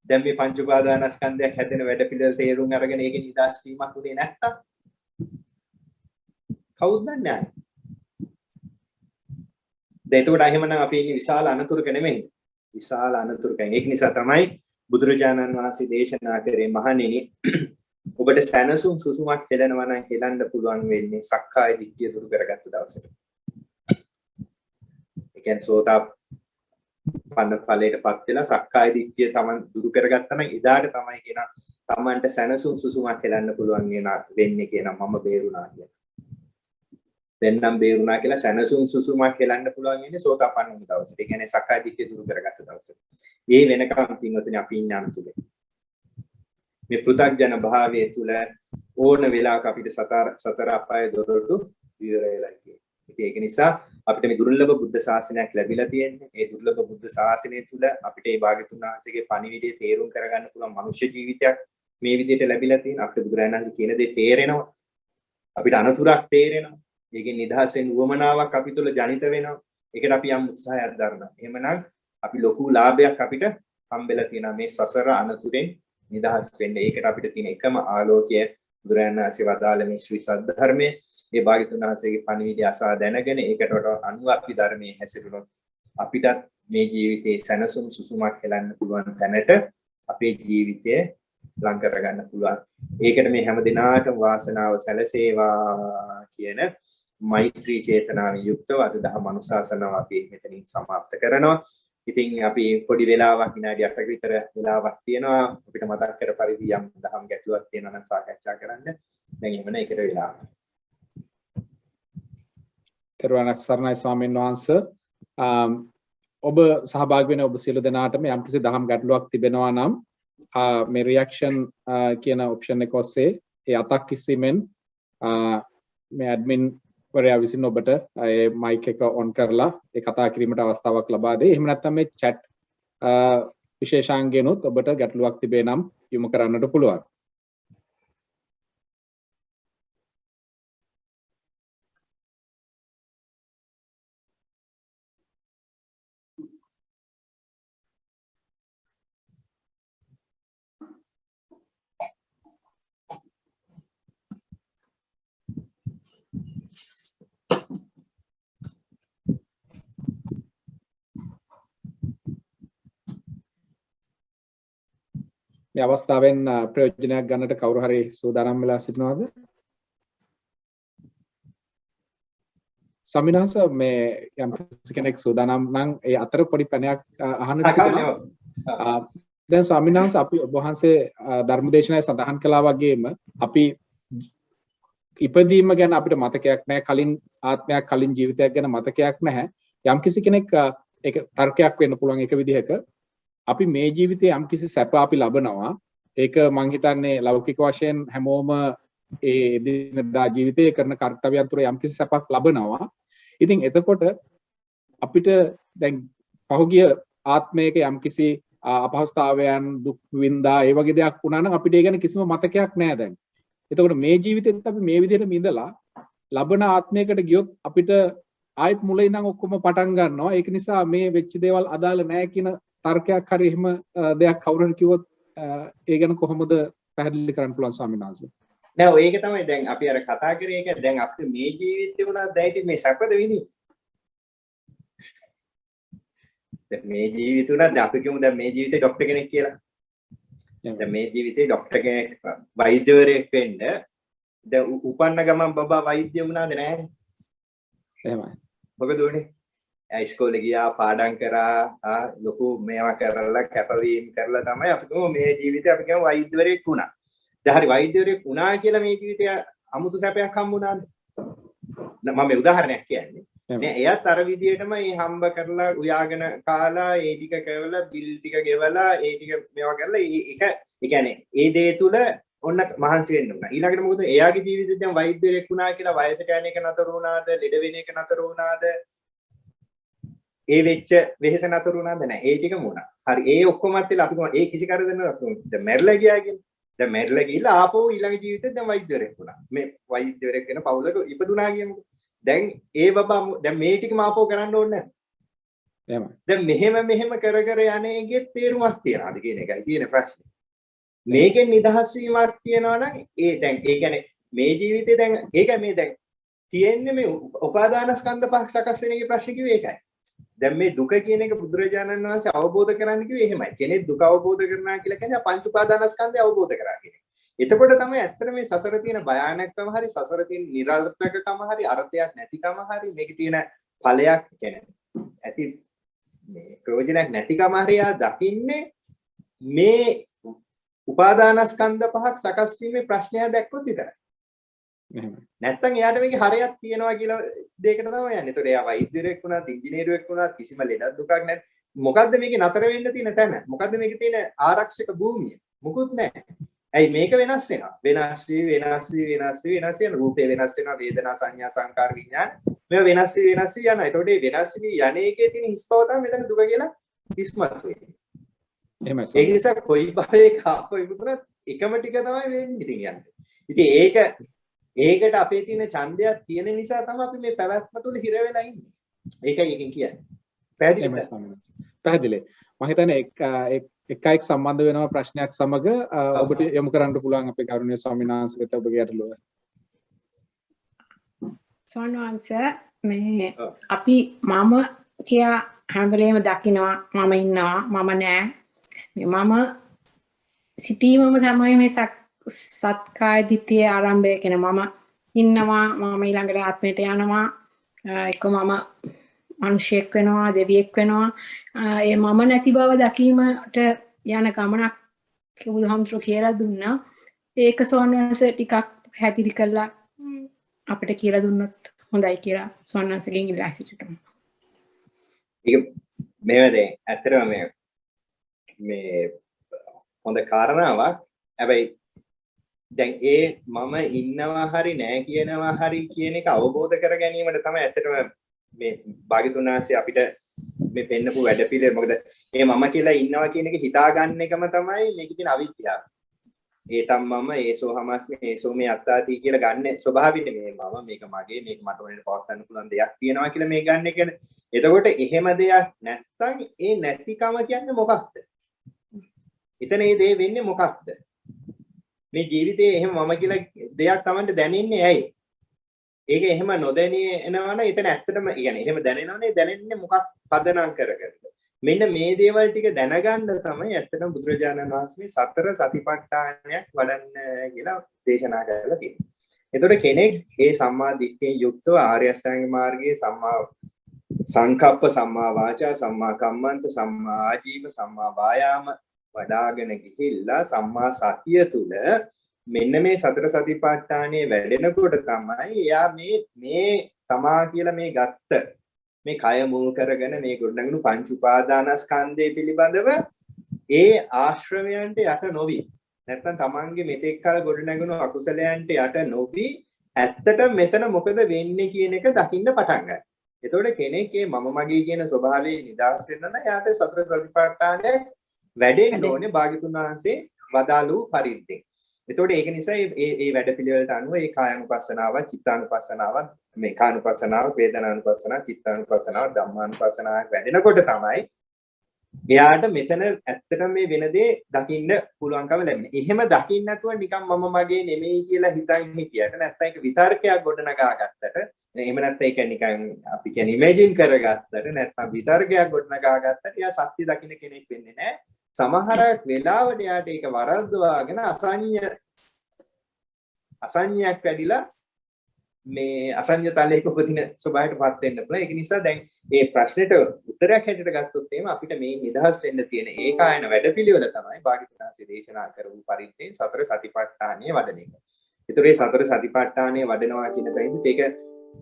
Speaker 2: දැන් මේ පංච උපාදානස්කන්ධයක් හැදෙන වැඩ පිළිවෙල තේරුම් අරගෙන ඒකේ නිදහස් වීමක් උනේ නැත්තම් කවුද දන්නේ? දැන් එතකොට එහෙමනම් අපි ඉන්නේ විශාල අනතුරක නෙමෙයි. විශාල අනතුරක. ඒක නිසා තමයි බුදුරජාණන් වහන්සේ දේශනා කරේ මහණෙනි ඔබට සැනසුම් සුසුමක් හෙලනවා නම් හෙලන්න පුළුවන් වෙන්නේ සක්කාය දිට්ඨිය දුරු කරගත්ත දවසට. ඒ කියන්නේ සෝතාපන්න ඵලයටපත් වෙලා සක්කාය දිට්ඨිය තමන් දුරු කරගත්තා නම් එදාට තමයි කියන තමන්ට සැනසුම් සුසුමක් හෙලන්න පුළුවන් වෙන්නේ කියන මම බේරුණා කියන. දෙන්නම් බේරුණා කියලා සැනසුම් සුසුමක් හෙලන්න පුළුවන් වෙන්නේ සෝතාපන්න වුණ දවසට. ඒ කියන්නේ සක්කාය දිට්ඨිය දුරු කරගත්ත දවසට. මේ වෙනකම් පින්වතුනි අපි ඉන්නේ අනුතුලේ. මේ පෘථග්ජන භාවයේ තුල ඕන වෙලාවක අපිට සතර අපාය දොරටු විවර වෙලා ඉන්නේ. ඉතින් ඒක නිසා අපිට මේ දුර්ලභ බුද්ධ ශාසනයක් ලැබිලා තියෙන්නේ. ඒ දුර්ලභ බුද්ධ ශාසනය තුල අපිට මේ භාග්‍යතුන් වහන්සේගේ පණිවිඩය තේරුම් කරගන්න පුළුවන් මනුෂ්‍ය ජීවිතයක් මේ විදිහට ලැබිලා තියෙනවා. අපිට බුදුරජාණන් වහන්සේ කියන දේ තේරෙනවා. අපිට අනතුරක් තේරෙනවා. ඒකෙන් නිදහස් වෙන්න උවමනාවක් අපි තුල ජනිත වෙනවා. ඒකට අපි යම් උත්සාහයක් දරනවා. එහෙමනම් අපි ලොකු ලාභයක් අපිට හම්බෙලා තියෙනවා මේ සසර අනතුරෙන් නිදහස් වෙන්න. ඒකට අපිට තියෙන එකම ආලෝකය බුදුරජාණන් වහන්සේ වදාළ මේ ශ්‍රී සද්ධර්මයේ මේ භාග්‍යතුන් වහන්සේගේ පණිවිඩය අසා දැනගෙන ඒකට අනුව අපි ධර්මයේ හැසිරුණොත් අපිටත් මේ ජීවිතේ සැනසුම් සුසුමක් හෙලන්න පුළුවන් තැනට අපේ ජීවිතය ලං කරගන්න පුළුවන්. ඒකට මේ හැම දිනාටම වාසනාව සැලසේවා කියන මෛත්‍රී චේතනාවෙන් යුක්තව අද දහම් අනුශාසනාව අපි මෙතනින් સમાપ્ત කරනවා. ඉතින් අපි පොඩි වෙලාවක් විනාඩි 8ක විතර වෙලාවක් තියෙනවා අපිට මතක් කර පරිදි යම් දහම් ගැටලුවක් තියෙනවා නම් සාකච්ඡා කරන්න. දැන් එහෙමනම් ඒකට වෙලාව.
Speaker 1: තෙරුවන් සරණයි ස්වාමීන් වහන්සේ. ඔබ සහභාගී වෙන ඔබ සියලු දෙනාටම යම්කිසි දහම් ගැටලුවක් තිබෙනවා නම් මේ රියැක්ෂන් කියන ඔප්ෂන් එක ඔස්සේ ඒ අතක් කිස්සීමෙන් මේ ඇඩ්මින් වරයා විසින් ඔබට ඒ මයික් එක ඔන් කරලා ඒ කතා කිරීමට අවස්ථාවක් ලබා දෙයි. එහෙම නැත්නම් මේ chat විශේෂාංගයනොත් ඔබට ගැටලුවක් තිබේ නම් යොමු කරන්නට පුළුවන්. මේ අවස්ථාවෙන් ප්‍රයෝජනයක් ගන්නට කවුරු හරි සූදානම් වෙලා සිටිනවද? සමිනාස මේ යම් කෙනෙක් සූදානම් නම් ඒ අතර පොඩි පැනයක් අහන්නට සිටිනවා. දැන් ස්වාමිනාස අපි ඔබ වහන්සේ ධර්මදේශනාවේ සඳහන් කළා වගේම අපි ඉපදීම ගැන අපිට මතකයක් නැහැ, කලින් ආත්මයක් කලින් ජීවිතයක් ගැන මතකයක් නැහැ. යම්කිසි කෙනෙක් ඒක තර්කයක් වෙන්න පුළුවන් එක විදිහක අපි මේ ජීවිතේ යම්කිසි සැප අපි ලබනවා. ඒක මං හිතන්නේ ලෞකික වශයෙන් හැමෝම ඒ එදිනදා ජීවිතේ කරන කර්තව්‍යයන් තුර යම්කිසි සැපක් ලබනවා. ඉතින් එතකොට අපිට දැන් පහුගිය ආත්මයක යම්කිසි අපහසුතාවයන් දුක් විඳා ඒ වගේ දෙයක් වුණා නම් අපිට ඒ ගැන කිසිම මතකයක් නැහැ දැන්. එතකොට මේ ජීවිතෙත් අපි මේ විදිහට ඉඳලා ලබන ආත්මයකට ගියොත් අපිට ආයෙත් මුලින් ඉඳන් ඔක්කොම පටන් ගන්නවා. ඒක නිසා මේ වෙච්ච දේවල් අදාළ නැහැ කියන තර්කයක් හරි එහෙම දෙයක් කවුරු හරි කිව්වොත් ඒ ගැන කොහොමද පැහැදිලි කරන්න පුළුවන් ස්වාමීන් වහන්සේ?
Speaker 2: නෑ ඒක තමයි දැන් අපි අර කතා කරේ ඒක දැන් අපිට මේ ජීවිතේ වුණා දැන් ඉතින් මේ සැපද විඳින්නේ. දැන් මේ ජීවිත උනත් අපි කියමු දැන් මේ ජීවිතේ ડોක්ටර් කෙනෙක් කියලා. දැන් මේ ජීවිතේ ડોක්ටර් කෙනෙක් වෛද්‍යවරයෙක් වෙන්න දැන් උපන්න ගමන් බබා වෛද්‍ය වුණාද නැහැ.
Speaker 1: එහෙමයි.
Speaker 2: මොකද උනේ? ඉස්කෝලේ ගියා පාඩම් කරා ලොකු මේවා කරලා කැපවීම කරලා තමයි අපි කොහොම මේ ජීවිතේ අපි කියමු වෛද්‍යවරයෙක් වුණා. දැන් හරි වෛද්‍යවරයෙක් වුණා කියලා මේ ජීවිතය අමුතු සැපයක් හම්බුණාද? මම මේ උදාහරණයක් කියන්නේ. නේ එයාත් අර විදියටම මේ හම්බ කරලා උයාගෙන කාලා ඒ ටික කරලා බිල් ටික ගෙවලා ඒ ටික මේවා කරලා ඒක ඒ කියන්නේ ඒ දේ තුල ඔන්න මහන්සි වෙන්න උනා. ඊළඟට මොකද එයාගේ ජීවිතේ දැන් වෛද්‍යවරයෙක් වුණා කියලා වයසට යන එක නතර වුණාද? ලෙඩ වෙන එක නතර වුණාද? ඒ වෙච්ච වෙහෙස නතර වුණාද නැහැ. ඒ ටිකම වුණා. හරි ඒ ඔක්කොමත් එලා අපි ඒ කිසි කරදරයක් නෑ. දැන් මැරිලා ගියා කියන්නේ. දැන් මැරිලා ගිහිල්ලා ආපහු ඊළඟ ජීවිතේ දැන් වෛද්‍යවරයෙක් වුණා. මේ වෛද්‍යවරයෙක් වෙන පවුලක ඉපදුනා කියමුකෝ. දැන් ඒ බබා දැන් මේ ටිකම ආපහු කරන්න ඕනේ නැහැ. එහෙමයි. දැන් මෙහෙම කර කර යන්නේගේ තේරුමක් තියනවාද කියන එකයි තියෙන ප්‍රශ්නේ. මේකෙන් නිදහස් වීමක් තියනවා නම් ඒ දැන් ඒ කියන්නේ මේ ජීවිතේ දැන් ඒකයි මේ දැන් තියෙන්නේ මේ උපාදානස්කන්ධ පහ සකස් වෙන එකේ ප්‍රශ්නේ කිව්වේ ඒකයි. දැන් මේ දුක කියන එක බුදුරජාණන් වහන්සේ අවබෝධ කරගන්න කිව්වේ එහෙමයි. කෙනෙක් දුක අවබෝධ කරනවා කියලා කියන්නේ පංච උපාදානස්කන්ධය අවබෝධ කරා කියන එක. එතකොට තමයි ඇත්තට මේ සසර තියෙන භයානකකම හරි සසර තියෙන නිරර්ථකකම හරි අර්ථයක් නැතිකම හරි මේකේ තියෙන ඵලයක් කියන්නේ ඇති මේ ප්‍රයෝජනයක් නැතිකම හරි ආ දකින්නේ මේ උපාදානස්කන්ධ පහක් සකස් වීමේ ප්‍රශ්නය දැක්කොත් විතරයි. නැත්තම් එයාට මේකේ හරයක් තියෙනවා කියලා දෙයකට තමයි යන්නේ. ඒතකොට එයා වෛද්‍යවරයෙක් වුණත් ඉංජිනේරුවෙක් වුණත් කිසිම ලෙඩක් දුකක් නැත්. මොකද්ද මේකේ නතර වෙන්න තියෙන තැන? මොකද්ද මේකේ තියෙන ආරක්ෂක භූමිය? මොකුත් නැහැ. ඇයි මේක වෙනස් වෙනවා? වෙනස් වෙන රූපේ වෙනස් වෙනවා, වේදනා සංඥා සංකාර විඥාන මේවා වෙනස් යනවා. ඒතකොට මේ වෙනස් වී යන්නේකේ තියෙන හිස් බව තමයි මෙතන දුක කියලා හිස්මත් වෙන්නේ. එහෙමයි. ඒ නිසා කොයි භවයක කොයි පුතනත් එකම ටික තමයි වෙන්නේ ඉතින් යන්නේ. ඉතින් ඒකට අපේ තියෙන ඡන්දයක් තියෙන නිසා තමයි අපි මේ පැවැත්ම තුල හිර වෙලා ඉන්නේ. ඒකයි එකෙන් කියන්නේ.
Speaker 1: පැහැදිලි. මම හිතන්නේ එකයික් සම්බන්ධ වෙනවා ප්‍රශ්නයක් සමග ඔබට යොමු කරන්න පුළුවන් අපේ ගෞරවනීය ස්වාමීන් වහන්සේට ඔබගේ අරලුව.
Speaker 3: ස්වාමීන් වහන්සේ මේ අපි මම කියා හැම වෙලේම දකිනවා මම ඉන්නවා මම නෑ. මම සිටීමම තමයි මේ සත්කාය දිට්ඨියේ ආරම්භය කියන මම ඉන්නවා මම ඊළඟට ආත්මයට යනවා එක්ක මම මිනිසෙක් වෙනවා දෙවියෙක් වෙනවා ඒ මම නැති බව දකීමට යන ගමනක් බුදුහාමුදුරුවෝ කියලා දුන්නා ඒක සෝනවංශ ටිකක් පැහැදිලි කරලා අපිට කියලා දුන්නොත් හොඳයි කියලා සෝනවංශගෙන් ඉල්ලා සිටිනවා.
Speaker 2: ඒක මේව දැන් ඇත්තටම මේ හොඳ කාරණාවක්. හැබැයි දැන් මම ඉන්නවා හරි නෑ කියනවා හරි කියන එක අවබෝධ කර ගැනීමට තමයි ඇත්තටම මේ භාග්‍යතුන් වහන්සේ අපිට මේ පෙන්නපු වැඩපිළිවෙල. මොකද මේ මම කියලා ඉන්නවා කියන එක හිතා ගන්න එකම තමයි මේකේ තියෙන අවිද්‍යාව. ඒතම් මම ඒසෝ හමස්මි ඒසෝ මේ අත්තාති කියලා ගන්න ස්වභාවික මේ මම මේක මගේ මේක මට ඕනෙට පවත්වන්න පුළුවන් දෙයක් තියෙනවා කියලා මේ ගන්න එක. එතකොට එහෙම දෙයක් නැත්තම් ඒ නැතිකම කියන්නේ මොකක්ද? එතන මේ දේ වෙන්නේ මොකක්ද? මේ ජීවිතේ එහෙම මම කියලා දෙයක් Tamanට දැනෙන්නේ ඇයි? ඒක එහෙම නොදැනී එනවනම් එතන ඇත්තටම يعني එහෙම දැනෙනවනේ දැනෙන්නේ මොකක් පදනම් කරගෙනද? මෙන්න මේ දේවල් ටික දැනගන්න තමයි ඇත්තටම බුදුරජාණන් වහන්සේ මේ සතර සතිපට්ඨානයක් වඩන්න කියලා දේශනා කරලා තියෙන්නේ. එතකොට කෙනෙක් ඒ සම්මා දිට්ඨියෙන් යුක්තව ආර්ය අෂ්ටාංග මාර්ගයේ සම්මා සංකප්ප, සම්මා වාචා, සම්මා කම්මන්ත, සම්මා ආජීව, සම්මා වායාම වඩාගෙන ගිහිල්ලා සම්මා සතිය තුල මෙන්න මේ සතර සතිපට්ඨානයේ වැඩෙනකොට තමයි එයා මේ තමා කියලා මේ ගත්ත මේ කය මුල් කරගෙන මේ ගොඩනගුණු පංච උපාදානස්කන්ධය පිළිබඳව ඒ ආශ්‍රවයන්ට යට නොවි නැත්නම් තමන්ගේ මෙතෙක් කල ගොඩනගුණු අකුසලයන්ට යට නොවි ඇත්තට මෙතන මොකද වෙන්නේ කියන එක දකින්න පටන් ගන්නවා. එතකොට කෙනෙක් මම මගේ කියන ස්වභාවයෙන් නිදහස් වෙන්න නම් එයාට සතර සතිපට්ඨානය වැඩෙන්න ඕනේ භාග්‍යතුන් වහන්සේ වදාළු පරිද්දෙන්. එතකොට ඒක නිසා මේ වැඩපිළිවෙලට අනුව ඒ කායानुපස්සනාව, චිත්තානුපස්සනාව, මේ කායानुපස්සනාව, වේදනානුපස්සනාව, චිත්තානුපස්සනාව, ධම්මානුපස්සනාව වැඩෙනකොට තමයි එයාට මෙතන ඇත්තටම මේ වෙන දේ දකින්න පුළුවන්කම ලැබෙන්නේ. එහෙම දකින්න නැතුව නිකන් මම මගේ නෙමෙයි කියලා හිතන් හිටියට නැත්නම් ඒක විතර්කයක් ගොඩනගා ගත්තට එහෙම නැත්නම් ඒක නිකන් අපි කියන්නේ ඉමේජින් කරගත්තට නැත්නම් විතර්කයක් ගොඩනගා ගත්තට එයා සත්‍ය දකින්න කෙනෙක් වෙන්නේ නැහැ. සමහරක් වෙලාවට යාට ඒක වරද්දවාගෙන අසඤ්ඤයක් වැඩිලා මේ අසඤ්ඤ තලයක උපදින ස්වභාවයටපත් වෙන්න පුළුවන්. ඒක නිසා දැන් මේ ප්‍රශ්නෙට උත්තරයක් හැටියට ගත්තොත් එහෙම අපිට මේ නිදහස් වෙන්න තියෙන ඒකායන වැඩපිළිවෙල තමයි භාග්‍යවතුන් වහන්සේ දේශනා කරපු පරිද්දෙන් සතර සතිපට්ඨානය වඩන එක. ඒතර මේ සතර සතිපට්ඨානය වඩනවා කියන තැනදී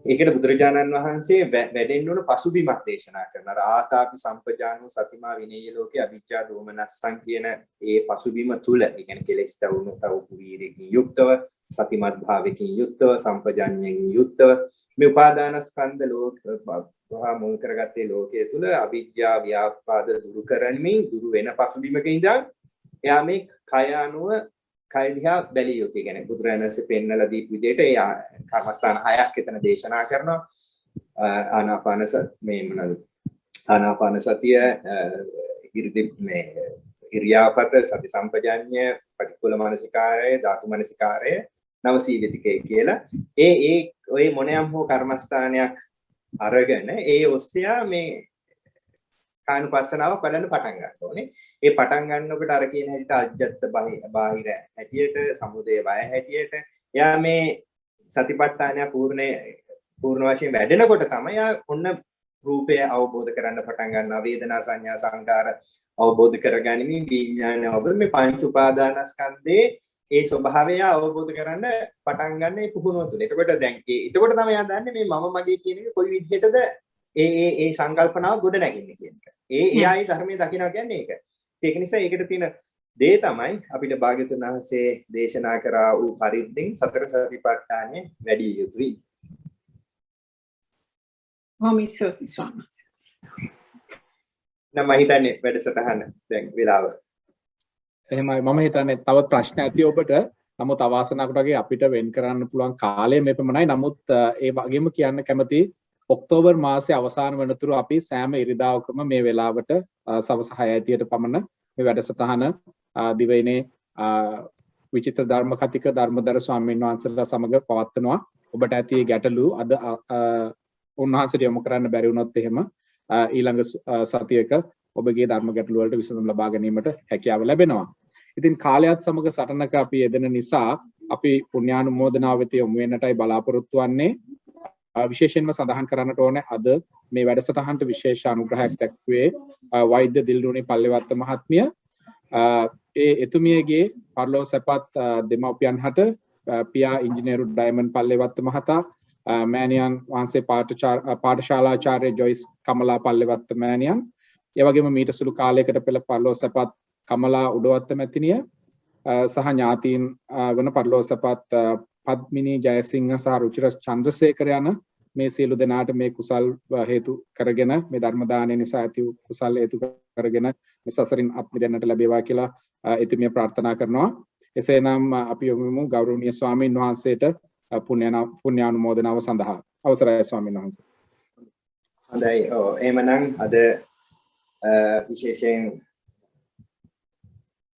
Speaker 2: ඒකට බුදුරජාණන් වහන්සේ වැඩෙන්න උන පසුබිමක් දේශනා කරනවා. ආතාපි සම්පජානෝ සතිමා විනේය ලෝකේ අවිජ්ජා දෝමනස්සං කියන ඒ පසුබිම තුල, ඒ කියන්නේ කෙලෙස් තවුණු තව කුවීරකින් යුක්තව, සතිමත් භාවයකින් යුක්තව, සම්පජාඤ්ඤයෙන් යුක්තව මේ උපාදානස්කන්ධ ලෝක මුල් කරගත්තේ ලෝකයේ තුල අවිජ්ජා ව්‍යාපාද දුරු කරමින් දුරු වෙන පසුබිමක ඉඳන් එයා මේ කය අනුව කය දිහා බැලිය යුතුයි. කියන්නේ බුදුරජාණන් වහන්සේ පෙන්නලා දීපු විදිහට ඒ කර්මස්ථාන 6ක් එතන දේශනා කරනවා. ආනාපාන සතිය, මේ ඉරියාපත, සති සම්පජාඤ්ඤය, පටික්කුල මනසිකාරය, ධාතු මනසිකාරය, නවසීවිතිකය කියලා ඔය මොනියම් හෝ කර්මස්ථානයක් අරගෙන ඒ ඔස්සේ මේ කායනුපස්සනාව වඩන්න පටන් ගන්න ඕනේ. ඒ පටන් ගන්නකොට අර කියන හැටියට අජ්ජත් බාහිර හැටියට, සමුදය වය හැටියට එයා මේ සතිපට්ඨානය පූර්ණ වශයෙන් වැඩෙනකොට තමයි ඔන්න රූපය අවබෝධ කරන්න පටන් ගන්නවා. වේදනා සංඥා සංකාර අවබෝධ කරගනිමින් විඥානය අවබෝධ මේ පංච උපාදානස්කන්ධේ ඒ ස්වභාවය අවබෝධ කරන්න පටන් ගන්න ඒ පුහුණුව තුළ. එතකොට තමයි යා දන්නේ මේ මම මගේ කියන එක කොයි විදිහටද ඒ සංකල්පනාව ගොඩ නැගින්නේ කියන එක. එයායි ධර්මයේ දකිනවා කියන්නේ ඒක. ඒක නිසා ඒකට තියෙන දේ තමයි අපිට භාග්‍යවතුන් වහන්සේ දේශනා කරා වූ පරිද්දෙන් සතර සතිපට්ඨානය වැඩි යුතුයි.
Speaker 3: මොමිසෝති ස්වාමීන්.
Speaker 2: නම් මම හිතන්නේ වැඩසටහන දැන් වෙලාව.
Speaker 1: එහෙමයි මම හිතන්නේ තව ප්‍රශ්න ඇති ඔබට. නමුත් අවාසනාවකට වගේ අපිට වෙන් කරන්න පුළුවන් කාලය මෙපමණයි. නමුත් ඒ වගේම කියන්න කැමති ඔක්තෝබර් මාසයේ අවසාන වෙනතුරු අපි සෑම ඉරිදාවකම මේ වෙලාවට සවස් 6:30ට පමණ මේ වැඩසටහන දිවයිනේ විචිත්‍ර ධර්ම කතික ධර්මදර ස්වාමීන් වහන්සේලා සමග පවත්වනවා. ඔබට ඇති ගැටලු අද උන්වහන්සේට යොමු කරන්න බැරි වුණොත් එහෙම ඊළඟ සතියක ඔබගේ ධර්ම ගැටලු වලට විසඳුම් ලබා ගැනීමට හැකියාව ලැබෙනවා. ඉතින් කාලයත් සමග සටනක අපි යෙදෙන නිසා අපි පුණ්‍යානුමෝදනාව වෙත යොමු වෙන්නටයි බලාපොරොත්තු වෙන්නේ. විශේෂයෙන්ම සඳහන් කරන්නට ඕනේ අද මේ වැඩසටහනට විශේෂ අනුග්‍රහයක් දක්වුවේ වෛද්‍ය දිල්රුණි පල්ලෙවත්ත මහත්මිය. ඒ එතුමියගේ පරලෝ සැපත් දෙමව්පියන් හට පියා ඉංජිනේරු ඩයමන්ඩ් පල්ලෙවත්ත මහතා, මෑණියන් වහන්සේ පාඨශාලාචාර්ය ජොයිස් කමලා පල්ලෙවත්ත මෑණියන්, ඒ වගේම මීට සුළු කාලයකට පෙර පරලෝසපත් කමලා උඩවත්ත මැතිණිය සහ ඥාතීන් වන පරලෝසපත් පද්මිනී ජයසිංහ සහ රුචිර චන්ද්‍රසේකර යන මේ සියලු දෙනාට මේ කුසල් හේතු කරගෙන මේ ධර්ම දානය නිසා ඇති වූ කුසල් හේතු කරගෙන මේ සසරින් අත් මිදෙන්නට ලැබේවා කියලා එතුමිය ප්‍රාර්ථනා කරනවා. එසේනම් අපි යොමුමු ගෞරවනීය ස්වාමීන් වහන්සේට පුණ්‍යානුමෝදනාව සඳහා. අවසරයි ස්වාමීන් වහන්සේ.
Speaker 2: හොඳයි. එහෙමනම් අද විශේෂයෙන්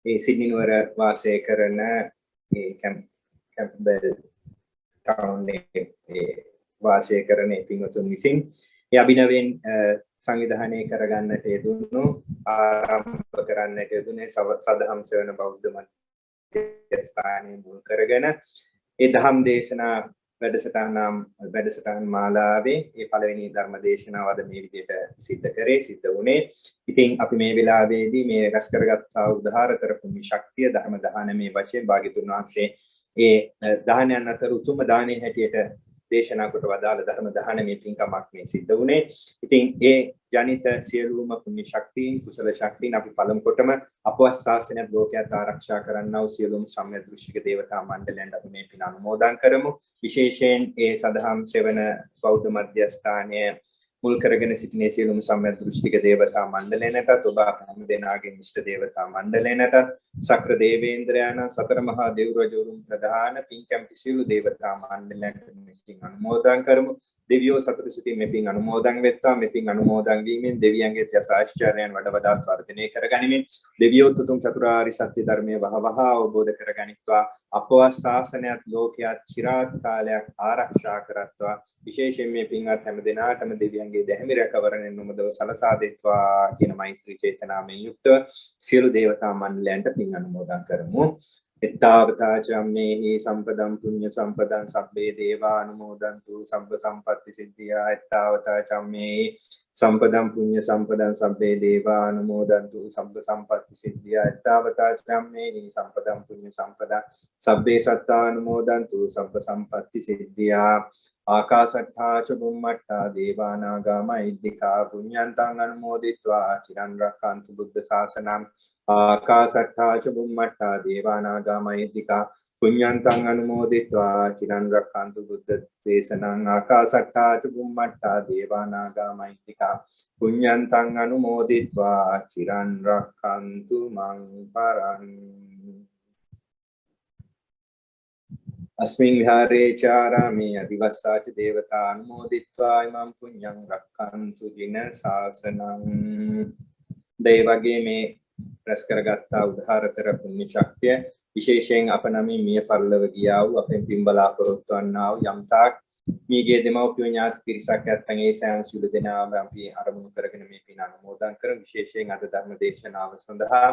Speaker 2: මේ සිඩ්නි නුවර වාසය කරන මේ කැම්ප්බෙල් ටවුන් එකේ වාසය කරන පින්වතුන් විසින් ඒ අභිනවයෙන් සංවිධානය කරගන්නට යෙදුණු ආරම්භ කරන්නට යෙදුනේ සදහම් සෙවන බෞද්ධ මධ්‍යස්ථානයේ මුල් කරගෙන ඒ දහම් දේශනා වැඩසටහන් මාලාවේ ඒ පළවෙනි ධර්ම දේශනාව අද මේ විදිහට සිද්ධ වුණේ. ඉතින් අපි මේ වෙලාවේදී මේ රැස් කරගත්තා උදාහරතර පුණ්‍ය ශක්තිය ධර්ම දානමේ වශයෙන් භාග්‍යතුන් වහන්සේ ඒ දානයන් අතර උතුම් දානයේ හැටියට දේශනා කොට වදාළ ධර්ම දානමේ පින්කමක් මේ සිද්ධ වුණේ. ඉතින් ඒ ජනිත සියලුම පුණ්‍ය ශක්තියින් කුසල ශක්තියින් අපි පළමු කොටම අපවත් ශාසනය ලෝකයට ආරක්ෂා කරන්නා වූ සියලුම සම්‍යක් දෘෂ්ටික දේවතා මණ්ඩලයන්ට අපි මේ පින අනුමෝදන් කරමු. විශේෂයෙන් ඒ සදහම් සෙවන බෞද්ධ මධ්‍යස්ථානයේ මුල් කරගෙන සිටින සියලුම සම්‍යක් දෘෂ්ටික දේවතා මණ්ඩලයන්ට ඔබ හැම දෙනාගේ ඉෂ්ට දේවතා මණ්ඩලයන්ට සක්‍ර දේවේන්ද්‍රයන් සතර මහා දේව රජවරුන් ප්‍රධාන පින්කම් සියලු දේවතා මණ්ඩලයන්ට මේ පින් අනුමෝදන් කරමු. දෙවියෝ සතුටු සිටින් මේ පින් අනුමෝදන් වෙත්වා. මේ පින් අනුමෝදන් වීමෙන් දෙවියන්ගේ යස ආශ්චර්යයන් වඩාත් වර්ධනය කරගනිමින් දෙවියෝ තුතුම් චතුරාර්ය සත්‍ය ධර්මයේ වහවහ අවබෝධ කරගනිත්වා. අපවත් ශාසනයත් ලෝකයක් চিරාත් කාලයක් ආරක්ෂා කරත්වා. විශේෂයෙන් මේ පින්වත් හැම දිනාටම දෙවියන්ගේ දැහැමි රැකවරණයෙන් නොමදව සලසා දෙත්වා කියන මෛත්‍රී චේතනාවෙන් යුක්තව සියලු දේවතා මණ්ඩලයන්ට පින් අනුමෝදන් කරමු. එත්තාවතා චම්මේහි සම්පදම් පුඤ්ඤ සම්පදං සබ්බේ දේවා අනුමෝදන්තු සම්ප සම්පatti සිද්ධියා. එත්තාවතා චම්මේහි සම්පදම් පුඤ්ඤ සම්පදං සබ්බේ දේවා අනුමෝදන්තු සම්ප සම්පatti සිද්ධියා. එත්තාවතා චම්මේහි සම්පදම් පුඤ්ඤ සම්පදං සබ්බේ සත්තා අනුමෝදන්තු සම්ප සම්පatti සිද්ධියා. ආකාශට්ඨා ච බුම්මට්ඨා දේවානාගා මහිද්దికා පුඤ්ඤන්තං අනුමෝදිत्वा චිරන් රක්ඛන්තු බුද්ධ ශාසනං. ආකාශට්ඨා ච බුම්මට්ඨා දේවානාගා මහිද්దికා පුඤ්ඤන්තං අනුමෝදිत्वा චිරන් රක්ඛන්තු බුද්ධ දේශනං. ආකාශට්ඨා ච බුම්මට්ඨා දේවානාගා මහිද්దికා පුඤ්ඤන්තං අනුමෝදිत्वा චිරන් රක්ඛන්තු මං පරං. अस्मिन् विहारे चारामि अधिवस्साच देवता अनुमोदित्वा इमं पुण्यं रक्षन्तु जिन शासनං. දේවගේ මේ රැස් කරගත්තා උදාහරතර පුණ්‍ය ශක්තිය විශේෂයෙන් අප නමින් මිය පරලොව ගියා වූ අපෙන් පින් බලාපොරොත්තු වන්නා වූ යම්තාක් මියගේ දෙමව්පියෝ ඥාති පිරිසක් නැත්නම් ඒ සෑම සිළු දෙනාම අපි අරමුණු කරගෙන මේ පින් අනුමෝදන් කරමු. විශේෂයෙන් අද ධර්ම දේශනාව සඳහා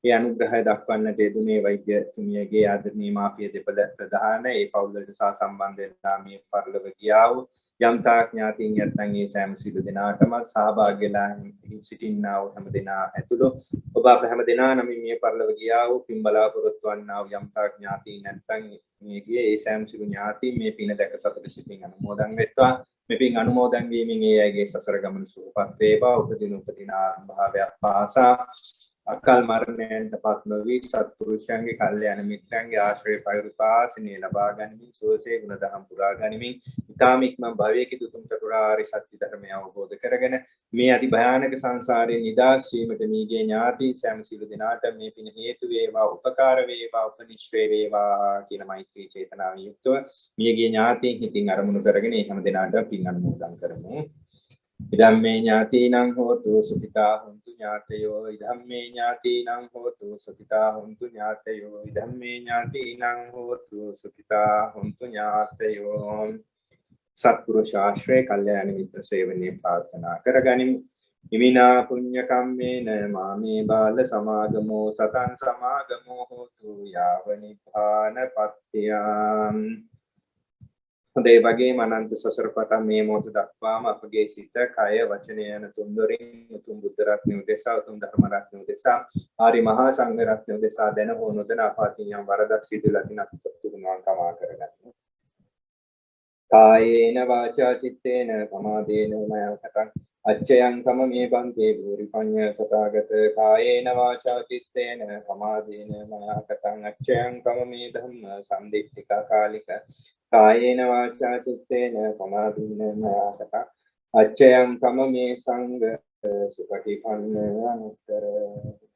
Speaker 2: ඒ අනුග්‍රහය දක්වන්නට යෙදුනේ වෛද්‍යතුමියගේ ආදරණීය මාපිය දෙපළ ප්‍රධාන ඒ පවුලට සහ සම්බන්ධ වෙනා මිය පරලොව ගියා වූ යම්තාක් ඥාතීන් නැත්නම් ඒ සෑම සිළු දෙනාටම සහභාගීලා සිටින්නා වූ හැම දෙනා ඇතුළු ඔබ අප හැම දෙනා නමින් මිය පරලොව ගියා වූ පින් බලාපොරොත්තු වන්නා වූ යම්තාක් ඥාතීන් නැත්නම් මියගේ ඒ සෑම සිළු ඥාතීන් මේ පින දැක සතුටු සිටින් අනුමෝදන් වෙත්වා. මේ පින් අනුමෝදන් වීමෙන් ඒ අයගේ සසර ගමන සුවපත් වේවා. උපදින ආරම්භාවයක් පාසා අකල් මරණයට පත් නොවි සත්පුරුෂයන්ගේ කල්යාණ මිත්‍රයන්ගේ ආශ්‍රය පරිපාසනීය ලබා ගනිමින් සෝසේ ගුණ දහම් පුරා ගනිමින් ඊ타මික්ම භවයේ දුතුම් චතුරාර්ය සත්‍ය ධර්මය අවබෝධ කරගෙන මේ අති භයානක සංසාරයෙන් නිදහස් වීමට මීගේ ඥාති සෑම සිළු දෙනාට මේ පින හේතු වේවා උපකාර වේවා උපනිශ්‍රේ වේවා කියන මෛත්‍රී චේතනාවෙන් යුක්තව මීගේ ඥාතීන් හිතින් අරමුණු කරගෙන මේ හැම දෙනාට පින් අනුමෝදන් කරමු. ඉදම්මේ ඥාතීනං හෝතු සුඛිතා හොන්තු ඥාතයෝ. ඉදම්මේ ඥාතීනං හෝතු සුඛිතා හොන්තු ඥාතයෝ. ඉදම්මේ ඥාතීනං හෝතු සුඛිතා හොන්තු ඥාතයෝ. සත්පුරුෂ ආශ්‍රය කල්යාණ මිත්‍ර සේවනයේ ප්‍රාර්ථනා කරගනිමු. ඉමිනා පුඤ්ඤ කම්මේන මාමේ බාල සමාගමෝ සතං සමාගමෝ හෝතු යාව නිපාන පත්‍තියං. හොඳේ වගේ අනන්ත සසර පටන් මේ මොහොත දක්වාම අපගේ සිත, කය, වචනය යන තුන්දොරින් උතුම් බුද්ධ රත්නය උදෙසා, උතුම් ධර්ම රත්නය උදෙසා, ආරි මහා සංඝ රත්නය උදෙසා දැන හෝ නොදැන අපාතින් යම් වරදක් සිදුලා තින අපි තුරුණුවන් කමා කරගන්නවා. කායේන වාචා චිත්තේන පමාදේන මයං අච්චයං කමමේ බන්තේ භූරිපඤ්ඤ තථාගත කායේන වාචා චිත්තේන සමාධේන මයා කතං අච්චයං කමමේ ධම්ම සම්දික්ඛික කාලික කායේන වාචා චිත්තේන සමාධේන මයා කතං අච්චයං කමමේ සංඝ සුපටිපන්න අනුත්තර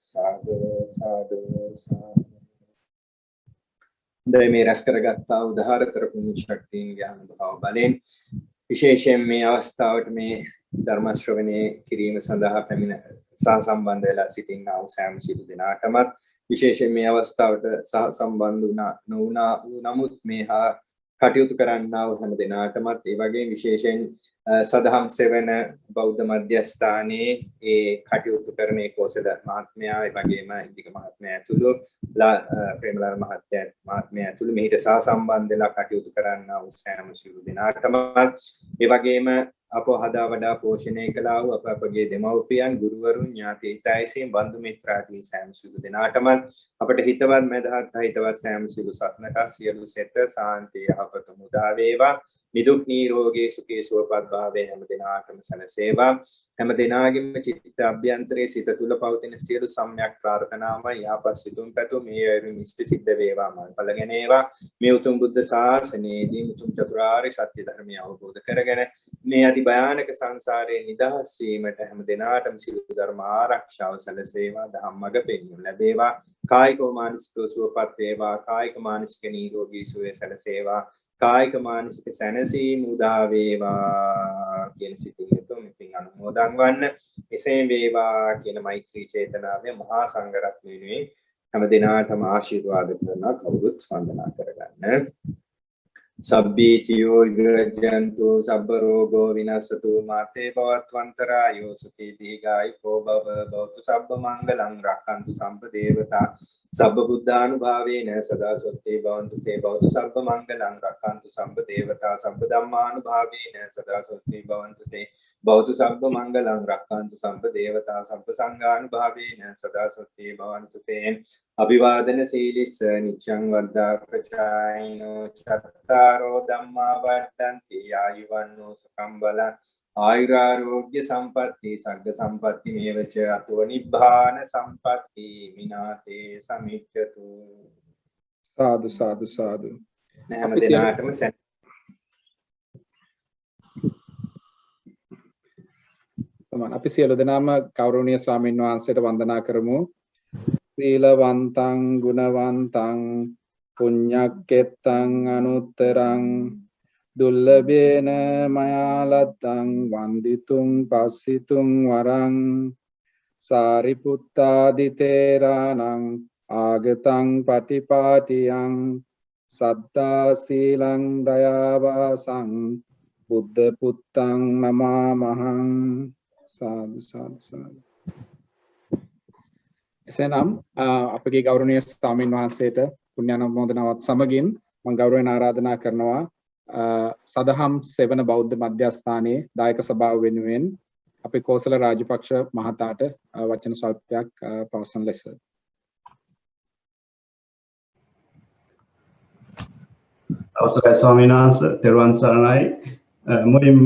Speaker 2: සාදු සාදු සාදු. මේ රැස් කරගත්තා උදාහරතර පුණ්‍ය ශක්තියින් ඥාන භාව බලෙන් විශේෂයෙන් මේ අවස්ථාවට මේ ධර්ම ශ්‍රවණය කිරීම සඳහා පැමිණ සහ සම්බන්ධ වෙලා සිටින්නා වූ සෑම සිළු දෙනාටමත් විශේෂයෙන් මේ අවස්ථාවට සහ සම්බන්ධ වුණා නමුත් මේ හා කටයුතු කරන්නා වූ හැම දෙනාටමත් ඒ වගේම විශේෂයෙන් සදහම් සෙවන බෞද්ධ මධ්‍යස්ථානයේ ඒ කටයුතු කරන කෝසල මහත්මයා ඒ වගේම ඉදික මහත්මයා ඇතුළු ප්‍රේමලාල් මහත්මයා ඇතුළු මෙහිට සහ සම්බන්ධ වෙලා කටයුතු කරන්නා වූ සෑම සිළු දෙනාටමත් ඒ වගේම අපෝ හදා වඩා පෝෂණය කළා වූ අපගේ දෙමව්පියන් ගුරුවරුන් ඥාති හිතයිසීන් බන්දු මිත්‍රාදී සෑම සිළු දෙනාටමත් අපට හිතවත් මැදහත් හිතවත් සෑම සිළු සත්නක සියලු සෙත සාන්තිය යහපත මුදා වේවා නිදුක් නිරෝගී සුඛී සුවපත් භාවයේ හැම දිනාටම සැලසේවා හැම දිනාගෙම චිත්ත අභ්‍යන්තරයේ සිත තුල පවතින සියලු සම්‍යක් ප්‍රාර්ථනාම යහපත් සිතුම් පැතුම් මේ වේවි මිෂ්ටි සිද්ධ වේවා මල්පල ගැනේවා මේ උතුම් බුද්ධ ශාසනයේදී උතුම් චතුරාර්ය සත්‍ය ධර්මය අවබෝධ කරගෙන මේ අති භයානක සංසාරයේ නිදහස් වීමට හැම දිනාටම සියලු ධර්ම ආරක්ෂාව සැලසේවා ධම්මග පෙන්වු ලැබේවා කායික මානසික සුවපත් වේවා කායික මානසික නිරෝගී සුවය සැලසේවා කායික මානසික සැනසීම උදා වේවා කියන සිතින් යුතුව මෙතින් අනුමෝදන් වන්න එසේ වේවා කියන මෛත්‍රී චේතනාවෙන් මහා සංඝරත්නය වෙනුවෙන් හැම දිනාටම ආශිර්වාද කරන කවුරුත් වන්දනා කරගන්න. සබ්බීතියෝ විරජන්තු සබ්බ රෝගෝ විනස්සතු මාතේ භවත්වන්තරායෝ සුඛී දීඝායුකෝ භව භවතු සබ්බ මංගලං රක්ඛන්තු සම්ප දේවතා සබ්බ බුද්ධානුභාවේන සදා සොත්තේ භවන්තු තේ භවතු සබ්බ මංගලං රක්ඛන්තු සම්ප දේවතා සබ්බ ධම්මානුභාවේන සදා සොත්තේ භවන්තු තේ භවතු සබ්බ මංගලං රක්ඛන්තු සම්ප දේවතා සබ්බ සංඝානුභාවේන සදා සොත්තේ භවන්තු තේ අභිවාදන සීලිස්ස නිච්ඡං වද්දා ප්‍රචායිනෝ චත්තාරෝ ධම්මා වඩ්ඩන්ති ආයුවන්නෝ සුඛං බලං ආයුරාෝග්‍ය සම්පatti සග්ග සම්පatti මේවච අතෝ නිබ්බාන සම්පatti විනාතේ සමිච්ඡතු.
Speaker 1: සාදු සාදු සාදු.
Speaker 2: හැම දිනාටම
Speaker 1: අපි සියලු දෙනාම ගෞරවනීය ස්වාමීන් වහන්සේට වන්දනා කරමු. සීලවන්තං ගුණවන්තං පුඤ්ඤක්කෙත්තං අනුත්තරං දුල්ලභේන මයාලත්තං වන්දිතුං පස්සිතුං වරං සාරිපුත්තාදිතේරාණං ආගතං පටිපාටියං සද්දා සීලං දයාවාසං බුද්ධ පුත්තං නමාමහං. සාදු සාදු සාදු. එසේනම් අපගේ ගෞරවනීය ස්වාමීන් වහන්සේට පුණ්‍යානුමෝදනාවත් සමගින් මම ගෞරවයෙන් ආරාධනා කරනවා සදහම් සෙවන බෞද්ධ මධ්‍යස්ථානයේ දායක සභාව වෙනුවෙන් අපේ කෝසල රාජපක්ෂ මහතාට වචන ස්වල්පයක් පවසන ලෙස.
Speaker 4: අවසරයි ස්වාමීන් වහන්සේ, තෙරුවන් සරණයි. මුලින්ම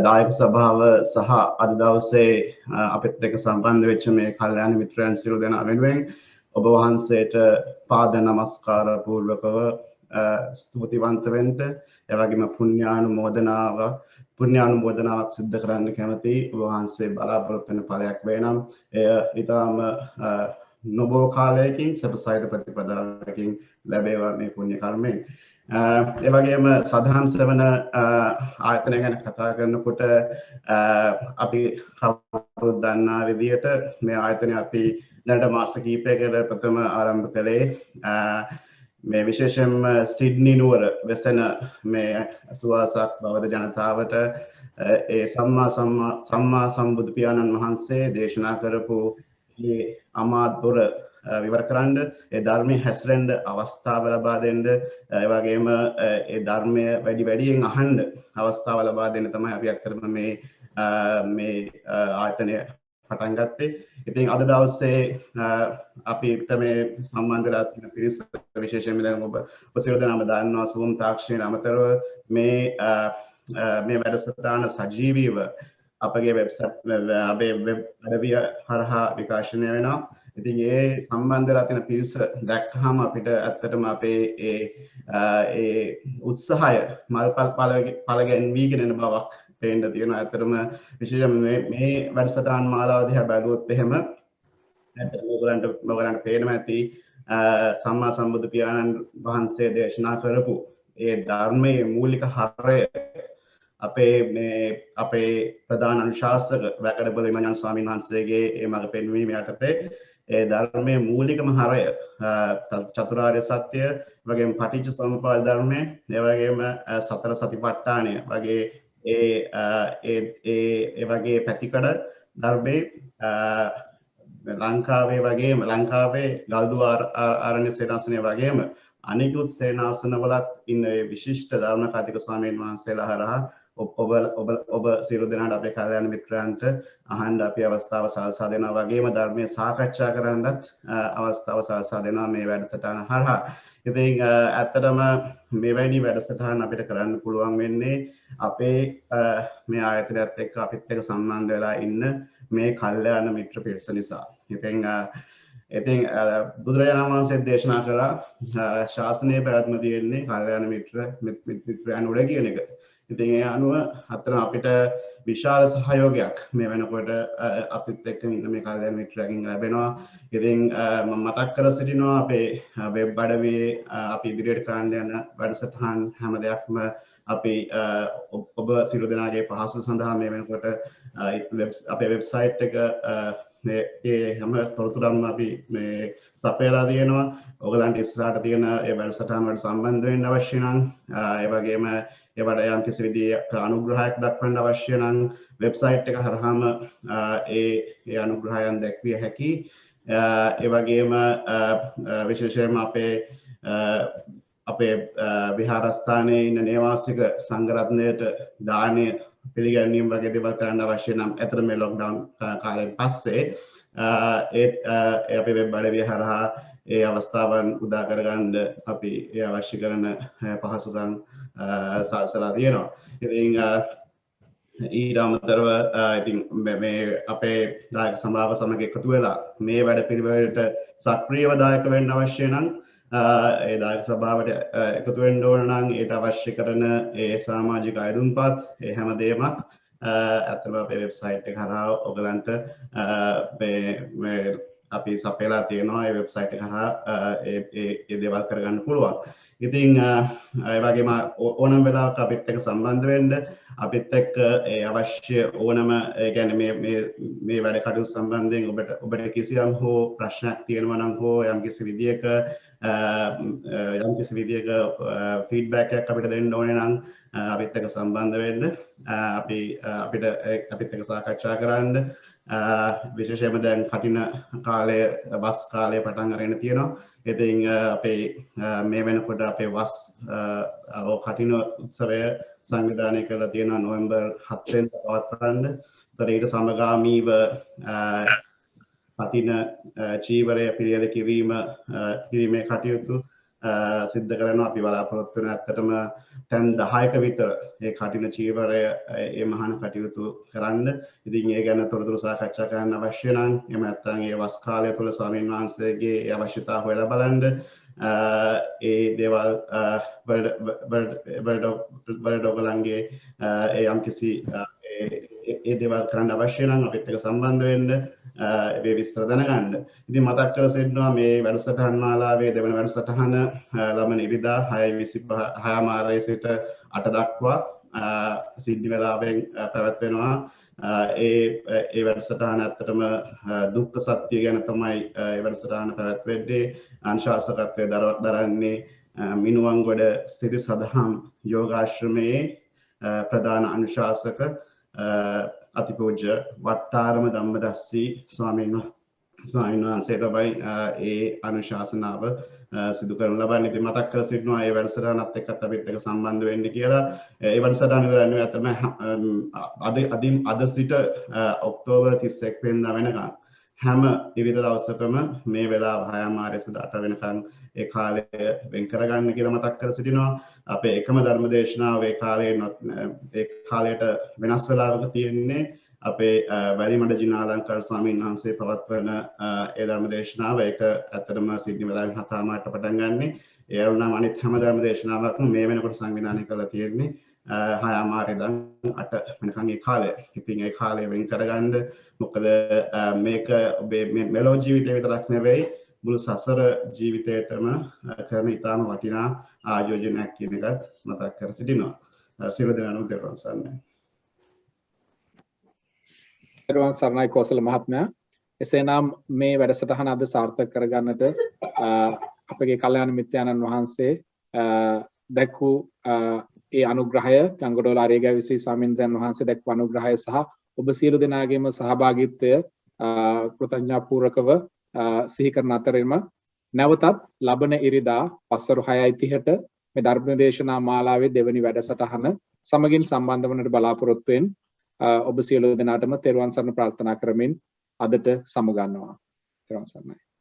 Speaker 4: දායක සභාව සහ අද දවසේ අපිත් එක්ක සම්බන්ධ වෙච්ච මේ කල්යාණ මිත්‍රයන් සියලු දෙනා වෙනුවෙන් ඔබ වහන්සේට පාද නමස්කාර පූර්වකව ස්තුතිවන්ත වෙන්න, ඒ වගේම පුණ්‍යානුමෝදනාවක් සිද්ධ කරන්න කැමති. ඔබ වහන්සේ බලාපොරොත්තු වෙන ඵලයක් වේ නම් එය ඊටම නොබෝ කාලයකින් සපසයිද ප්‍රතිපදාවකින් ලැබේවා මේ පුණ්‍ය කර්මයෙන්. ඒ වගේම සදහම් සෙවන ආයතනය ගැන කතා කරනකොට අපි කවුරුත් දන්නා විදිහට මේ ආයතනය අපි දැනට මාස කිහිපයකට ප්‍රථම ආරම්භ කළේ මේ විශේෂයෙන්ම සිඩ්නි නුවර වෙසෙන මේ සුවාසක් බවද ජනතාවට ඒ සම්මා සම්බුදු පියාණන් වහන්සේ දේශනා කරපු මේ අමාදුර විවර කරන්න, ඒ ධර්මයේ හැසිරෙන්න අවස්ථාව ලබා දෙන්න, ඒ වගේම ඒ ධර්මය වැඩියෙන් අහන්න අවස්ථාව ලබා දෙන්න තමයි අපි අත්‍තරම මේ ආයතනය පටන් ගත්තේ. ඉතින් අද දවසේ අපිට මේ සම්බන්ධ වෙලා තියෙන පිරිස විශේෂයෙන්ම දැන් ඔබ සියලු දෙනාම දන්නවා Zoom තාක්ෂණයට අමතරව මේ වැඩසටහන සජීවීව අපගේ වෙබ්සයිට් අපේ වෙබ් අඩවිය හරහා විකාශනය වෙනවා. ඉතින් ඒ සම්බන්ධ වෙලා තියෙන පිරිස දැක්කහම අපිට ඇත්තටම අපේ ඒ උත්සාහය මල්පල් පළ ගැන්වීගෙන යන බවක් පේන්න තියෙනවා. ඇත්තටම විශේෂයෙන් මේ වැඩසටහන් මාලාව දිහා බැලුවොත් එහෙම ඇත්තටම ඔයගලන්ට පේනවා ඇති සම්මා සම්බුදු පියාණන් වහන්සේ දේශනා කරපු ඒ ධර්මයේ මූලික හරය අපේ ප්‍රධාන අනුශාසක වැකඩපොළ විමඥාන ස්වාමීන් වහන්සේගේ ඒ මඟ පෙන්වීම යටතේ ඒ ධර්මයේ මූලිකම හරය චතුරාර්ය සත්‍ය වගේම පටිච්ච සමුප්පාද ධර්මය ඒ වගේම සතර සතිපට්ඨානය වගේ ඒ වගේ පැතිකඩ ධර්මයේ ලංකාවේ ගල්දුව ආරණ්‍ය සේනාසනය වගේම අනිකුත් සේනාසනවලත් ඉන්න විශිෂ්ට ධර්ම කතික ස්වාමීන් වහන්සේලා හරහා ඔබ සියලු දෙනාට අපේ කල්යාණ මිත්‍රයන්ට අහන්න අපි අවස්ථාව සලසා දෙනවා වගේම ධර්මයේ සාකච්ඡා කරන්නත් අවස්ථාව සලසා දෙනවා මේ වැඩසටහන හරහා. ඉතින් ඇත්තටම මෙවැනි වැඩසටහන් අපිට කරන්න පුළුවන් වෙන්නේ අපේ මේ ආයතනයත් එක්ක අපිත් එක්ක සම්බන්ධ වෙලා ඉන්න මේ කල්යාණ මිත්‍ර පිරිස නිසා. ඉතින් බුදුරජාණන් වහන්සේ දේශනා කරා ශාසනයේ පැවැත්ම තියෙන්නේ කල්යාණ මිත්‍රයන් උඩ කියන එක. ඉතින් ඒ අනුව අතන අපිට විශාල සහයෝගයක් මේ වෙනකොට අපිත් එක්ක ඉන්න මේ කල්යාණ මිත්‍රයන්ගෙන් ලැබෙනවා. ඉතින් මම මතක් කර සිටිනවා අපේ වෙබ් අඩවියේ අපි ඉදිරියට කරන්න යන වැඩසටහන් හැම දෙයක්ම අපි ඔබ සියලු දෙනාගේ පහසු සඳහා මේ වෙනකොට අපේ වෙබ්සයිට් එක ඒ හැම තොරතුරක්ම අපි මේ සපයලා තියෙනවා. ඔයගලන්ට ඉස්සරහට තියෙන ඒ වැඩසටහන් වලට සම්බන්ධ වෙන්න අවශ්‍ය නම් ඒ වගේම ඒවට යම් කිසි විදිහක අනුග්‍රහයක් දක්වන්න අවශ්‍ය නම් වෙබ්සයිට් එක හරහාම ඒ අනුග්‍රහයන් දැක්විය හැකියි. ඒ වගේම විශේෂයෙන්ම අපේ විහාරස්ථානයේ ඉන්න නේවාසික සංඝරත්නයට දානය පිළිගැනීම වගේ දේවල් කරන්න අවශ්‍ය නම් අතර මේ ලොක්ඩවුන් කාලයෙන් පස්සේ අපේ වෙබ් අඩවිය හරහා ඒ අවස්ථාවන් උදා කරගන්න අපි ඒ අවශ්‍ය කරන පහසුකම් සලසලා තියෙනවා. ඉතින් ඊට අමතරව ඉතින් මේ අපේ දායක සභාව සමග එකතු වෙලා මේ වැඩ පිළිවෙලට සක්‍රියව දායක වෙන්න අවශ්‍ය නම් ඒ දායක සභාවට එකතු වෙන්න ඕන නම් ඒට අවශ්‍ය කරන ඒ සමාජික අයදුම්පත් ඒ හැම දෙයක්ම ඇත්තම අපේ වෙබ්සයිට් එක හරහා ඔයගලන්ට අපි සපයලා තියෙනවා. ඒ වෙබ්සයිට් එක හරහා ඒ දේවල් කරගන්න පුළුවන්. ඉතින් ඒ වගේම ඕනම වෙලාවක අපිත් එක්ක සම්බන්ධ වෙන්න අපිත් එක්ක ඒ අවශ්‍ය ඕනම ඒ කියන්නේ මේ වැඩ කටයුතු සම්බන්ධයෙන් ඔබට කිසියම් හෝ ප්‍රශ්නයක් තියෙනවා නම් හෝ යම්කිසි විදියක ෆීඩ්බැක් එකක් අපිට දෙන්න ඕනේ නම් අපිත් එක්ක සම්බන්ධ වෙන්න අපිට එක්ක සාකච්ඡා කරන්න. විශේෂයෙන්ම දැන් කටින කාලය වස් කාලය පටන් අරගෙන තියෙනවා. ඉතින් අපේ මේ වෙනකොට අපේ වස් කටින උත්සවය සංවිධානය කරලා තියෙනවා නොවැම්බර් 7 වෙනිදා පවත්වන්න. ඊට සමගාමීව කටින චීවරය පිළියෙල කිරීමේ කටයුතු සිද්ධ කරනවා. අපි බලාපොරොත්තු වෙන ඇත්තටම තැන් 10ක විතර ඒ කටින චීවරය ඒ මහාන කටයුතු කරන්න. ඉතින් ඒ ගැන තොරතුරු සාකච්ඡා කරන්න අවශ්‍ය නම් එහෙම නැත්නම් ඒ වස් කාලය තුළ ස්වාමීන් වහන්සේගේ ඒ අවශ්‍යතාව හොයලා බලන්න ඒ දේවල් වලට ඔයගලන්ගේ ඒ යම්කිසි ඒ දේවල් කරන්න අවශ්‍ය නම් අපිත් එක්ක සම්බන්ධ වෙන්න ඒ විස්තර දැනගන්න. ඉතින් මතක් කර සිටිනවා මේ වැඩසටහන් මාලාවේ දෙවන වැඩසටහන ළමන ඉරිදා 6:25 මාර්ගයේ සිට 8 දක්වා සිඩ්නි වෙලාවෙන් පැවැත්වෙනවා. ඒ වැඩසටහන ඇත්තටම දුක්ඛ සත්‍ය ගැන තමයි ඒ වැඩසටහන පැවැත්වෙන්නේ. අනුශාසකත්වයේ දරන්නේ මිනුවන්ගොඩ ස්ථිති සදහම් යෝගාශ්‍රමයේ ප්‍රධාන අනුශාසක අතිපූජ්‍ය වට්ටාරම ධම්මදස්සී ස්වාමීන් වහන්සේ තමයි ඒ අනුශාසනාව සිදු කරනු ලබන්නේ. ඉතින් මතක් කර සිටිනවා මේ වැඩසටහනත් එක්කත් අපිත් එක්ක සම්බන්ධ වෙන්න කියලා. ඒ වැඩසටහන ඉවරන්නේ තමයි අද සිට ඔක්තෝබර් 31 වෙනිදා වෙනකන් හැම ඉරිදා දවසකම මේ වෙලාව 6:00 සිට 8 වෙනකන් ඒ කාලය වෙන් කරගන්න කියලා මතක් කර සිටිනවා. අපේ එකම ධර්ම දේශනාව ඒ කාලයට වෙනස් වෙලාවක තියෙන්නේ අපේ වැලිමඩ ජිනාලංකාර ස්වාමීන් වහන්සේ පවත්වන ඒ ධර්ම දේශනාව ඒක ඇත්තටම සිඩ්නි වෙලාවෙන් 7:00ට පටන් ගන්නෙ. ඒ වුණාම අනිත් හැම ධර්ම දේශනාවක්ම මේ වෙනකොට සංවිධානය කරලා තියෙන්නේ 6:00 ඉඳන් 8 වෙනකන් ඒ කාලය. ඉතින් ඒ කාලය වෙන් කරගන්න මොකද මේක ඔබේ මෙලෝ ජීවිතය විතරක් නෙවෙයි මුළු සසර ජීවිතේටම කරන ඉතාම වටිනා ආයෝජනයක් කියන එකත් මතක් කර සිටිනවා. සියලු දෙනාටම දරුවන් සරණයි.
Speaker 1: දරුවන් සරණයි කෝසල මහත්මයා. එසේනම් මේ වැඩසටහන අද සාර්ථක කරගන්නට අපගේ කල්යාණ මිත්‍රයන්න් වහන්සේ දැක්වූ ඒ අනුග්‍රහය ගංගොඩවල ආර්යගැවිසි ස්වාමීන්ද්‍රයන් වහන්සේ දැක්වූ අනුග්‍රහය සහ ඔබ සියලු දෙනාගේම සහභාගීත්වය කෘතඥතාපූර්වකව සිහි කරන අතරින්ම නැවතත් ලබන ඉරිදා පස්වරු 6:30ට මේ ධර්ම දේශනා මාලාවේ දෙවැනි වැඩසටහන සමගින් සම්බන්ධ වන්නට බලාපොරොත්තු වෙන ඔබ සියලු දෙනාටම තෙරුවන් සරණ ප්‍රාර්ථනා කරමින් අදට සමුගන්නවා. තෙරුවන් සරණයි.